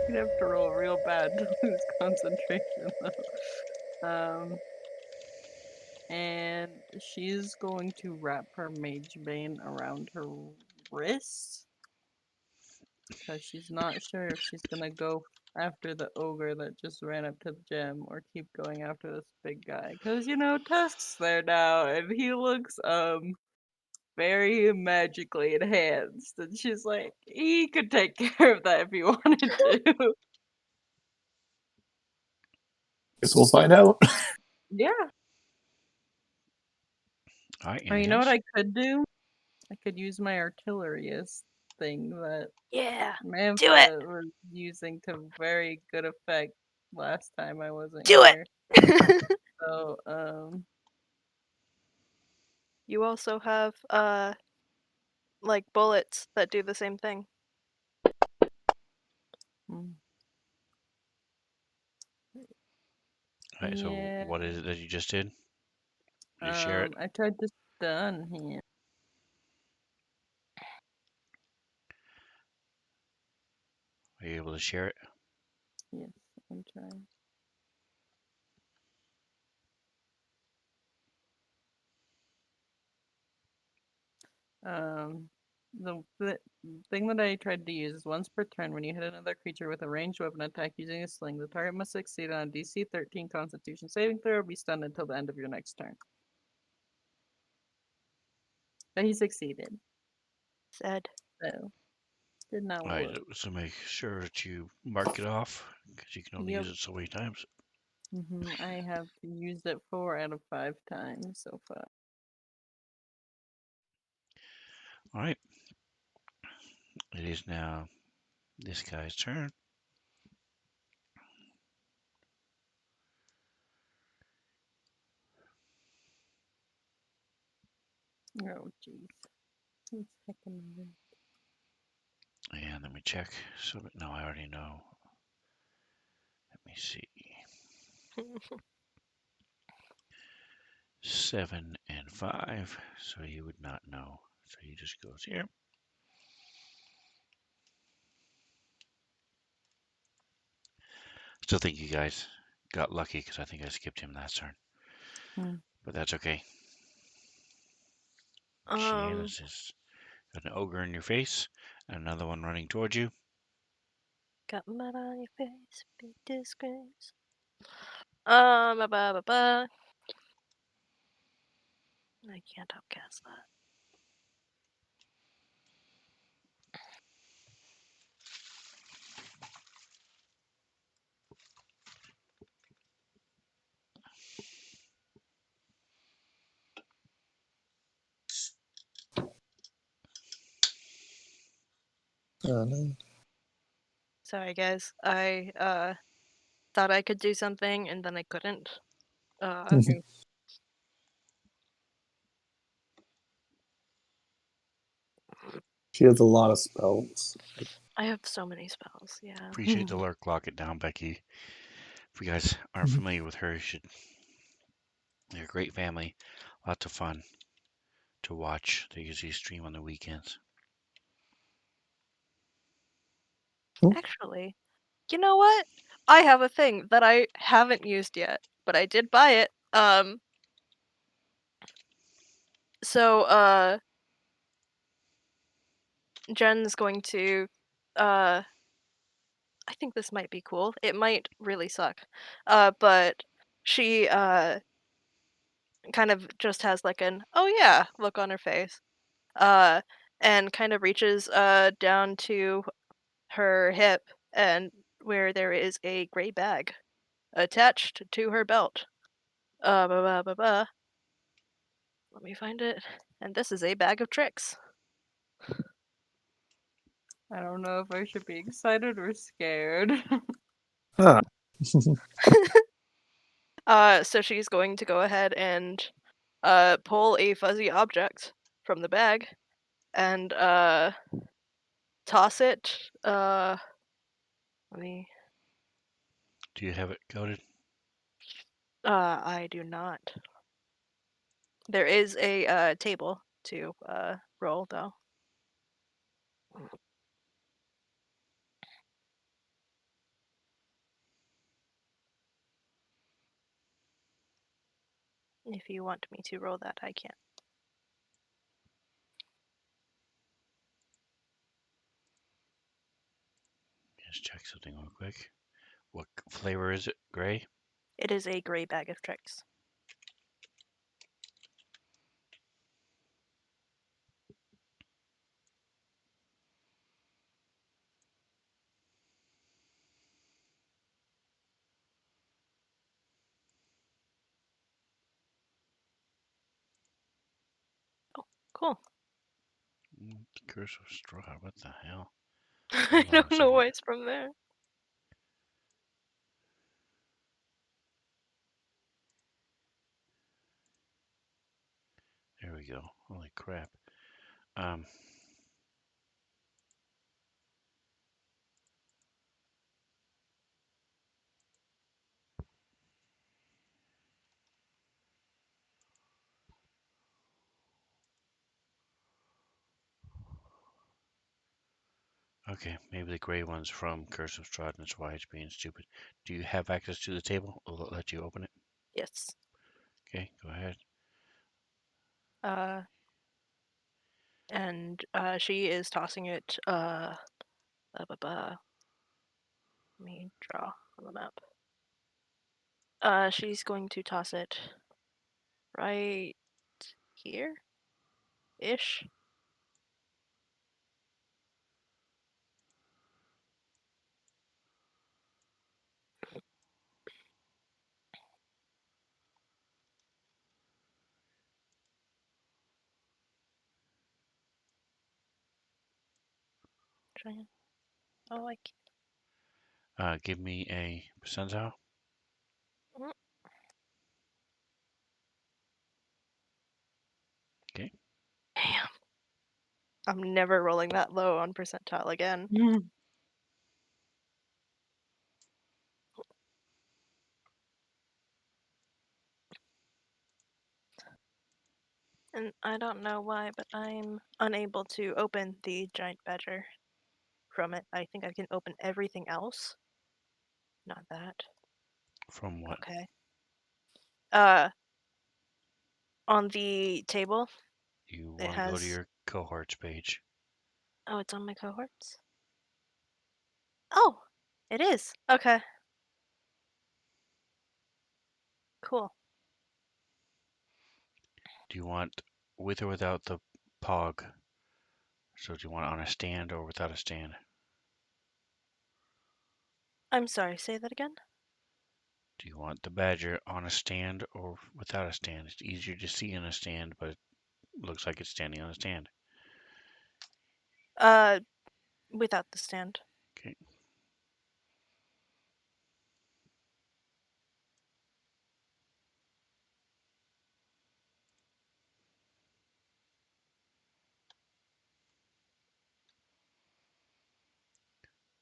[SPEAKER 4] You'd have to roll real bad to lose concentration, though. And she's going to wrap her mage bane around her wrist because she's not sure if she's gonna go after the ogre that just ran up to the gem or keep going after this big guy. Because Tusk's there now and he looks very magically enhanced, and she's like, he could take care of that if he wanted to.
[SPEAKER 3] Guess we'll find out.
[SPEAKER 4] Yeah.
[SPEAKER 1] All right,
[SPEAKER 4] Or you
[SPEAKER 1] anything
[SPEAKER 4] know
[SPEAKER 1] else?
[SPEAKER 4] what I could do? I could use my artilleryist thing that
[SPEAKER 2] Yeah,
[SPEAKER 4] Mantha was using to very good effect last time I wasn't
[SPEAKER 2] do
[SPEAKER 4] here.
[SPEAKER 2] it!
[SPEAKER 4] So,
[SPEAKER 2] You also have, like, bullets that do the same thing.
[SPEAKER 1] All right, so
[SPEAKER 4] yeah.
[SPEAKER 1] what is it that you just did? Did you share it?
[SPEAKER 4] I tried to stun him.
[SPEAKER 1] Are you able to share it?
[SPEAKER 4] Yes, I'm trying. the thing that I tried to use is once per turn. When you hit another creature with a ranged weapon attack using a sling, the target must succeed on a DC 13 Constitution saving throw or be stunned until the end of your next turn. But he succeeded,
[SPEAKER 2] Said.
[SPEAKER 4] so did not
[SPEAKER 1] All right,
[SPEAKER 4] work.
[SPEAKER 1] so make sure that you mark it off because you can only
[SPEAKER 4] Yep.
[SPEAKER 1] use it so many times.
[SPEAKER 4] I have used it 4 out of 5 times so far.
[SPEAKER 1] All right, it is now this guy's turn.
[SPEAKER 4] Oh jeez. It's heckin' weird.
[SPEAKER 1] And let me check. So no, I already know. Let me see. 7 and 5. So you would not know. So he just goes here. Still think you guys got lucky because I think I skipped him last turn. But that's okay. Janice is got an ogre in your face and another one running towards you.
[SPEAKER 2] Got mud on your face, big disgrace. Ba ba ba ba. I can't outcast that.
[SPEAKER 3] Oh, no.
[SPEAKER 2] Sorry, guys. I thought I could do something and then I couldn't.
[SPEAKER 3] She has a lot of spells.
[SPEAKER 2] I have so many spells. Yeah.
[SPEAKER 1] Appreciate the lurk. Lock it down, Becky. If you guys aren't familiar with her, you should. They're a great family. Lots of fun to watch. They usually stream on the weekends.
[SPEAKER 2] Actually, you know what? I have a thing that I haven't used yet, but I did buy it. So Jen's going to I think this might be cool. It might really suck. But she kind of just has like an oh yeah look on her face. Uh and kind of reaches down to her hip and where there is a gray bag attached to her belt. Ba ba ba ba. Let me find it. And this is a bag of tricks.
[SPEAKER 4] I don't know if I should be excited or scared.
[SPEAKER 3] Ah.
[SPEAKER 2] So she's going to go ahead and pull a fuzzy object from the bag and toss it. Let me.
[SPEAKER 1] Do you have it coded?
[SPEAKER 2] I do not. There is a table to roll though. If you want me to roll that, I can.
[SPEAKER 1] Just check something real quick. What flavor is it? Gray?
[SPEAKER 2] It is a gray bag of tricks. Oh, cool.
[SPEAKER 1] Curse of straw. What the hell?
[SPEAKER 2] I
[SPEAKER 1] Hold on a
[SPEAKER 2] don't know
[SPEAKER 1] second.
[SPEAKER 2] why it's from there.
[SPEAKER 1] There we go. Holy crap. Okay, maybe the gray one's from Curse of Strahd, and that's why it's being stupid. Do you have access to the table? Will it let you open it?
[SPEAKER 2] Yes.
[SPEAKER 1] Okay, go ahead.
[SPEAKER 2] Uh, And she is tossing it. Let me draw on the map. She's going to toss it right here, ish. Trying. Oh, I can't.
[SPEAKER 1] Give me a percentile.
[SPEAKER 2] Mm.
[SPEAKER 1] Okay.
[SPEAKER 2] Damn. I'm never rolling that low on percentile again. And I don't know why, but I'm unable to open the giant badger from it. I think I can open everything else. Not that.
[SPEAKER 1] From what?
[SPEAKER 2] Okay. Uh, on the table,
[SPEAKER 1] You
[SPEAKER 2] it
[SPEAKER 1] want to go to
[SPEAKER 2] has.
[SPEAKER 1] your cohorts page.
[SPEAKER 2] Oh, it's on my cohorts? Oh, it is. Okay. Cool.
[SPEAKER 1] Do you want with or without the pog? So do you want it on a stand or without a stand?
[SPEAKER 2] I'm sorry, say that again?
[SPEAKER 1] Do you want the badger on a stand or without a stand? It's easier to see in a stand, but it looks like it's standing on a stand.
[SPEAKER 2] Uh, without the stand.
[SPEAKER 1] Okay.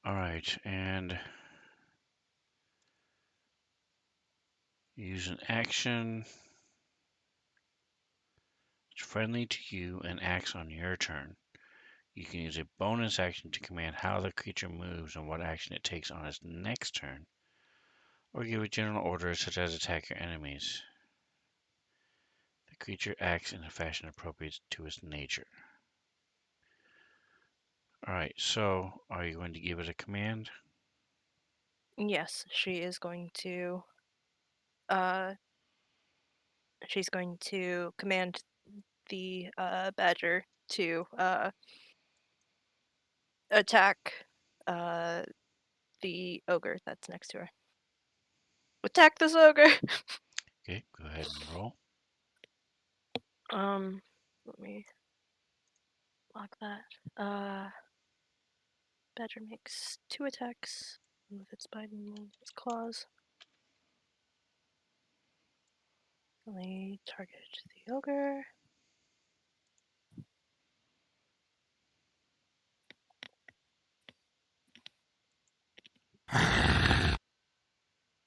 [SPEAKER 1] All right, and use an action. It's friendly to you and acts on your turn. You can use a bonus action to command how the creature moves and what action it takes on its next turn, or give a general order such as attack your enemies. The creature acts in a fashion appropriate to its nature. Alright, so are you going to give it a command?
[SPEAKER 2] Yes, she is going to. Uh, she's going to command the badger to attack uh the ogre that's next to her. Attack this ogre.
[SPEAKER 1] Okay, go ahead and roll.
[SPEAKER 2] Let me lock that. Badger makes 2 attacks with its bite and its claws. Only target the ogre.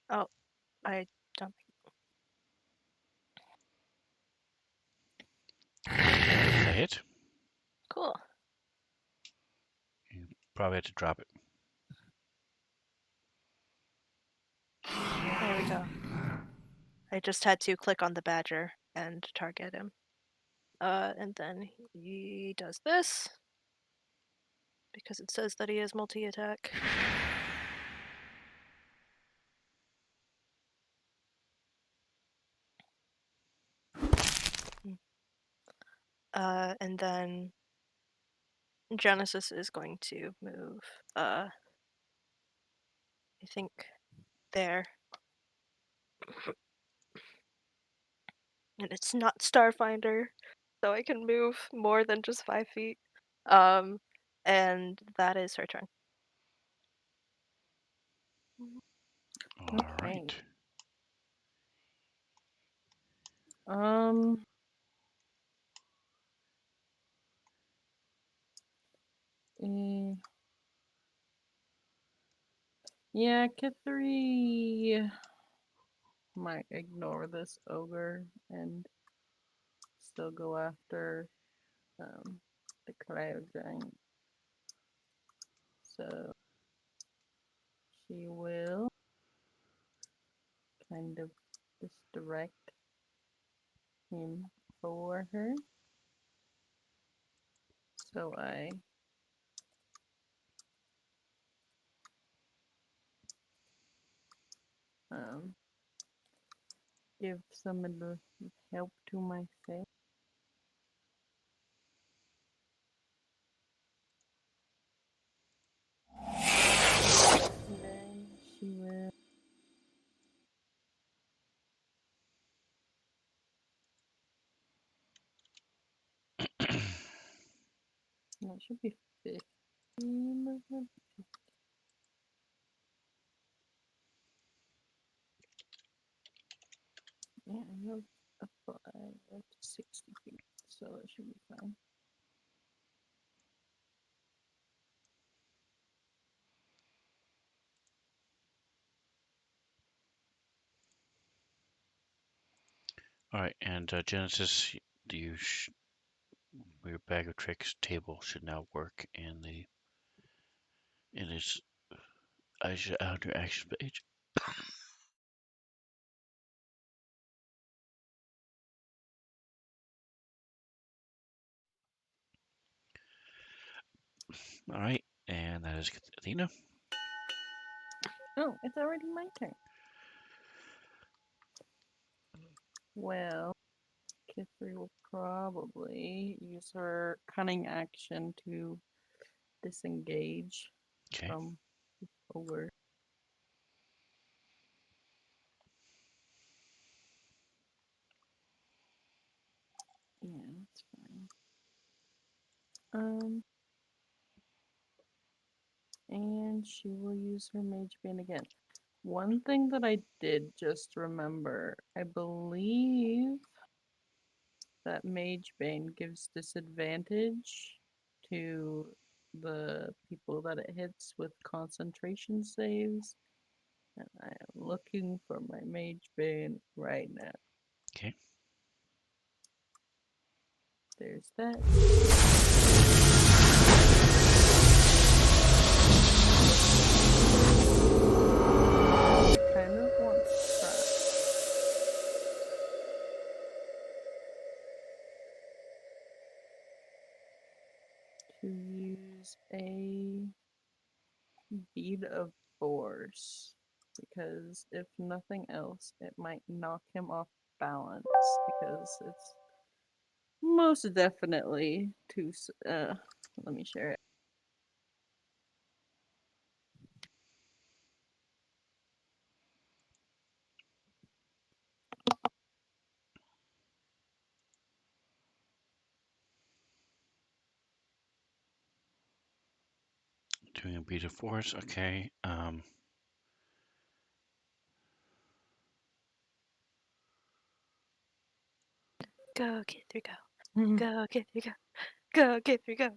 [SPEAKER 2] Oh, I don't think.
[SPEAKER 1] A hit.
[SPEAKER 2] Cool.
[SPEAKER 1] You probably have to drop it.
[SPEAKER 2] There we go. I just had to click on the badger and target him. And then he does this because it says that he has multi-attack. And then Genesis is going to move, I think there. And it's not Starfinder, so I can move more than just 5 feet. And that is her turn.
[SPEAKER 4] Okay.
[SPEAKER 1] Alright.
[SPEAKER 4] Um. eh, Yeah, Kithri might ignore this ogre and still go after the cloud giant. So she will kind of misdirect him for her. So I give some of the help to myself. And then she will. No, it should be 15 movement. Yeah, I know up to 60 feet, so it should be fine.
[SPEAKER 1] All right, and Genesis, your bag of tricks table should now work in its under action page. All right, and that is Athena.
[SPEAKER 4] Oh, it's already my turn. Well, Kithri will probably use her cunning action to disengage
[SPEAKER 1] Okay.
[SPEAKER 4] from over. Yeah, that's fine. And she will use her mage bane again. One thing that I did just remember, I believe that mage bane gives disadvantage to the people that it hits with concentration saves. And I am looking for my mage bane right now.
[SPEAKER 1] Okay.
[SPEAKER 4] There's that. I kind of want to use a bead of force because if nothing else, it might knock him off balance because it's most definitely too. Let me share it.
[SPEAKER 1] Doing a beat of force. Okay.
[SPEAKER 2] Go, Kithri, go. Go, Kithri, go. Go, Kithri, go.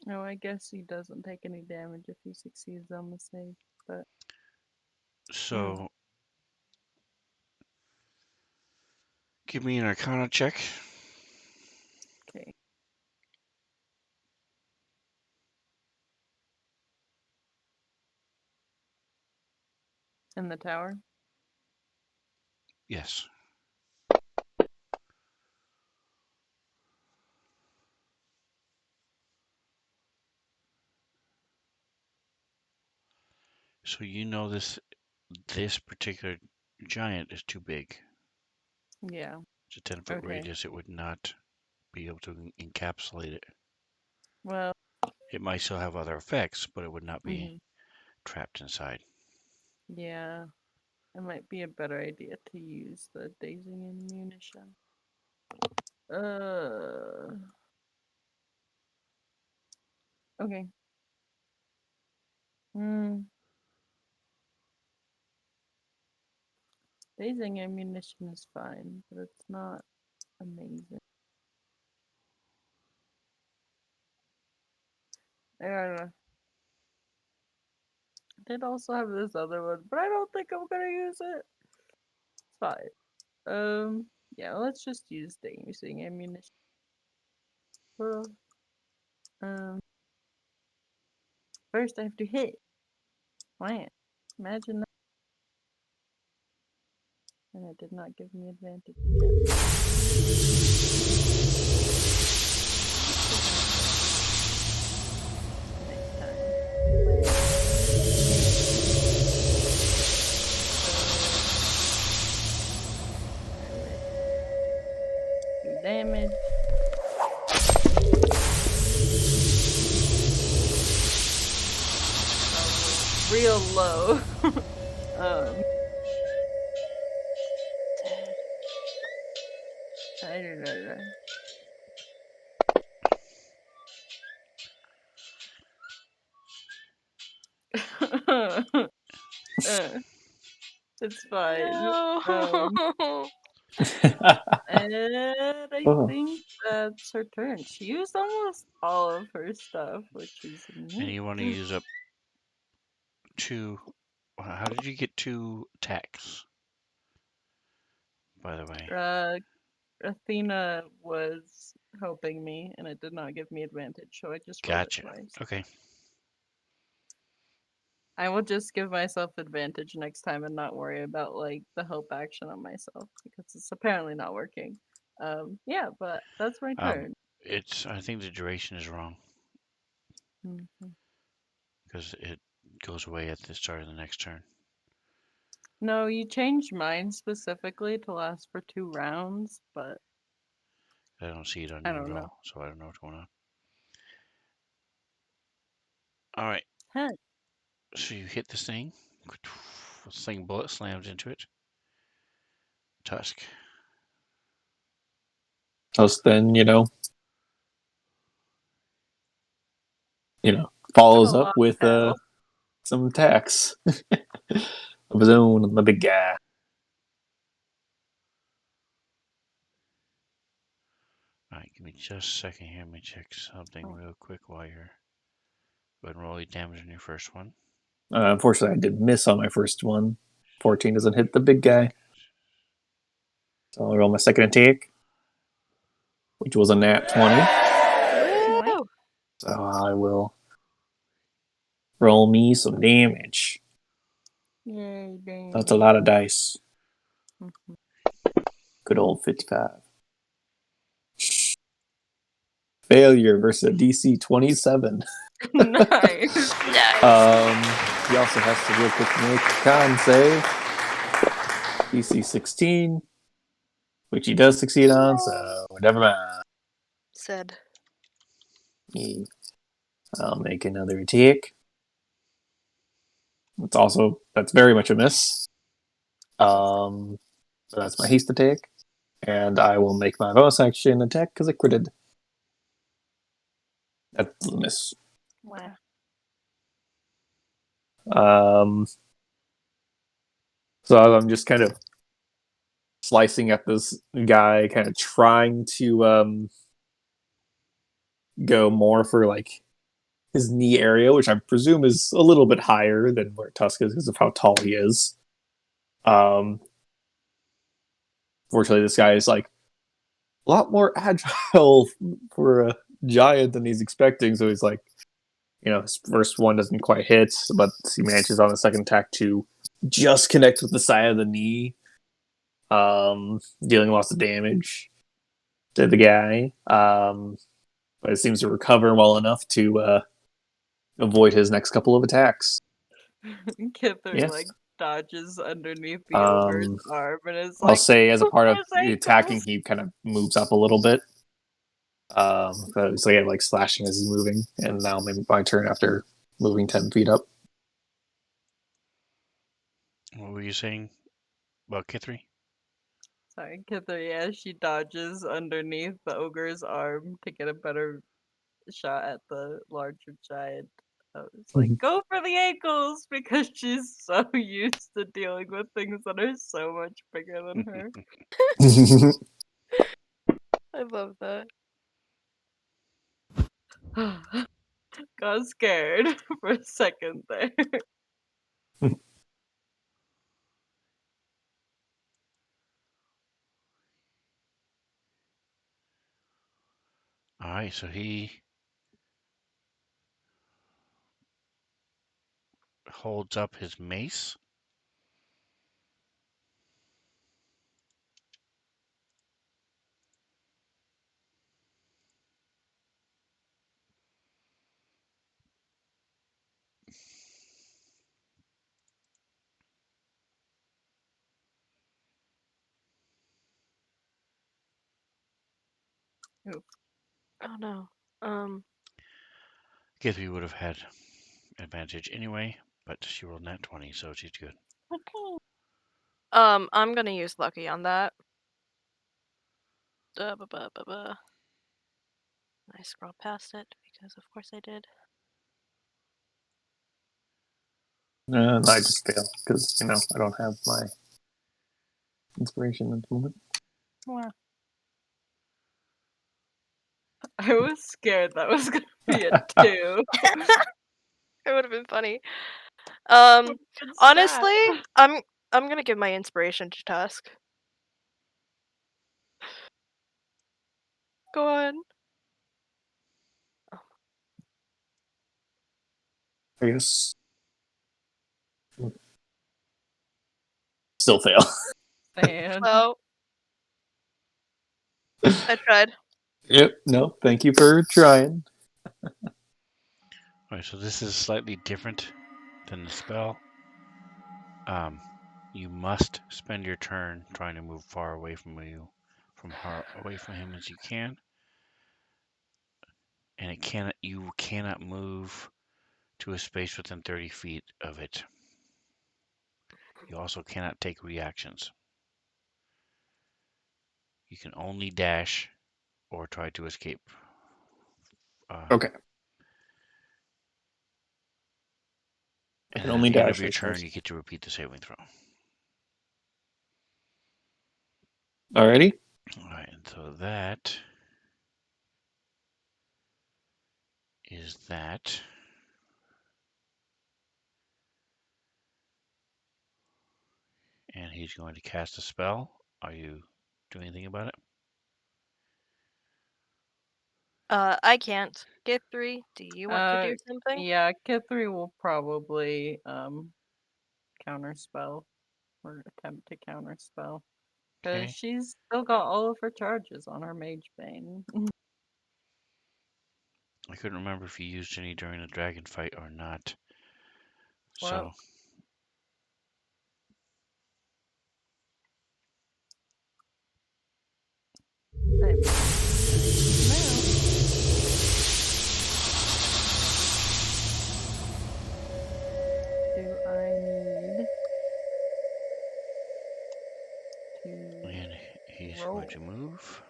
[SPEAKER 4] Oh, I guess he doesn't take any damage if he succeeds on the save, but
[SPEAKER 1] So, give me an Arcana check.
[SPEAKER 4] okay. In the tower?
[SPEAKER 1] Yes. So you know this particular giant is too big.
[SPEAKER 4] Yeah.
[SPEAKER 1] It's a 10-foot
[SPEAKER 4] Okay.
[SPEAKER 1] radius. It would not be able to encapsulate it.
[SPEAKER 4] Well,
[SPEAKER 1] It might still have other effects, but it would not be trapped inside.
[SPEAKER 4] yeah. It might be a better idea to use the dazing ammunition. Okay. Dazing ammunition is fine, but it's not amazing. I don't know. I did also have this other one, but I don't think I'm gonna use it. It's fine. Yeah, let's just use dazing ammunition. Well, first I have to hit. Man, imagine that. And it did not give me advantage again. Next time. Damage. Real low. I don't know. It's fine.
[SPEAKER 2] No.
[SPEAKER 4] And I
[SPEAKER 3] Oh.
[SPEAKER 4] think that's her turn. She used almost all of her stuff, which is
[SPEAKER 1] And you want to use up 2. How did you get 2 attacks? By the way.
[SPEAKER 4] Athena was helping me, and it did not give me advantage, so I just rolled it
[SPEAKER 1] Gotcha.
[SPEAKER 4] twice.
[SPEAKER 1] Okay.
[SPEAKER 4] I will just give myself advantage next time and not worry about like the help action on myself because it's apparently not working. Yeah, but that's my turn.
[SPEAKER 1] I think the duration is wrong
[SPEAKER 4] Mhm.
[SPEAKER 1] because it goes away at the start of the next turn.
[SPEAKER 4] No, you changed mine specifically to last for 2 rounds, but
[SPEAKER 1] I don't see it on
[SPEAKER 4] I
[SPEAKER 1] you
[SPEAKER 4] don't
[SPEAKER 1] at
[SPEAKER 4] know.
[SPEAKER 1] all, so I don't know what's going on. All right.
[SPEAKER 4] Huh.
[SPEAKER 1] So you hit this thing. Sling bullet slams into it. Tusk.
[SPEAKER 3] Plus, then follows
[SPEAKER 4] A
[SPEAKER 3] up
[SPEAKER 4] lot
[SPEAKER 3] with
[SPEAKER 4] of hell.
[SPEAKER 3] some attacks of his own on the big guy.
[SPEAKER 1] All right, give me just a second here. Let me check something
[SPEAKER 4] Oh.
[SPEAKER 1] real quick while you're. Go ahead and roll your damage on your first one.
[SPEAKER 3] Unfortunately, I did miss on my first one. 14 doesn't hit the big guy. So I'll roll my second attack, which was a nat 20.
[SPEAKER 2] Woo!
[SPEAKER 3] So I will roll me some damage.
[SPEAKER 4] Yay, dang.
[SPEAKER 3] That's a lot of dice.
[SPEAKER 4] Mhm.
[SPEAKER 3] Good old 55. Failure versus a DC 27.
[SPEAKER 4] Nice.
[SPEAKER 2] Nice.
[SPEAKER 3] He also has to real quick make a con save. DC 16, which he does succeed on, so never mind.
[SPEAKER 2] Said.
[SPEAKER 3] I'll make another attack. That's very much a miss. So that's my haste attack. And I will make my bonus action attack because I critted. That's a miss.
[SPEAKER 2] Wow.
[SPEAKER 3] So I'm just kind of slicing at this guy, kind of trying to go more for like his knee area, which I presume is a little bit higher than where Tusk is because of how tall he is. Fortunately, this guy is like a lot more agile for a giant than he's expecting. So he's like, his first one doesn't quite hit, but he manages on the second attack to just connect with the side of the knee, dealing lots of damage to the guy. But it seems to recover well enough to avoid his next couple of attacks.
[SPEAKER 4] Kither
[SPEAKER 3] Yes.
[SPEAKER 4] like dodges underneath the ogre's arm and is
[SPEAKER 3] I'll
[SPEAKER 4] like,
[SPEAKER 3] say as a part of
[SPEAKER 4] "His
[SPEAKER 3] the attacking,
[SPEAKER 4] ankles."
[SPEAKER 3] he kind of moves up a little bit. So yeah, like slashing as he's moving, and now maybe my turn after moving 10 feet up.
[SPEAKER 1] What were you saying about Kithri?
[SPEAKER 4] Sorry, Kither, yeah, she dodges underneath the ogre's arm to get a better shot at the larger giant. It's like, go for the ankles because she's so used to dealing with things that are so much bigger than her.
[SPEAKER 2] I love that.
[SPEAKER 4] Got scared for a second there.
[SPEAKER 1] All right, so he holds up his mace.
[SPEAKER 2] Oh no.
[SPEAKER 1] Githby would have had advantage anyway, but she rolled nat 20, so she's good.
[SPEAKER 2] I'm gonna use lucky on that. I scrolled past it because of course I did.
[SPEAKER 3] I just fail because I don't have my inspiration at the moment.
[SPEAKER 4] Wow. I was scared that was gonna be a 2.
[SPEAKER 2] It would have been funny.
[SPEAKER 4] It's
[SPEAKER 2] Honestly,
[SPEAKER 4] sad.
[SPEAKER 2] I'm gonna give my inspiration to Tusk. Go on.
[SPEAKER 3] I guess still fail.
[SPEAKER 4] Sad.
[SPEAKER 2] Well, I tried.
[SPEAKER 3] Yep. No, thank you for trying.
[SPEAKER 1] Alright, so this is slightly different than the spell. You must spend your turn trying to move far away from away from him as you can, and you cannot move to a space within 30 feet of it. You also cannot take reactions. You can only dash or try to escape.
[SPEAKER 3] Okay. I
[SPEAKER 1] And
[SPEAKER 3] can
[SPEAKER 1] then at
[SPEAKER 3] only
[SPEAKER 1] the end of
[SPEAKER 3] dash,
[SPEAKER 1] your
[SPEAKER 3] I
[SPEAKER 1] turn,
[SPEAKER 3] suppose.
[SPEAKER 1] you get to repeat the saving throw.
[SPEAKER 3] Alrighty.
[SPEAKER 1] Alright, and so that is that. And he's going to cast a spell. Are you doing anything about it?
[SPEAKER 2] I can't. Get 3. Do you want to do something?
[SPEAKER 4] Yeah, Kithri will probably counterspell or attempt to counterspell. Because
[SPEAKER 1] Okay.
[SPEAKER 4] she's still got all of her charges on her Mage Bane.
[SPEAKER 1] I couldn't remember if you used any during the dragon fight or not.
[SPEAKER 4] Well,
[SPEAKER 1] So
[SPEAKER 4] I'm now. Do I need to
[SPEAKER 1] and he's
[SPEAKER 4] roll?
[SPEAKER 1] going to move.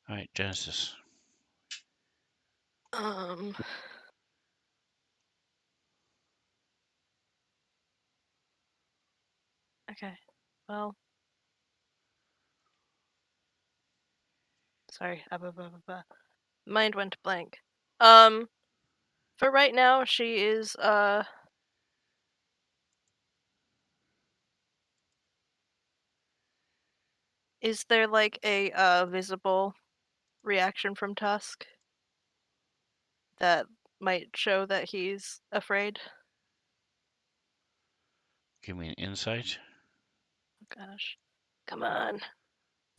[SPEAKER 1] Alright, Genesis.
[SPEAKER 2] Um. Okay. Well. Sorry. Mind went blank. For right now, she is Is there like a visible reaction from Tusk that might show that he's afraid?
[SPEAKER 1] Give me an insight.
[SPEAKER 2] Oh, gosh. Come on.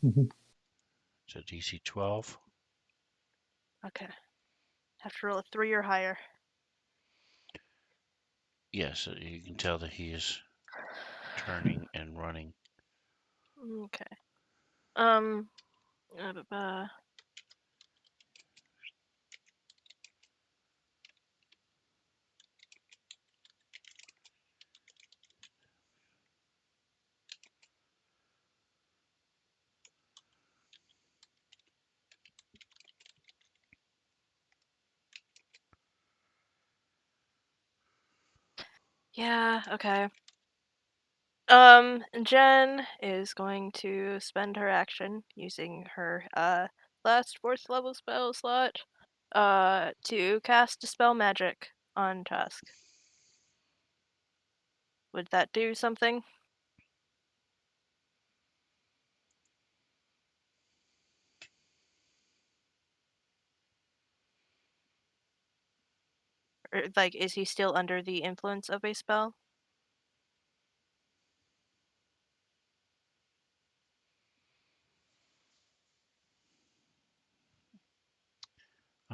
[SPEAKER 1] It's a DC 12.
[SPEAKER 2] Okay. Have to roll a 3 or higher.
[SPEAKER 1] Yes, you can tell that he is turning and running.
[SPEAKER 2] Okay. Um. Yeah, okay. Jen is going to spend her action using her last 4th level spell slot to cast Dispel Magic on Tusk. Would that do something? Or like, is he still under the influence of a spell?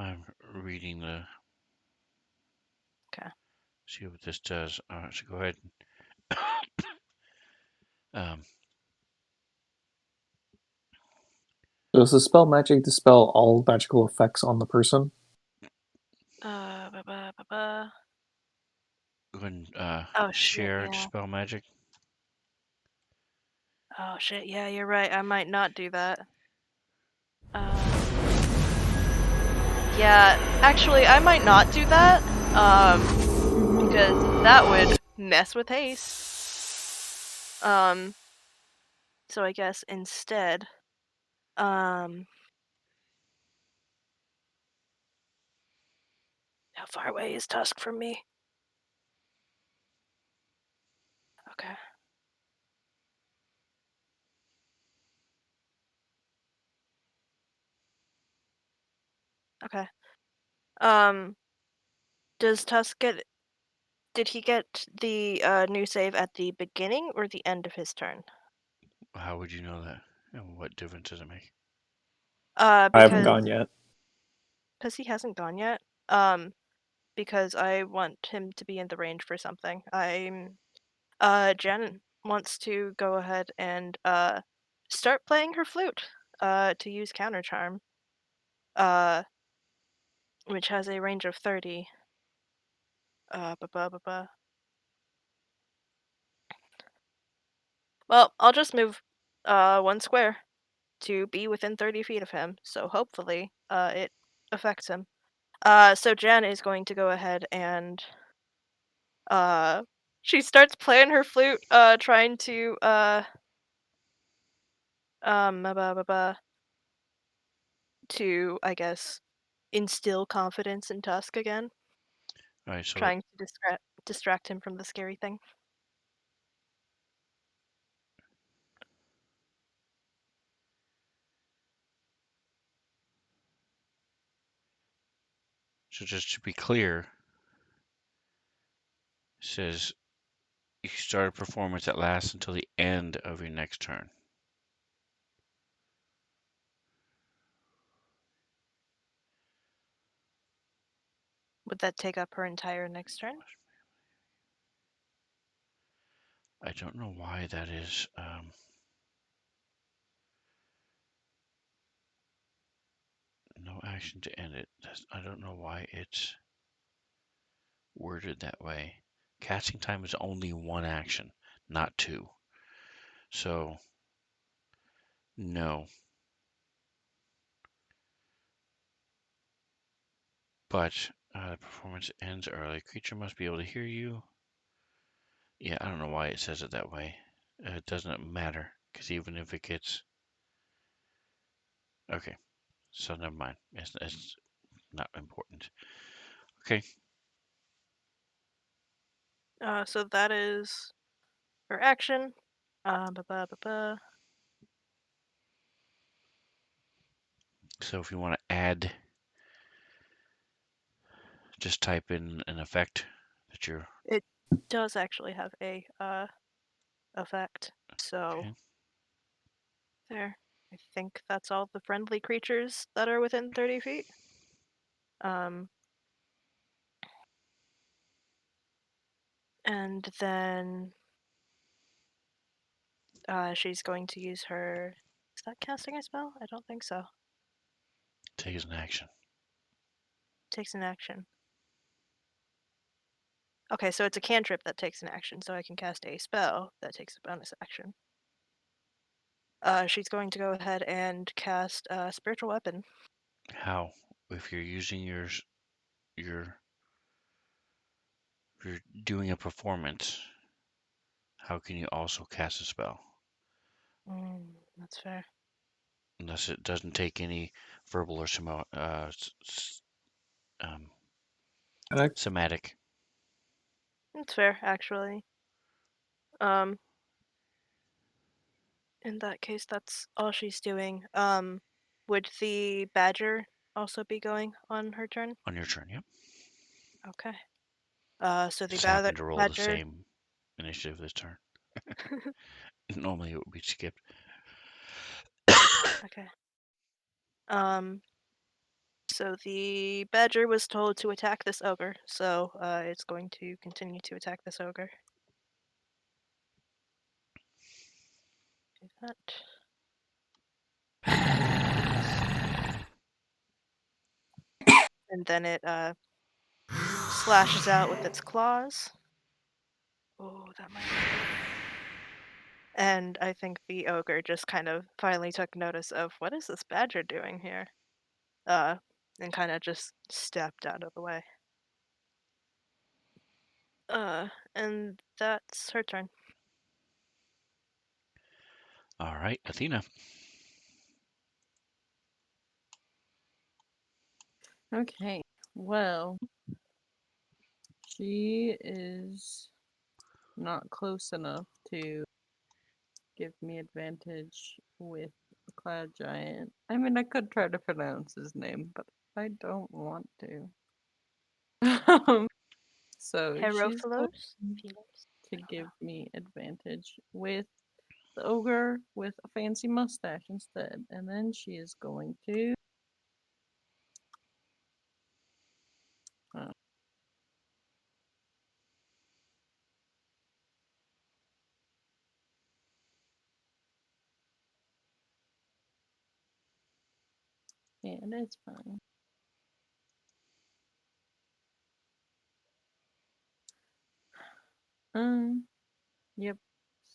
[SPEAKER 1] I'm reading the.
[SPEAKER 2] Okay.
[SPEAKER 1] See what this does. So go ahead. Um,
[SPEAKER 3] Does the spell magic dispel all magical effects on the person?
[SPEAKER 2] Ba, ba, ba, ba.
[SPEAKER 1] go ahead and
[SPEAKER 2] Oh shit,
[SPEAKER 1] share
[SPEAKER 2] yeah.
[SPEAKER 1] spell magic.
[SPEAKER 2] Oh shit, yeah, you're right. I might not do that. Yeah, actually, I might not do that. Because that would mess with haste. So I guess instead, how far away is Tusk from me? Okay. Okay. Does Tusk get? Did he get the new save at the beginning or the end of his turn?
[SPEAKER 1] How would you know that? And what difference does it make?
[SPEAKER 3] I haven't gone yet.
[SPEAKER 2] Because he hasn't gone yet. Because I want him to be in the range for something. Jen wants to go ahead and start playing her flute to use counter charm, which has a range of 30. Ba ba ba ba. Well, I'll just move 1 square to be within 30 feet of him, so hopefully it affects him. So Jen is going to go ahead and she starts playing her flute, trying to ba ba ba, to, I guess, instill confidence in Tusk again,
[SPEAKER 1] All right.
[SPEAKER 2] trying to distract him from the scary thing.
[SPEAKER 1] So just to be clear, it says you start a performance that lasts until the end of your next turn.
[SPEAKER 2] Would that take up her entire next turn?
[SPEAKER 1] I don't know why that is. No action to end it. I don't know why it's worded that way. Casting time is only 1 action, not 2. So, no. But the performance ends early. Creature must be able to hear you. Yeah, I don't know why it says it that way. It doesn't matter, because even if it gets... Okay, so never mind. It's not important. Okay.
[SPEAKER 2] So that is her action. Ba ba ba ba.
[SPEAKER 1] So if you want to add, just type in an effect that you're...
[SPEAKER 2] It does actually have a effect. So
[SPEAKER 1] Okay.
[SPEAKER 2] there. I think that's all the friendly creatures that are within 30 feet. And then she's going to use her. Is that casting a spell? I don't think so.
[SPEAKER 1] Take an action.
[SPEAKER 2] Takes an action. Okay, so it's a cantrip that takes an action, so I can cast a spell that takes a bonus action. She's going to go ahead and cast a spiritual weapon.
[SPEAKER 1] How? If you're using your... If you're doing a performance, how can you also cast a spell?
[SPEAKER 2] That's fair.
[SPEAKER 1] Unless it doesn't take any verbal or somatic.
[SPEAKER 2] That's fair, actually. Um, in that case, that's all she's doing. Would the badger also be going on her turn?
[SPEAKER 1] On your turn, yep.
[SPEAKER 2] Okay. So the
[SPEAKER 1] Just happened to roll the
[SPEAKER 2] badger.
[SPEAKER 1] same initiative this turn. Normally it would be skipped.
[SPEAKER 2] Okay. So the badger was told to attack this ogre, so it's going to continue to attack this ogre. Do that. And then it slashes out with its claws. Oh, that might hurt. And I think the ogre just kind of finally took notice of what is this badger doing here? And kind of just stepped out of the way. And that's her turn.
[SPEAKER 1] All right, Athena.
[SPEAKER 4] Okay, well, she is not close enough to give me advantage with the Cloud Giant. I mean, I could try to pronounce his name, but I don't want to. So she's going
[SPEAKER 2] Herophilos?
[SPEAKER 4] to give me advantage with the ogre with a fancy mustache instead. And then she is going to. Yeah, that's fine. Yep.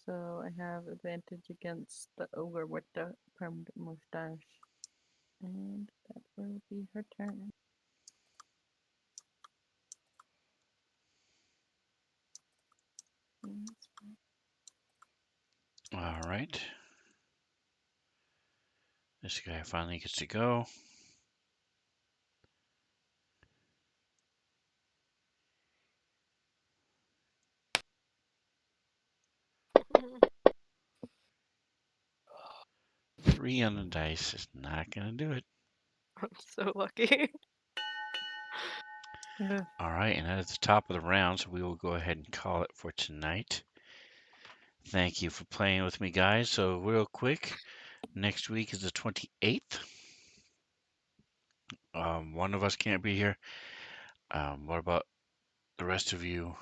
[SPEAKER 4] So I have advantage against the ogre with the permanent mustache. And that will be her turn.
[SPEAKER 1] All right. This guy finally gets to go. Three on the dice is not going to do it.
[SPEAKER 2] I'm so lucky.
[SPEAKER 1] All right, and that is the top of the round, so we will go ahead and call it for tonight. Thank you for playing with me, guys. So real quick, next week is the 28th. One of us can't be here. What about the rest of you?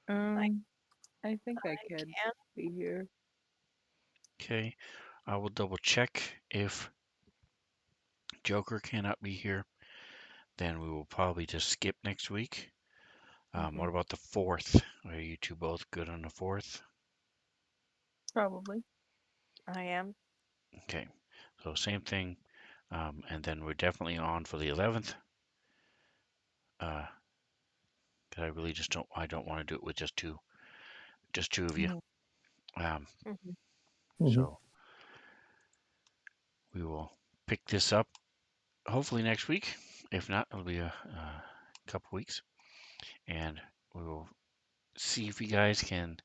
[SPEAKER 4] I think I could
[SPEAKER 2] Can.
[SPEAKER 4] be here.
[SPEAKER 1] Okay, I will double check if Joker cannot be here. Then we will probably just skip next week. What about the 4th? Are you two both good on the 4th?
[SPEAKER 4] Probably.
[SPEAKER 2] I am.
[SPEAKER 1] Okay, so same thing. And then we're definitely on for the 11th. Cause I really just I don't want to do it with just two of you. Um, so we will pick this up hopefully next week. If not, it'll be a couple weeks, and we will see if you guys can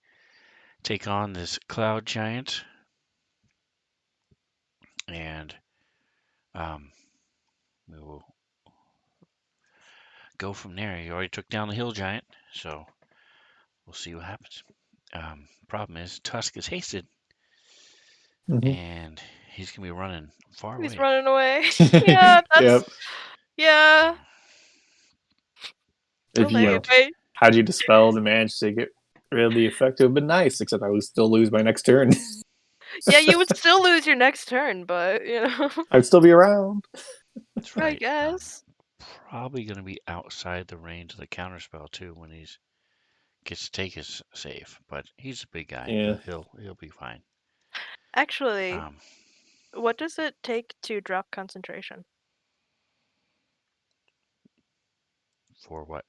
[SPEAKER 1] take on this cloud giant, and we will go from there. You already took down the hill giant, so we'll see what happens. Problem is, Tusk is hasted, and he's gonna be running far
[SPEAKER 2] He's
[SPEAKER 1] away.
[SPEAKER 2] running away. Yeah, that's.
[SPEAKER 3] Yep.
[SPEAKER 2] Yeah.
[SPEAKER 3] If you know, how'd you dispel the manage to get rid of the effect? It would have been nice, except I would still lose my next turn.
[SPEAKER 2] Yeah, you would still lose your next turn, but you know.
[SPEAKER 3] I'd still be around.
[SPEAKER 1] That's
[SPEAKER 2] I
[SPEAKER 1] right.
[SPEAKER 2] guess.
[SPEAKER 1] Probably gonna be outside the range of the counterspell too when he's gets to take his save, but he's a big guy.
[SPEAKER 3] Yeah.
[SPEAKER 1] He'll be fine.
[SPEAKER 2] Actually, what does it take to drop concentration?
[SPEAKER 1] For what?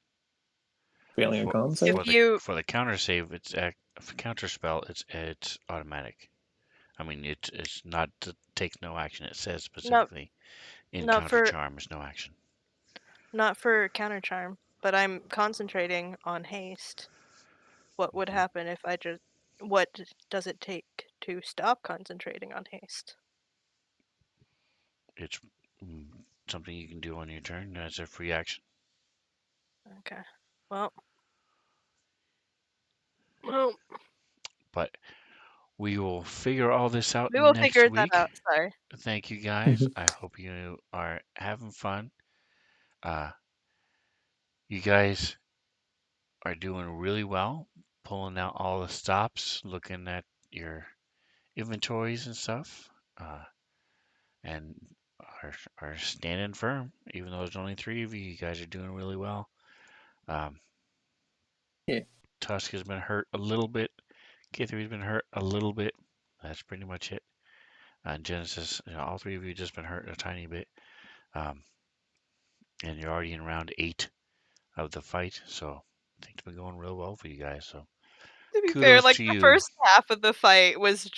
[SPEAKER 3] Failing a con save?
[SPEAKER 1] For the counter save, it's for counter spell. It's automatic. I mean, it's not to take no action. It says specifically in counter charm is no action.
[SPEAKER 2] Not for counter charm, but I'm concentrating on haste. What would happen if I just? What does it take to stop concentrating on haste?
[SPEAKER 1] It's something you can do on your turn as a free action.
[SPEAKER 2] Okay. Well.
[SPEAKER 1] But we will figure all this out
[SPEAKER 2] We will
[SPEAKER 1] next
[SPEAKER 2] figure that
[SPEAKER 1] week.
[SPEAKER 2] out. Sorry.
[SPEAKER 1] Thank you guys. I hope you are having fun. Uh, you guys are doing really well, pulling out all the stops, looking at your inventories and stuff, and are standing firm. Even though there's only three of you, you guys are doing really well. Um,
[SPEAKER 3] Yeah.
[SPEAKER 1] Tusk has been hurt a little bit. K3's been hurt a little bit. That's pretty much it. And Genesis, all three of you just been hurt a tiny bit. Um, and you're already in round 8 of the fight, so things been going real well for you guys. So
[SPEAKER 2] To be fair,
[SPEAKER 1] kudos
[SPEAKER 2] like
[SPEAKER 1] to
[SPEAKER 2] the
[SPEAKER 1] you.
[SPEAKER 2] first half of the fight was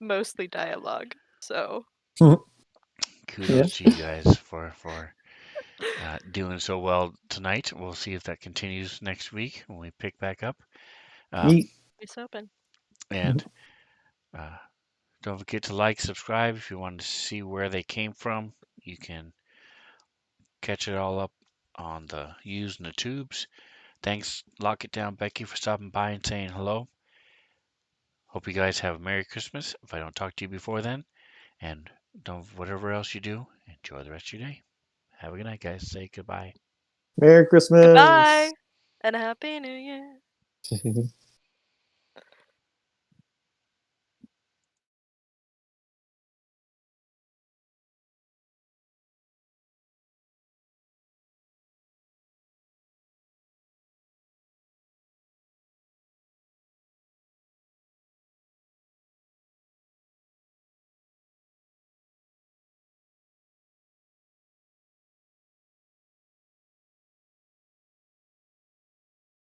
[SPEAKER 2] mostly dialogue. So
[SPEAKER 1] Kudos to you guys for doing so well tonight. We'll see if that continues next week when we pick back up.
[SPEAKER 3] Neat.
[SPEAKER 2] it's open.
[SPEAKER 1] And uh, don't forget to like, subscribe if you want to see where they came from. You can catch it all up on the Used and the Tubes. Thanks, Lock It Down, Becky, for stopping by and saying hello. Hope you guys have a Merry Christmas if I don't talk to you before then. And don't, whatever else you do, enjoy the rest of your day. Have a good night, guys. Say goodbye.
[SPEAKER 3] Merry Christmas.
[SPEAKER 2] Goodbye and a happy new year.